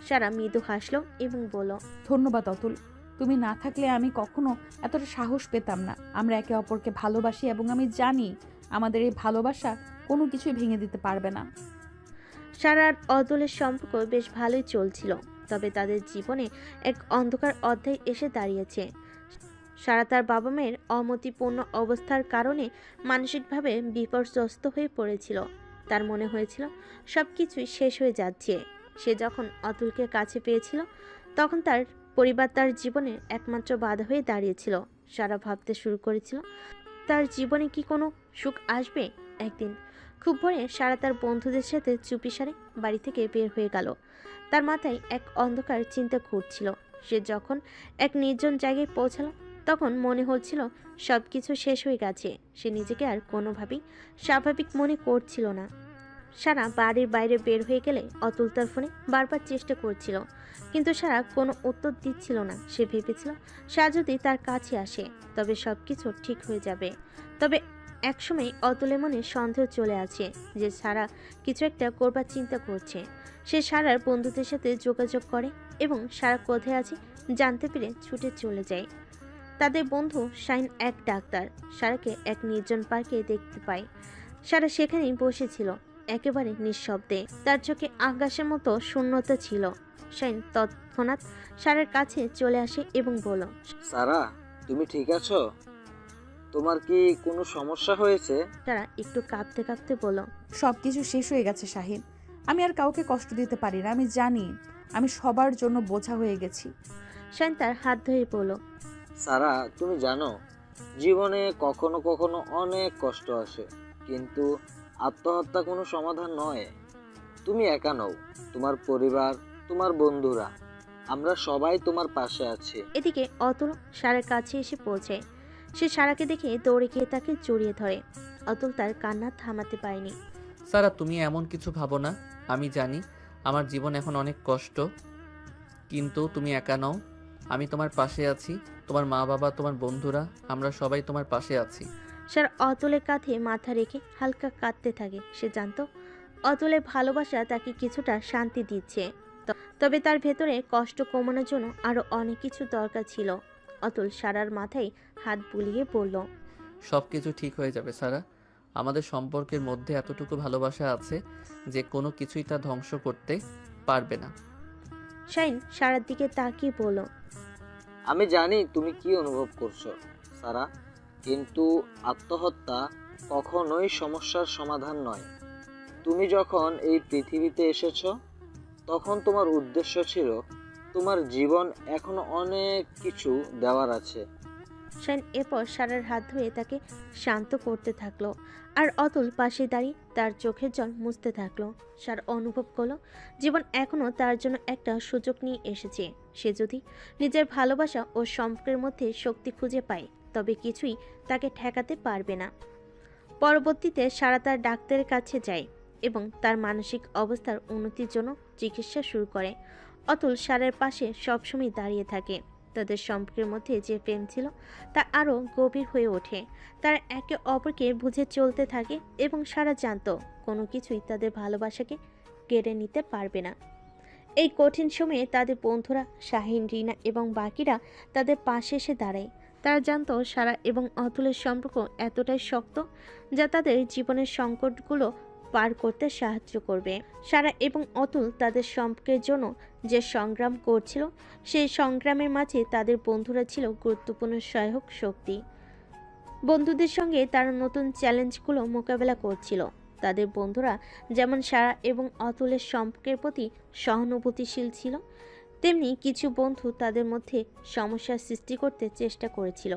সারা মৃদু হাসলো এবং বলল, ধন্যবাদ অতুল, তুমি না থাকলে আমি কখনো এতটা সাহস পেতাম না। আমরা একে অপরকে ভালোবাসি এবং আমি জানি আমাদের এই ভালোবাসা কোনো কিছুই ভেঙে দিতে পারবে না। সারা আর অতুলের সম্পর্ক বেশ ভালোই চলছিল, তবে তাদের জীবনে এক অন্ধকার অধ্যায় এসে দাঁড়িয়েছে। সারা তার বাবা মায়ের অমতিপূর্ণ অবস্থার কারণে মানসিকভাবে বিপর্যস্ত হয়ে পড়েছিল। তার মনে হয়েছিল সব কিছুই শেষ হয়ে যাচ্ছে। সে যখন অতুলকে কাছে পেয়েছিল তখন তার পরিবার তার জীবনে একমাত্র বাধা হয়ে দাঁড়িয়েছিল। সারা ভাবতে শুরু করেছিল তার জীবনে কি কোনো সুখ আসবে। একদিন খুব ভোরে সারা তার বন্ধুদের সাথে চুপিসারে বাড়ি থেকে বের হয়ে গেল। তার মাথায় এক অন্ধকার চিন্তা ঘুরছিল। সে যখন এক নির্জন জায়গায় পৌঁছালো তখন মনে হচ্ছিল সব কিছু শেষ হয়ে গেছে। সে নিজেকে আর কোনোভাবেই স্বাভাবিক মনে করছিল না। সারা বাড়ির বাইরে বের হয়ে গেলে অতুল তার ফোনে বারবার চেষ্টা করছিল, কিন্তু সারা কোনো উত্তর দিচ্ছিল না। সে ভেবেছিল সারা যদি তার কাছে আসে তবে সব কিছু ঠিক হয়ে যাবে। তবে একসময় অতুলের মনে সন্দেহ চলে আসে যে সারা কিছু একটা করবার চিন্তা করছে। সে সারার বন্ধুদের সাথে যোগাযোগ করে এবং সারা কোথায় আছে জানতে পেরে ছুটে চলে যায়। তাদের বন্ধু শাইন এক ডাক্তার সারাকে এক নির্জন পার্কে দেখতে পায়। সারা সেখানেই বসেছিল, একেবারে নিঃশব্দে। তার চোখে আকাশের মতো শূন্যতা ছিল। শাইন তৎক্ষণাৎ সারার কাছে চলে আসে এবং বলল, সারা, তুমি ঠিক আছো? তোমার কি কোনো সমস্যা হয়েছে? সারা একটু কাঁপতে কাঁপতে বলল, সব কিছু শেষ হয়ে গেছে শাহিন। আমি আর কাউকে কষ্ট দিতে পারি না। আমি জানি আমি সবার জন্য বোঝা হয়ে গেছি। শাইন তার হাত ধরে বলল, সারা, তুমি জানো জীবনে কখনো কখনো অনেক কষ্ট আসে, কিন্তু আত্মহত্যা কোনো সমাধান নয়। তুমি একা নও, তোমার পরিবার, তোমার বন্ধুরা, আমরা সবাই তোমার পাশে আছি। এদিকে অতুল সারার কাছে এসে পৌঁছায়। সে সারাকে দেখে দৌড়ে গিয়ে তাকে জড়িয়ে ধরে। অতুল তার কান্না থামাতে পারেনি। সারা তুমি এমন কিছু ভাবো না। আমি জানি আমার জীবন এখন অনেক কষ্ট, কিন্তু তুমি একা নও। আমি তোমার পাশে আছি। তোমার মা বাবা, তোমার বন্ধুরা, আমরা সবাই তোমার পাশে আছি। সারা অতুলের কাঁধে মাথা রেখে হালকা কাঁদতে থাকে। সে জানতো অতুলের ভালোবাসা তাকে কিছুটা শান্তি দিচ্ছে, তবে তার ভেতরে কষ্ট কমানোর জন্য আরও অনেক কিছু দরকার ছিল। অতুল সারার মাথায় হাত বুলিয়ে বলল, সব কিছু ঠিক হয়ে যাবে সারা। আমাদের সম্পর্কের মধ্যে এতটুকু ভালোবাসা আছে যে কোনো কিছুই তা ধ্বংস করতে পারবে না। শাইন সারার দিকে তাকিয়ে বলল, আমি জানি তুমি কি অনুভব করছো সারা, কিন্তু আত্মহত্যা কখনোই সমস্যার সমাধান নয়। তুমি যখন এই পৃথিবীতে এসেছো তখন তোমার উদ্দেশ্য ছিল তোমার জীবন এখনো অনেক কিছু দেওয়ার আছে। শাইন এরপর সারার হাত ধুয়ে তাকে শান্ত করতে থাকলো, আর অতুল পাশে দাঁড়িয়ে তার চোখের জল মুছতে থাকলো। সারা অনুভব করলো জীবন এখনও তার জন্য একটা সুযোগ নিয়ে এসেছে। সে যদি নিজের ভালোবাসা ও সম্পর্কের মধ্যে শক্তি খুঁজে পায় তবে কিছুই তাকে ঠেকাতে পারবে না। পরবর্তীতে সারা তার ডাক্তারের কাছে যায় এবং তার মানসিক অবস্থার উন্নতির জন্য চিকিৎসা শুরু করে। অতুল সারার পাশে সবসময় দাঁড়িয়ে থাকে। তাদের সম্পর্কের মধ্যে যে প্রেম ছিল তা আরও গভীর হয়ে ওঠে। তারা একে অপরকে বুঝে চলতে থাকে এবং সারা জানতো কোনো কিছুই তাদের ভালোবাসাকে কেড়ে নিতে পারবে না। এই কঠিন সময়ে তাদের বন্ধুরা শাহিন, রিনা এবং বাকিরা তাদের পাশে এসে দাঁড়ায়। তারা জানতো সারা এবং অতুলের সম্পর্ক এতটাই শক্ত যা তাদের জীবনের সংকটগুলো পার করতে সাহায্য করবে। সারা এবং অতুল তাদের সম্পর্কের জন্য যে সংগ্রাম করছিল সেই সংগ্রামের মাঝে তাদের বন্ধুরা ছিল গুরুত্বপূর্ণ সহায়ক শক্তি। বন্ধুদের সঙ্গে তারা নতুন চ্যালেঞ্জগুলো মোকাবেলা করছিল। তাদের বন্ধুরা যেমন সারা এবং অতুলের সম্পর্কের প্রতি সহানুভূতিশীল ছিল, তেমনি কিছু বন্ধু তাদের মধ্যে সমস্যার সৃষ্টি করতে চেষ্টা করেছিল।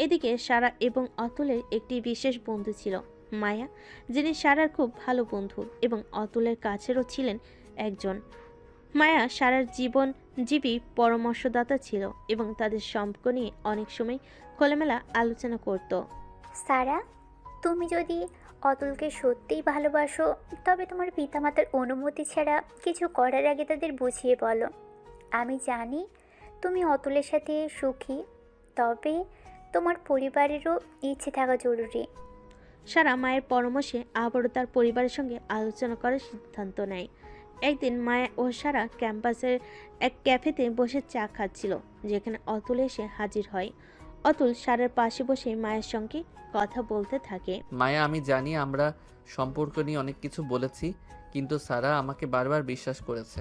এদিকে সারা এবং অতুলের একটি বিশেষ বন্ধু ছিল মায়া, যিনি সারার খুব ভালো বন্ধু এবং অতুলের কাছেরও ছিলেন একজন। মায়া সারার জীবনজীবী পরামর্শদাতা ছিল এবং তাদের সম্পর্ক নিয়ে অনেক সময় খোলামেলা আলোচনা করত। সারা, তুমি যদি অতুলকে সত্যিই ভালোবাসো তবে তোমার পিতামাতার অনুমতি ছাড়া কিছু করার আগে তাদের বুঝিয়ে বলো। আমি জানি তুমি অতুলের সাথে সুখী, তবে তোমার পরিবারেরও ইচ্ছে থাকা জরুরি। সারা মায়ের পরামর্শে আবারও তার পরিবারের সঙ্গে আলোচনা করার সিদ্ধান্ত নেয়। একদিন মায়া ও সারা ক্যাম্পাসের এক ক্যাফেতে বসে চা খাচ্ছিল, যেখানে অতুল এসে হাজির হয়। অতুল সারার পাশে বসে মায়ের সঙ্গে কথা বলতে থাকে। মায়া, আমি জানি আমরা সম্পর্ক নিয়ে অনেক কিছু বলেছি, কিন্তু সারা আমাকে বারবার বিশ্বাস করেছে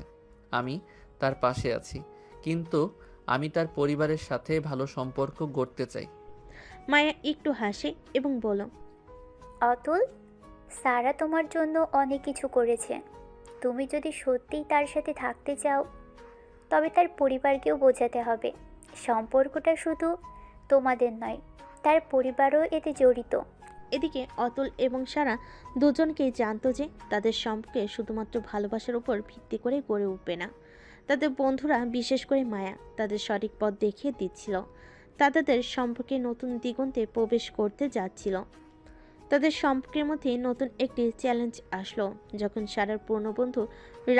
আমি তার পাশে আছি, কিন্তু আমি তার পরিবারের সাথে ভালো সম্পর্ক গড়তে চাই। মায়া একটু হাসে এবং বলল, অতুল, সারা তোমার জন্য অনেক কিছু করেছে। তুমি যদি সত্যিই তার সাথে থাকতে চাও তবে তার পরিবারকেও বোঝাতে হবে সম্পর্কটা শুধু তোমাদের নয়, তার পরিবারও এতে জড়িত। এদিকে অতুল এবং সারা দুজনকেই জানতো যে তাদের সম্পর্কে শুধুমাত্র ভালোবাসার উপর ভিত্তি করে গড়ে উঠবে না। তাদের বন্ধুরা, বিশেষ করে মায়া, তাদের সঠিক পথ দেখিয়ে দিচ্ছিল। তাদের সম্পর্কে নতুন দিগন্তে প্রবেশ করতে যাচ্ছিল। তাদের সম্পর্কের মধ্যে নতুন একটি চ্যালেঞ্জ আসলো যখন সারার পুরনো বন্ধু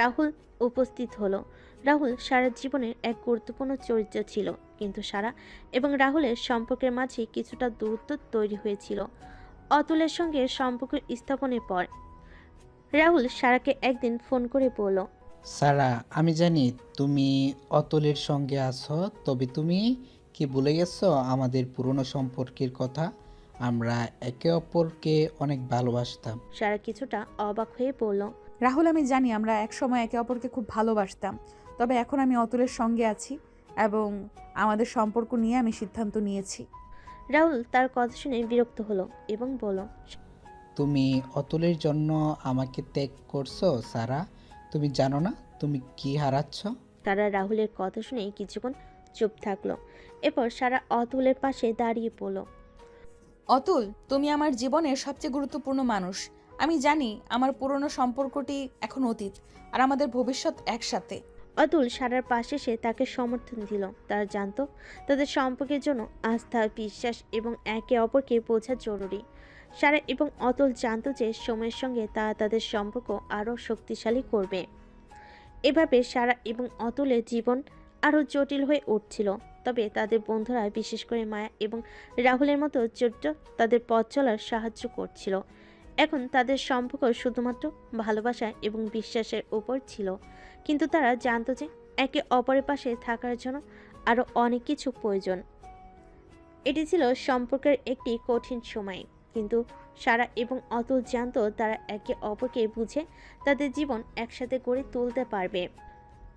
রাহুল উপস্থিত হলো। রাহুল সারার জীবনের এক গুরুত্বপূর্ণ চরিত্র ছিল, কিন্তু সারা এবং রাহুলের সম্পর্কের মাঝে কিছুটা দূরত্ব তৈরি হয়েছিল অতুলের সঙ্গে সম্পর্ক স্থাপনের পর। রাহুল সারাকে একদিন ফোন করে বলল, সারা, আমি জানি তুমি অতুলের সঙ্গে আছো, তবে তুমি কি ভুলে গেছো আমাদের পুরনো সম্পর্কের কথা? আমরা একে অপরকে অনেক ভালোবাসতাম। সারা কিছুটা অবাক হয়ে বলল, রাহুল, আমি জানি আমরা একসময় একে অপরকে খুব ভালোবাসতাম, তবে এখন আমি অতুলের সঙ্গে আছি এবং আমাদের সম্পর্ক নিয়ে আমি সিদ্ধান্ত নিয়েছি। রাহুল তার কথা শুনে বিরক্ত হলো এবং বলল, তুমি অতুলের জন্য আমাকে ত্যাগ করছো সারা? তুমি জানো না তুমি কি হারাচ্ছ? সারা রাহুলের কথা শুনে কিছুক্ষণ চুপ থাকলো। এরপর সারা অতুলের পাশে দাঁড়িয়ে পড়ল। অতুল, তুমি আমার জীবনের সবচেয়ে গুরুত্বপূর্ণ মানুষ। আমি জানি আমার পুরনো সম্পর্কটি এখন অতীত আর আমাদের ভবিষ্যৎ একসাথে। অতুল সারার পাশে এসে তাকে সমর্থন দিল। তারা জানতো তাদের সম্পর্কের জন্য আস্থা, বিশ্বাস এবং একে অপরকে বোঝা জরুরি। সারা এবং অতুল জানতো যে সময়ের সঙ্গে তারা তাদের সম্পর্ক আরও শক্তিশালী করবে। এভাবে সারা এবং অতুলের জীবন আরও জটিল হয়ে উঠছিল। তবে তাদের বন্ধুরা, বিশেষ করে মায়া এবং রাহুলের মতো চরিত্র তাদের পথ চলার সাহায্য করছিল। এখন তাদের সম্পর্ক শুধুমাত্র ভালোবাসা এবং বিশ্বাসের উপর ছিল, কিন্তু তারা জানতো যে একে অপরের পাশে থাকার জন্য আরও অনেক কিছু প্রয়োজন। এটি ছিল সম্পর্কের একটি কঠিন সময়, কিন্তু সারা এবং অতুল জানতো তারা একে অপরকে বুঝে তাদের জীবন একসাথে গড়ে তুলতে পারবে।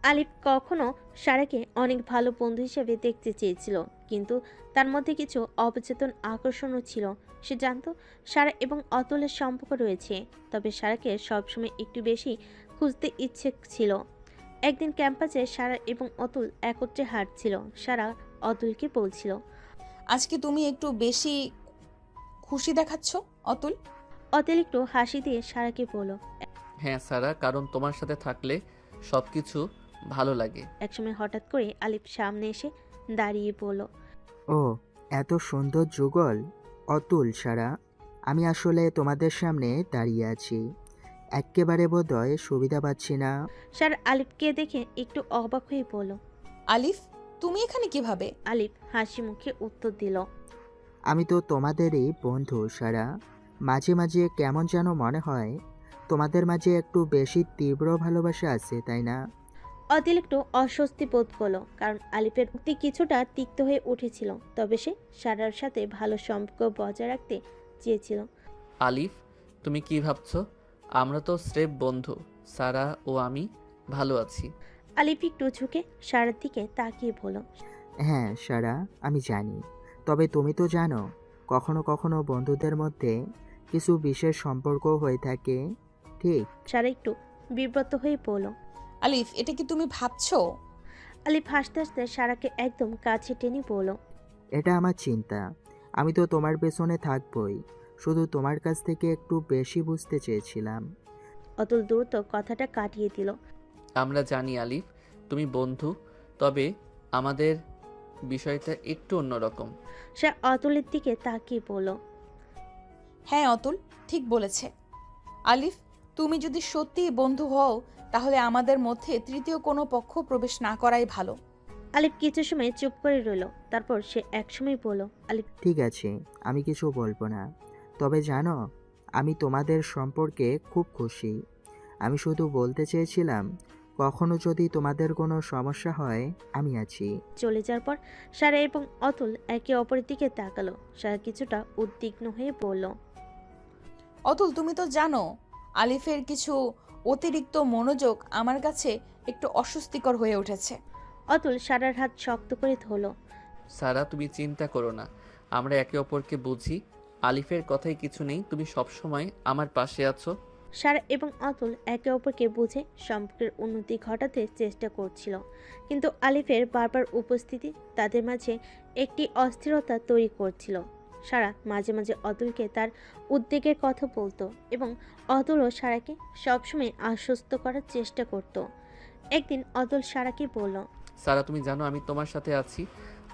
আলিফ কখনো সারাকে অনেক ভালো বন্ধু হিসেবে দেখতে চেয়েছিল, কিন্তু তার মধ্যে কিছু অবচেতন আকর্ষণও ছিল। সে জানতো সারা এবং অতুলের সম্পর্ক রয়েছে, তবে সারাকে সবসময় একটু বেশি খুঁজতে ইচ্ছে ছিল। একদিন ক্যাম্পাসে সারা এবং অতুল একত্রে হাঁটছিল। সারা অতুলকে বলছিল, আজকে তুমি একটু বেশি খুশি দেখাচ্ছ অতুল। অতুল একটু হাসি দিয়ে সারাকে বলল, হ্যাঁ সারা, কারণ তোমার সাথে থাকলে সব কিছু ভালো লাগে। একসময় হঠাৎ করে আলিফ সামনে এসে দাঁড়িয়ে বলল, ও এত সুন্দর যুগল। অতুল, সারা, আমি আসলে তোমাদের সামনে দাঁড়িয়ে আছি, এক্কেবারে বোধহয় সুবিধা পাচ্ছি না। সারা আলিফকে দেখে একটু অবাক হয়ে বলল। আলিফ, তুমি এখানে কিভাবে? আলিফ হাসি মুখে উত্তর দিল, আমি তো তোমাদেরই বন্ধু সারা। মাঝে মাঝে কেমন যেন মনে হয় তোমাদের মাঝে একটু বেশি তীব্র ভালোবাসা আছে, তাই না? অতুল একটু অস্বস্তি বোধ করলো, কারণ আলিফের মুক্তি কিছুটা তিক্ত হয়ে উঠেছিল। তবে সে সারার সাথে ভালো সম্পর্ক বজায় রাখতে চেয়েছিল। আলিফ, তুমি কি ভাবছো? আমরা তো স্রেফ বন্ধু। সারা ও আমি ভালো আছি। আলিফ একটু ঝুঁকে সারার দিকে তাকিয়ে বলল, হ্যাঁ সারা, আমি জানি। তবে তুমি তো জানো কখনো কখনো বন্ধুদের মধ্যে কিছু বিশেষ সম্পর্ক হয়ে থাকে, ঠিক? সারা একটু বিব্রত হয়ে বলল। আলিফ, এটা কি তুমি ভাবছো? আলিফ হাসতে হাসতে সারাকে একদম কাছে টেনে বলল, এটা আমার চিন্তা। আমি তো তোমার পেছনে থাকবই, শুধু তোমার কাছ থেকে একটু বেশি বুঝতে চেয়েছিলাম। অতুল দ্রুত কথাটা কাটিয়ে দিল। আমরা জানি আলিফ, তুমি বন্ধু, তবে আমাদের বিষয়টা একটু অন্যরকম। সে অতুলের দিকে তাকিয়ে বলল, হ্যাঁ অতুল ঠিক বলেছে। আলিফ, তুমি যদি সত্যিই বন্ধু হও তাহলে আমাদের মধ্যে তৃতীয় কোনো পক্ষ প্রবেশ না করাই ভালো। আলিফ কিছু সময় চুপ করে রইল, তারপর সে একসময় বলল, আলিফ, ঠিক আছে, আমি কিছু বলবো না। তবে জানো, আমি তোমাদের সম্পর্কে খুব খুশি। আমি শুধু বলতে চেয়েছিলাম, কখনো যদি তোমাদের কোনো সমস্যা হয় আমি আছি। চলে যাওয়ার পর সারা এবং অতুল একে অপরের দিকে তাকালো। সারা কিছুটা উদ্বিগ্ন হয়ে বলল, অতুল, তুমি তো জানো আলিফের কিছু অতিরিক্ত মনোযোগ আমার কাছে একটু অস্বস্তিকর হয়ে উঠেছে। অতুল সারার হাত শক্ত করে ধরল। সারা, তুমি চিন্তা করো না, আমরা একে অপরকে বুঝি। আলিফের কথাই কিছু নেই, তুমি সবসময় আমার পাশে আছো। সারা এবং অতুল একে অপরকে বুঝে সম্পর্কের উন্নতি ঘটাতে চেষ্টা করছিল, কিন্তু আলিফের বারবার উপস্থিতি তাদের মাঝে একটি অস্থিরতা তৈরি করছিল। সারা মাঝে মাঝে অতুলকে তার উদ্বেগের কথা বলতো এবং অতুলও সারাকে সবসময় আশ্বস্ত করার চেষ্টা করত। একদিন অতুল সারাকে বলল, সারা, তুমি জানো আমি তোমার সাথে আছি।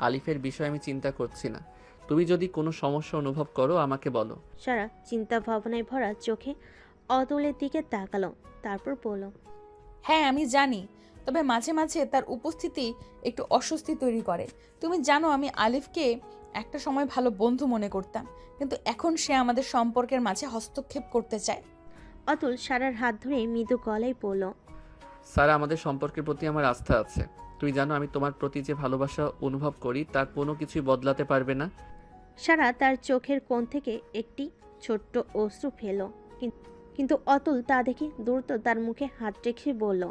আলিফের বিষয়ে আমি চিন্তা করছি না। তুমি যদি কোনো সমস্যা অনুভব করো আমাকে বলো। সারা চিন্তা ভাবনায় ভরা চোখে অতুলের দিকে তাকালো, তারপর বলল, হ্যাঁ আমি জানি, তবে মাঝে মাঝে তার উপস্থিতি একটু অস্বস্তি তৈরি করে। তুমি জানো আমি আলিফকে একটা সময় ভালো বন্ধু মনে করতাম, কিন্তু এখন সে আমাদের সম্পর্কের মাঝে হস্তক্ষেপ করতে চায়। অতুল সারার হাত ধরে মৃদু গলায় বলল, সারা, আমাদের সম্পর্কের প্রতি আমার আস্থা আছে। তুমি জানো আমি তোমার প্রতি যে ভালোবাসা অনুভব করি তার কোনো কিছুই বদলাতে পারবে না। সারা তার চোখের কোণ থেকে একটি ছোট্ট অশ্রু ফেল, কিন্তু অতুল তা দেখে দ্রুত তার মুখে হাত রেখে বলল,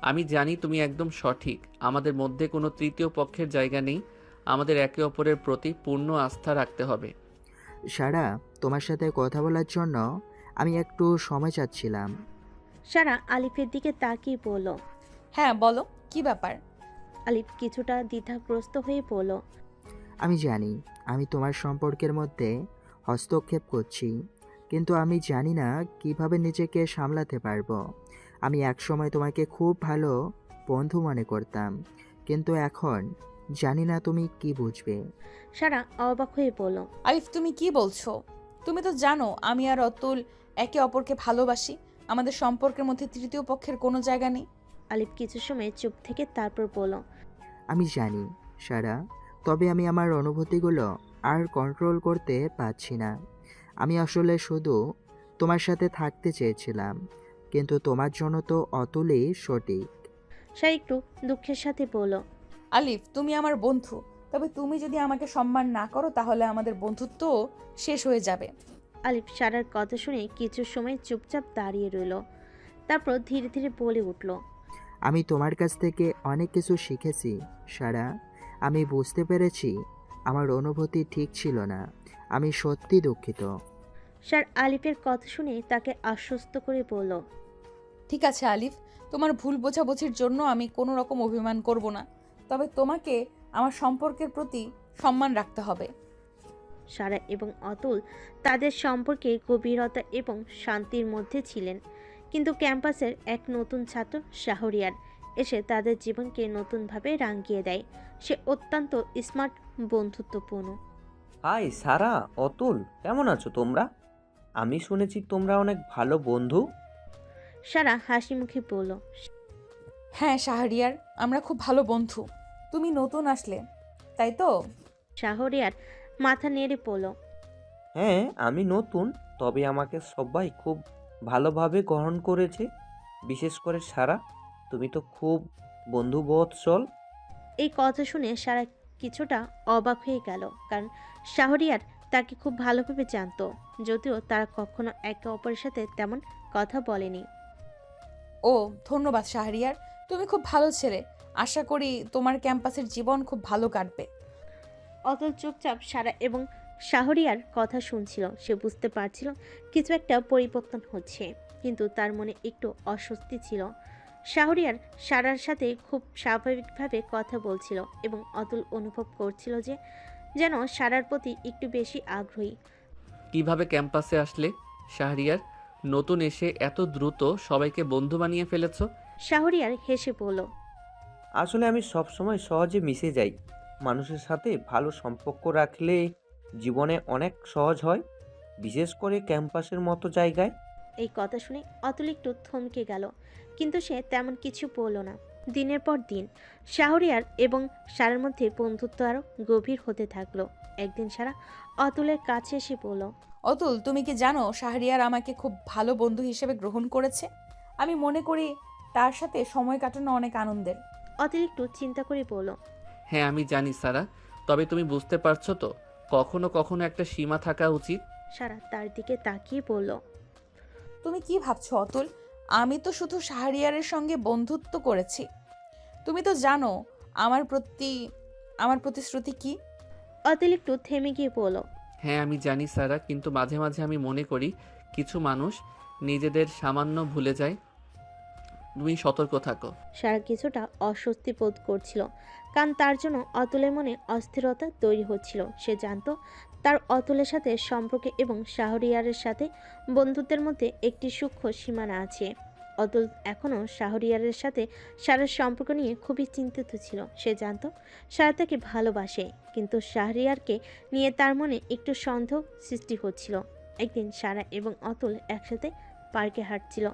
আমি জানি তুমি একদম সঠিক। আমাদের মধ্যে কোনো তৃতীয় পক্ষের জায়গা নেই। আমাদের একে অপরের প্রতি পূর্ণ আস্থা রাখতে হবে। সারা, তোমার সাথে কথা বলার জন্য আমি একটু সময় চাচ্ছিলাম। সারা আলিফের দিকে তাকিয়ে বলল। হ্যাঁ বলো, কি ব্যাপার? আলিফ কিছুটা দ্বিধাগ্রস্ত হয়ে বলল, আমি জানি আমি তোমার সম্পর্কের মধ্যে হস্তক্ষেপ করছি, কিন্তু আমি জানি না কিভাবে নিজেকে সামলাতে পারবো। আমি একসময় তোমাকে খুব ভালো বন্ধু মনে করতাম, কিন্তু এখন জানি না তুমি কি বুঝবে। সারা অবাক হয়ে বলল, আলিফ তুমি কি বলছো? তুমি তো জানো আমি আর অতুল একে অপরকে ভালোবাসি। আমাদের সম্পর্কের মধ্যে তৃতীয় পক্ষের কোনো জায়গা নেই। আলিফ কিছু সময় চুপ থেকে তারপর বলল, আমি জানি সারা, তবে আমি আমার অনুভূতিগুলো আর কন্ট্রোল করতে পারছি না। আমি আসলে শুধু তোমার সাথে থাকতে চেয়েছিলাম, কিন্তু তোমার জন্য তো অতুলই সঠিক। সারা একটু দুঃখের সাথে বলল, আলিফ, তুমি আমার বন্ধু, তবে তুমি যদি আমাকে সম্মান না করো তাহলে আমাদের বন্ধুত্ব শেষ হয়ে যাবে। আলিফ সারার কথা শুনে কিছু সময় চুপচাপ দাঁড়িয়ে রইল, তারপর ধীরে ধীরে বলে উঠল, আমি তোমার কাছ থেকে অনেক কিছু শিখেছি সারা। আমি বুঝতে পেরেছি আমার অনুভূতি ঠিক ছিল না। আমি সত্যি দুঃখিত। সার আলিফের কথা শুনে তাকে আশ্বস্ত করে বলল, ঠিক আছে আলিফ, তোমার ভুল বোঝাবুঝির জন্য আমি কোনো রকম অভিমান করব না, তবে তোমাকে আমার সম্পর্কের প্রতি সম্মান রাখতে হবে। সারা এবং অতুল তাদের সম্পর্কে গভীরতা এবং শান্তির মধ্যে ছিলেন, কিন্তু ক্যাম্পাসের এক নতুন ছাত্র শাহরিয়ার এসে তাদের জীবনকে নতুনভাবে রাঙিয়ে দেয়। সে অত্যন্ত স্মার্ট, বন্ধুত্বপূর্ণ। হাই সারা, অতুল, কেমন আছো তোমরা? আমি শুনেছি তোমরা অনেক ভালো বন্ধু। সারা হাসি মুখে বলল, হ্যাঁ শাহরিয়ার, আমরা খুব ভালো বন্ধু। তুমি নতুন আসলে, তাই তো? শাহরিয়ার মাথা নেড়ে বলল, হ্যাঁ, আমি নতুন, তবে আমাকে সবাই খুব ভালোভাবে গ্রহণ করেছে। বিশেষ করে সারা, তুমি তো খুব বন্ধুবৎসল। এই কথা শুনে সারা কিছুটা অবাক হয়ে গেল, কারণ শাহরিয়ার তাকে খুব ভালোভাবে জানতো, যদিও তারা কখনো একে অপরের সাথে তেমন কথা বলেনি। ও ধন্যবাদ শাহরিয়ার, তুমি খুব ভালো ছেলে। আশা করি তোমার ক্যাম্পাসের জীবন খুব ভালো কাটবে। অতুল চুপচাপ সারা এবং শাহরিয়ার কথা শুনছিল। সে বুঝতে পারছিল কিছু একটা পরিবর্তন হচ্ছে, কিন্তু তার মনে একটু অস্বস্তি ছিল। শাহরিয়ার সারার সাথে খুব স্বাভাবিকভাবে কথা বলছিল এবং অতুল অনুভব করছিল যে যেন সারার প্রতি একটু বেশি আগ্রহী। কিভাবে ক্যাম্পাসে আসলে শাহরিয়ার? নতুন এসে এত দ্রুত সবাইকে বন্ধু বানিয়ে ফেলেছো? শাহরিয়ার হেসে বলল, আসলে আমি সবসময় সহজে মিশে যাই। মানুষের সাথে ভালো সম্পর্ক রাখলে জীবনে অনেক সহজ হয়, বিশেষ করে ক্যাম্পাসের মতো জায়গায়। এই কথা শুনে অতুল একটু থমকে গেল, কিন্তু সে তেমন কিছু বলল না। দিনের পর দিন শাহরিয়ার এবং সারার মধ্যে বন্ধুত্ব আরও গভীর হতে থাকলো। একদিন সারা অতুলের কাছে এসে বলল, অতুল, তুমি কি জানো শাহরিয়ার আমাকে খুব ভালো বন্ধু হিসেবে গ্রহণ করেছে? আমি মনে করি তার সাথে সময় কাটানো অনেক আনন্দের। অতুল একটু চিন্তা করে বলল, হ্যাঁ আমি জানি সারা, তবে তুমি বুঝতে পারছো তো, কখনো কখনো একটা সীমা থাকা উচিত। সারা তার দিকে তাকিয়ে বলল, তুমি কি ভাবছো অতুল? আমি তো শুধু শাহরিয়ারের সঙ্গে বন্ধুত্ব করেছি। তুমি তো জানো আমার প্রতিশ্রুতি কি। অতুল একটু থেমে গিয়ে বলল, হ্যাঁ আমি জানি সারা, কিন্তু মাঝে মাঝে আমি মনে করি কিছু মানুষ নিজেদের সামান্য ভুলে যায়। তুমি সতর্ক থাকো। সারা কিছুটা অস্বস্তি বোধ করছিল, কারণ তার জন্য অতুলের মনে অস্থিরতা তৈরি হচ্ছিল। সে জানতো তার অতুলের সাথে সম্পর্কে এবং শাহরিয়ারের সাথে বন্ধুত্বের মধ্যে একটি সূক্ষ্ম সীমানা আছে। অতুল এখনও শাহরিয়ারের সাথে সারার সম্পর্ক নিয়ে খুবই চিন্তিত ছিল। সে জানতো সারা তাকে ভালোবাসে, কিন্তু শাহরিয়ারকে নিয়ে তার মনে একটু সন্দেহ সৃষ্টি হচ্ছিল। একদিন সারা এবং অতুল একসাথে পার্কে হাঁটছিল,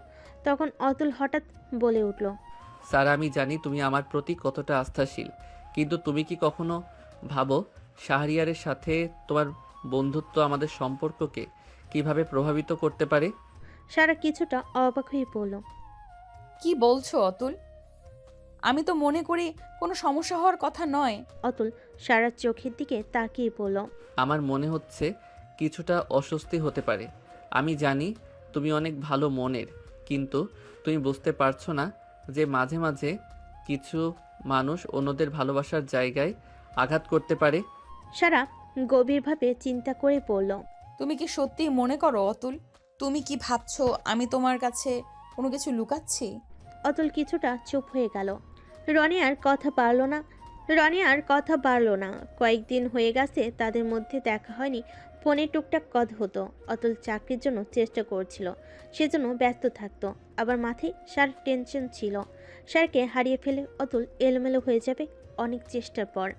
তখন অতুল হঠাৎ বলে উঠল, সারা আমি জানি তুমি আমার প্রতি কতটা আস্থাশীল, কিন্তু তুমি কি কখনো ভাবো শাহরিয়ারের সাথে তোমার বন্ধুত্ব আমাদের সম্পর্ককে কিভাবে প্রভাবিত করতে পারে? সারা কিছুটা অবাক হয়ে পড়ল। কি বলছো অতুল? আমি তো মনে করি কোনো সমস্যা হওয়ার কথা নয়। অতুল সারার চোখের দিকে তাকিয়ে বলল, আমার মনে হচ্ছে কিছুটা অস্বস্তি হতে পারে। আমি জানি তুমি অনেক ভালো মনের, কিন্তু তুমি বুঝতে পারছো না যে মাঝে মাঝে কিছু মানুষ অন্যদের ভালোবাসার জায়গায় আঘাত করতে পারে। সারা গভীরভাবে চিন্তা করে বলল, তুমি কি সত্যি মনে করো অতুল? তুমি কি ভাবছো আমি তোমার কাছে কোনো কিছু লুকাচ্ছি? অতুল কিছুটা চুপ হয়ে গেল। রনিয়ার কথা বাড়ল না। কয়েকদিন হয়ে গেছে তাদের মধ্যে দেখা হয়নি, ফোনে টুকটাক কথা হতো। অতুল চাকরির জন্য চেষ্টা করছিল, সেজন্য ব্যস্ত থাকতো। আবার মাথায় সার টেনশন ছিল। স্যারকে হারিয়ে ফেলে অতুল এলোমেলো হয়ে যাবে অনেক চেষ্টার পর।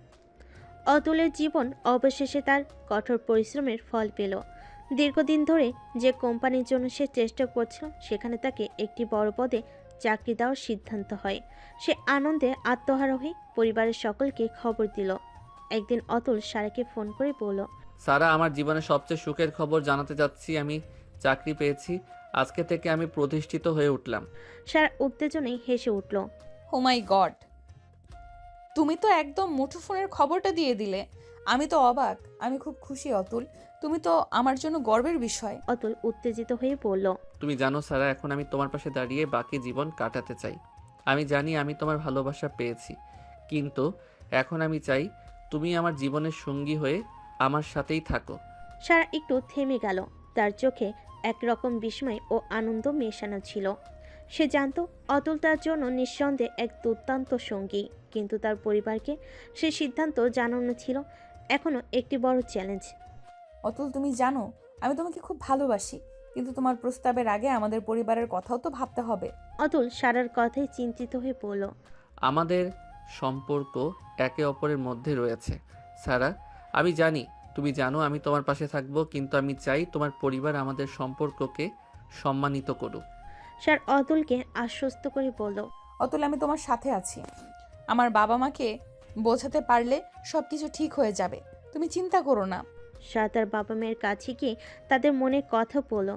অতুলের জীবন অবশেষে তার কঠোর পরিশ্রমের ফল পেল। দীর্ঘদিন ধরে যে কোম্পানির জন্য সে চেষ্টা করছিল, সেখানে তাকে একটি বড় পদে চাকরি দেওয়ার সিদ্ধান্ত হয়। সে আনন্দে আত্মহারা হয়ে পরিবারের সকলকে খবর দিল। একদিন অতুল সারাকে ফোন করে বলল, সারা, আমার জীবনের সবচেয়ে সুখের খবর জানাতে যাচ্ছি। আমি চাকরি পেয়েছি। আজকে থেকে আমি প্রতিষ্ঠিত হয়ে উঠলাম। সারা উত্তেজনায় হেসে উঠল। ও মাই গড, তুমি তো একদম মুঠোফোনের খবরটা দিয়ে দিলে। আমি তো অবাক। আমি খুব খুশি অতুল, তুমি তো আমার জন্য গর্বের বিষয়। অতুল উত্তেজিত হয়ে বলল, তুমি জানো সারা, এখন আমি তোমার পাশে দাঁড়িয়ে বাকি জীবন কাটাতে চাই। আমি জানি আমি তোমার ভালোবাসা পেয়েছি, কিন্তু এখন আমি চাই তুমি আমার জীবনের সঙ্গী হয়ে আমার সাথেই থাকো। সারা একটু থেমে গেল। তার চোখে একরকম বিস্ময় ও আনন্দ মেশানো ছিল। সে জানত অতুল তার জন্য নিঃসন্দেহে এক দুর্দান্ত সঙ্গী, কিন্তু তার পরিবারকে সে সিদ্ধান্ত জানানো ছিল এখনও একটি বড় চ্যালেঞ্জ। অতুল, তুমি জানো আমি তোমাকে খুব ভালোবাসি, কিন্তু তোমার প্রস্তাবের আগে আমাদের পরিবারের কথাও তো ভাবতে হবে। অতুল সারার কথায় চিন্তিত হয়ে পড়ল। আমাদের সম্পর্ক একে অপরের মধ্যে রয়েছে সারা। আমি জানি তুমি জানো আমি তোমার পাশে থাকবো, কিন্তু আমি চাই তোমার পরিবার আমাদের সম্পর্ককে সম্মানিত করুক। সার অতুলকে আশ্বস্ত করে বলল, অতুল, আমি তোমার সাথে আছি। আমার বাবা মাকে বোঝাতে পারলে সব কিছু ঠিক হয়ে যাবে, তুমি চিন্তা করো না। সারা তার বাবা মায়ের কাছে গিয়ে তাদের মনে কথা বলল।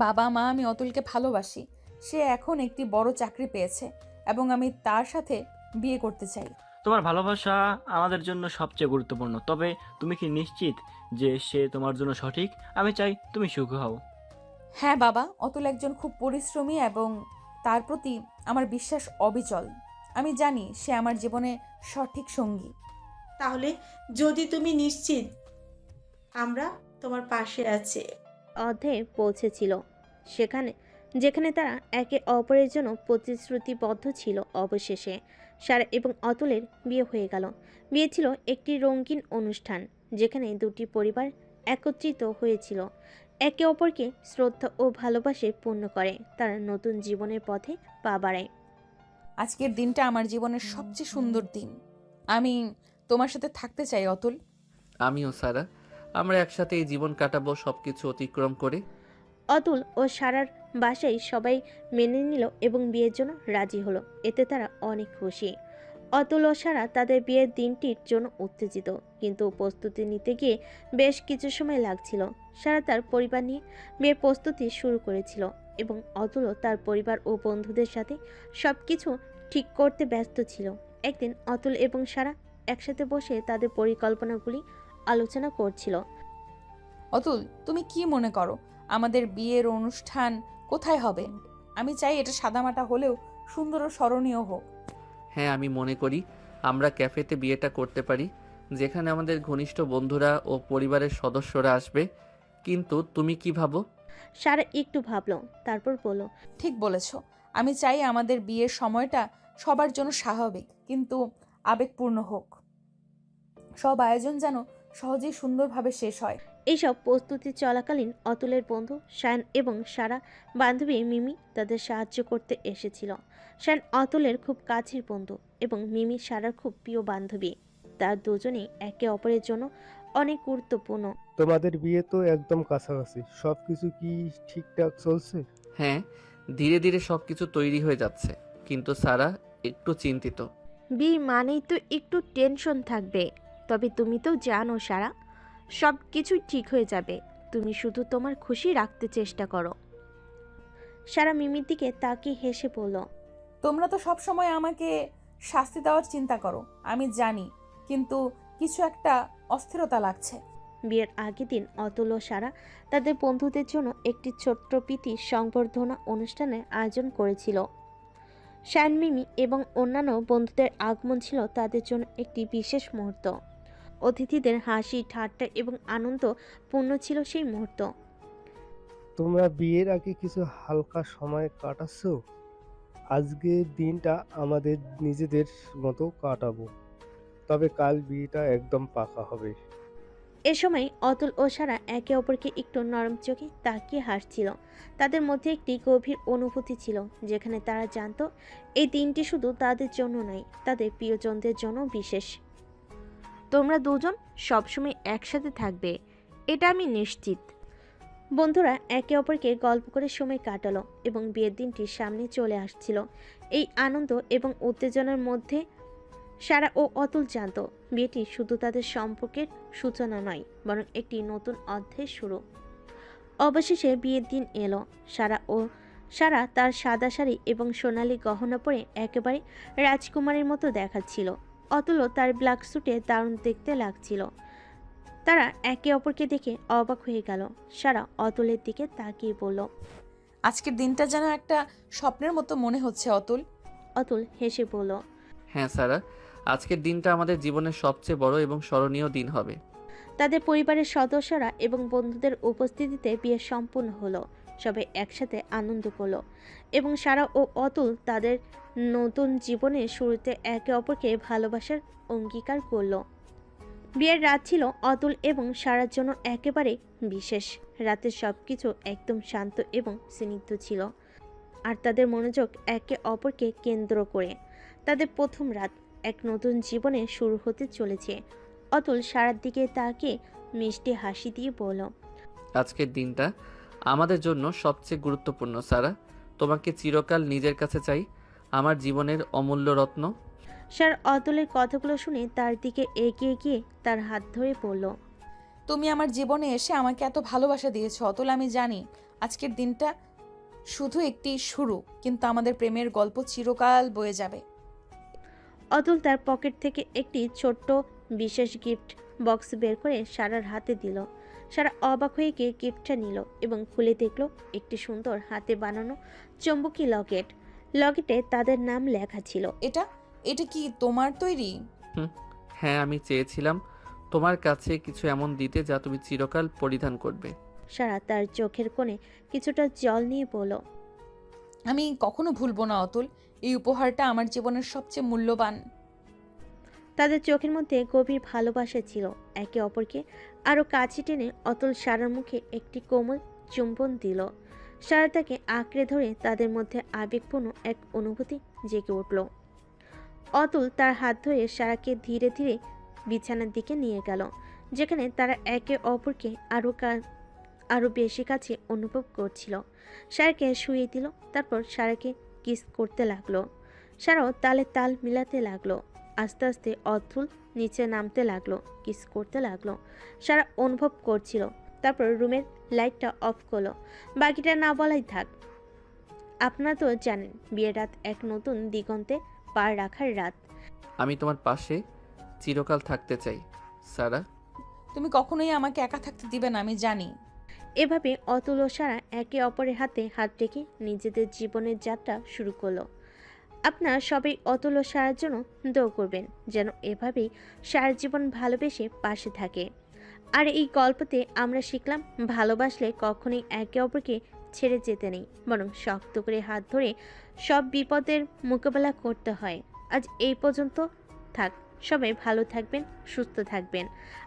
বাবা মা, আমি অতুলকে ভালোবাসি। সে এখন একটি বড় চাকরি পেয়েছে এবং আমি তার সাথে বিয়ে করতে চাই। তোমার ভালোবাসা আমাদের জন্য সবচেয়ে গুরুত্বপূর্ণ, তবে তুমি কি নিশ্চিত যে সে তোমার জন্য সঠিক? আমি চাই তুমি সুখী হও। হ্যাঁ বাবা, অতুল একজন খুব পরিশ্রমী এবং তার প্রতি আমার বিশ্বাস অবিচল। আমি জানি সে আমার জীবনে সঠিক সঙ্গী। তাহলে যদি তুমি নিশ্চিত, আমরা তোমার পাশে আছি। অধ্যায়ে পৌঁছেছিল যেখানে তারা একে অপরের জন্য প্রতিশ্রুতিবদ্ধ ছিল। অবশেষে সারা এবং অতুলের বিয়ে হয়ে গেল। বিয়ে ছিল একটি রঙিন অনুষ্ঠান, যেখানে দুটি পরিবার একত্রিত হয়েছিল, একে অপরকে শ্রদ্ধা ও ভালোবাসে পূর্ণ করে তারা নতুন জীবনের পথে পা বাড়ায়। আজকের দিনটা আমার জীবনের সবচেয়ে সুন্দর দিন। আমি তোমার সাথে থাকতে চাই অতুল। আমিও সারা, আমরা একসাথে এই জীবন কাটাবো, সবকিছু অতিক্রম করে। অতুল ও সারার বাসায় সবাই মেনে নিল এবং বিয়ের জন্য রাজি হলো। এতে তারা অনেক খুশি। অতুল ও সারা তাদের বিয়ের দিনটির জন্য উত্তেজিত, কিন্তু প্রস্তুতি নিতে গিয়ে বেশ কিছু সময় লাগছিল। সারা তার পরিবার নিয়ে বিয়ের প্রস্তুতি শুরু করেছিল এবং অতুলও তার পরিবার ও বন্ধুদের সাথে সব কিছু ঠিক করতে ব্যস্ত ছিল। একদিন অতুল এবং সারা একসাথে বসে তাদের পরিকল্পনাগুলি আলোচনা করছিল। অতুল, তুমি কি মনে করো আমাদের বিয়ের অনুষ্ঠান কোথায় হবে? আমি চাই এটা সাদামাটা হলেও সুন্দর ও স্মরণীয় হোক। হ্যাঁ, আমি মনে করি আমরা ক্যাফেতে বিয়েটা করতে পারি, যেখানে আমাদের ঘনিষ্ঠ বন্ধুরা ও পরিবারের সদস্যরা আসবে। কিন্তু তুমি কি ভাবো? সারা একটু ভাবলো, তারপর বলল, ঠিক বলেছ। আমি চাই আমাদের বিয়ের সময়টা সবার জন্য স্বাভাবিক কিন্তু আবেগপূর্ণ হোক। সব আয়োজন যেন সহজেই সুন্দরভাবে শেষ হয়। এইসব প্রস্তুতি চলাকালীন অতুলের বন্ধু শায়ন এবং সারা বান্ধবী মিমি তাদের সাহায্য করতে এসেছিল। শায়ন অতুলের খুব কাছের বন্ধু এবং মিমি সারার খুব প্রিয় বান্ধবী। তার দুজনেই একে অপরের জন্য অনেক গুরুত্বপূর্ণ। তোমাদের বিয়ে তো একদম কাছাকাছি, সবকিছু কি ঠিকঠাক চলছে? হ্যাঁ, ধীরে ধীরে সবকিছু তৈরি হয়ে যাচ্ছে, কিন্তু সারা একটু চিন্তিত। বিয়ে মানেই তো একটু টেনশন থাকবে, তবে তুমি তো জানো সারা, সব কিছুই ঠিক হয়ে যাবে। তুমি শুধু তোমার খুশি রাখতে চেষ্টা করো। সারা মিমির দিকে তাকিয়ে হেসে বলল, তোমরা তো সব সময় আমাকে শাস্তি দেওয়ার চিন্তা করো, আমি জানি, কিন্তু কিছু একটা অস্থিরতা লাগছে। বিয়ের আগের দিন অতুল ও সারা তাদের বন্ধুদের জন্য একটি ছোট্ট প্রীতি সংবর্ধনা অনুষ্ঠানের আয়োজন করেছিল। শায়ন, মিমি এবং অন্যান্য বন্ধুদের আগমন ছিল তাদের জন্য একটি বিশেষ মুহূর্ত। অতিথিদের হাসি ঠাট্টা এবং আনন্দ পূর্ণ ছিল সেই মুহূর্ত। তোমরা বিয়ের আগে কিছু হালকা সময় কাটাচ্ছ? আজকের দিনটা আমাদের নিজেদের মতো কাটাবো, তবে কাল বিয়েটা একদম পাকা হবে। এ সময় অতুল ও সারা একে অপরকে একটু নরম চোখে তাকিয়ে হাসছিল। তাদের মধ্যে একটি গভীর অনুভূতি ছিল, যেখানে তারা জানতো এই দিনটি শুধু তাদের জন্য নয়, তাদের প্রিয়জনদের জন্য বিশেষ। তোমরা দুজন সবসময় একসাথে থাকবে, এটা আমি নিশ্চিত। বন্ধুরা একে অপরকে গল্প করে সময় কাটালো এবং বিয়ের দিনটি সামনে চলে আসছিল। এই আনন্দ এবং উত্তেজনার মধ্যে সারা ও অতুল জানত বিয়েটি শুধু তাদের সম্পর্কের সূচনা নয়, বরং একটি নতুন অধ্যায়ের শুরু। অবশেষে বিয়ের দিন এলো। সারা তার সাদা শাড়ি এবং সোনালী গহনা পরে একেবারে রাজকুমারীর মতো দেখাচ্ছিল। অতুলও তার ব্ল্যাক স্যুটে দারুণ দেখতে লাগছিল। তারা একে অপরকে দেখে অবাক হয়ে গেল। সারা অতুলের দিকে তাকিয়ে বলল, আজকের দিনটা যেন একটা স্বপ্নের মতো মনে হচ্ছে অতুল। অতুল হেসে বলল, হ্যাঁ সারা, আজকের দিনটা আমাদের জীবনের সবচেয়ে বড় এবং স্মরণীয় দিন হবে। তাদের পরিবারের সদস্যরা এবং বন্ধুদের উপস্থিতিতে বিয়ে সম্পূর্ণ হলো। সবাই একসাথে আনন্দ করলো এবং সারা ও অতুল তাদের নতুন জীবনের শুরুতে একে অপরকে ভালোবাসার অঙ্গীকার করলো। বিয়ের রাত ছিল অতুল এবং সারার জন্য একেবারে বিশেষ। রাতের সবকিছু একদম শান্ত এবং স্নিগ্ধ ছিল, আর তাদের মনোযোগ একে অপরকে কেন্দ্র করে। তাদের প্রথম রাত এক নতুন জীবনে শুরু হতে চলেছে। অতুল সারার দিকে তাকিয়ে মিষ্টি হাসি দিয়ে বলল, আজকের দিনটা আমাদের জন্য সবচেয়ে গুরুত্বপূর্ণ সারা। তোমাকে চিরকাল নিজের কাছে চাই, আমার জীবনের অমূল্য রত্ন। সার অতুলের কথাগুলো শুনে তার দিকে এগিয়ে গিয়ে তার হাত ধরে বলল, তুমি আমার জীবনে এসে আমাকে এত ভালোবাসা দিয়েছো অতুল। আমি জানি আজকের দিনটা শুধু একটি শুরু, কিন্তু আমাদের প্রেমের গল্প চিরকাল বয়ে যাবে। অতুল তার পকেট থেকে একটি ছোট্ট বিশেষ গিফট বক্স বের করে সারার হাতে দিল। সারা অবাক হয়ে গিয়ে গিফটটা নিল এবং খুলে দেখল একটি সুন্দর হাতে বানানো চুম্বকী লকেট। লকেটে তাদের নাম লেখা ছিল। এটা এটা কি তোমার তৈরি? হ্যাঁ, আমি চেয়েছিলাম তোমার কাছে কিছু এমন দিতে যা তুমি চিরকাল পরিধান করবে। সারা তার চোখের কোণে কিছুটা জল নিয়ে বলল, আমি কখনো ভুলবো না অতুল, এই উপহারটা আমার জীবনের সবচেয়ে মূল্যবান। তাদের চোখের মধ্যে গভীর ভালোবাসা ছিল। একে অপরকে আরও কাছে টেনে অতুল সারার মুখে একটি কোমল চুম্বন দিল। সারা তাকে আঁকড়ে ধরে তাদের মধ্যে আবেগপূর্ণ এক অনুভূতি জেগে উঠল। অতুল তার হাত ধরে সারাকে ধীরে ধীরে বিছানার দিকে নিয়ে গেল, যেখানে তারা একে অপরকে আরও বেশি কাছে অনুভব করছিল। সারাকে শুয়ে দিল, তারপর সারাকে কিস করতে লাগলো। সারাও তালে তাল মিলাতে লাগলো। আস্তে আস্তে অতুল নিচে নামতে লাগলো, কিস করতে লাগলো। সারা অনুভব করছিল। তারপর রুমের লাইটটা অফ করলো। বাকিটা না বলাই থাক। আপনারা তো জানেন বিয়ের রাত এক নতুন দিগন্তে পা রাখার রাত। আমি তোমার পাশে চিরকাল থাকতে চাই সারা। তুমি কখনোই আমাকে একা থাকতে দিবে না, আমি জানি। এভাবে অতুল ও সারা একে অপরের হাতে হাত রেখে নিজেদের জীবনের যাত্রা শুরু করলো। আপনারা সবাই অতুল ও সারার জন্য দোয়া করবেন যেন এভাবেই সারা জীবন ভালোবেসে পাশে থাকে। আর এই গল্পতে আমরা শিখলাম ভালোবাসলে কখনোই একে অপরকে ছেড়ে যেতে নেই, বরং শক্ত করে হাত ধরে সব বিপদের মোকাবেলা করতে হয়। আজ এই পর্যন্ত থাক। সবাই ভালো থাকবেন, সুস্থ থাকবেন,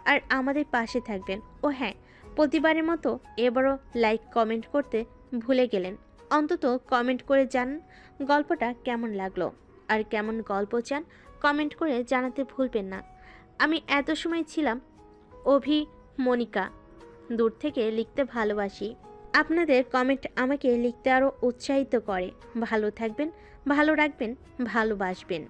আর আমাদের পাশে থাকবেন। ও হ্যাঁ, প্রতিবারের মতো এবারও লাইক কমেন্ট করতে ভুলে গেলেন। অন্তত কমেন্ট করে জানান গল্পটা কেমন লাগলো, আর কেমন গল্প চান কমেন্ট করে জানাতে ভুলবেন না। আমি এত সময় ছিলাম অভি মনিকা, দূর থেকে লিখতে ভালোবাসি। আপনাদের কমেন্ট আমাকে লিখতে আরও উৎসাহিত করে। ভালো থাকবেন, ভালো রাখবেন, ভালোবাসবেন।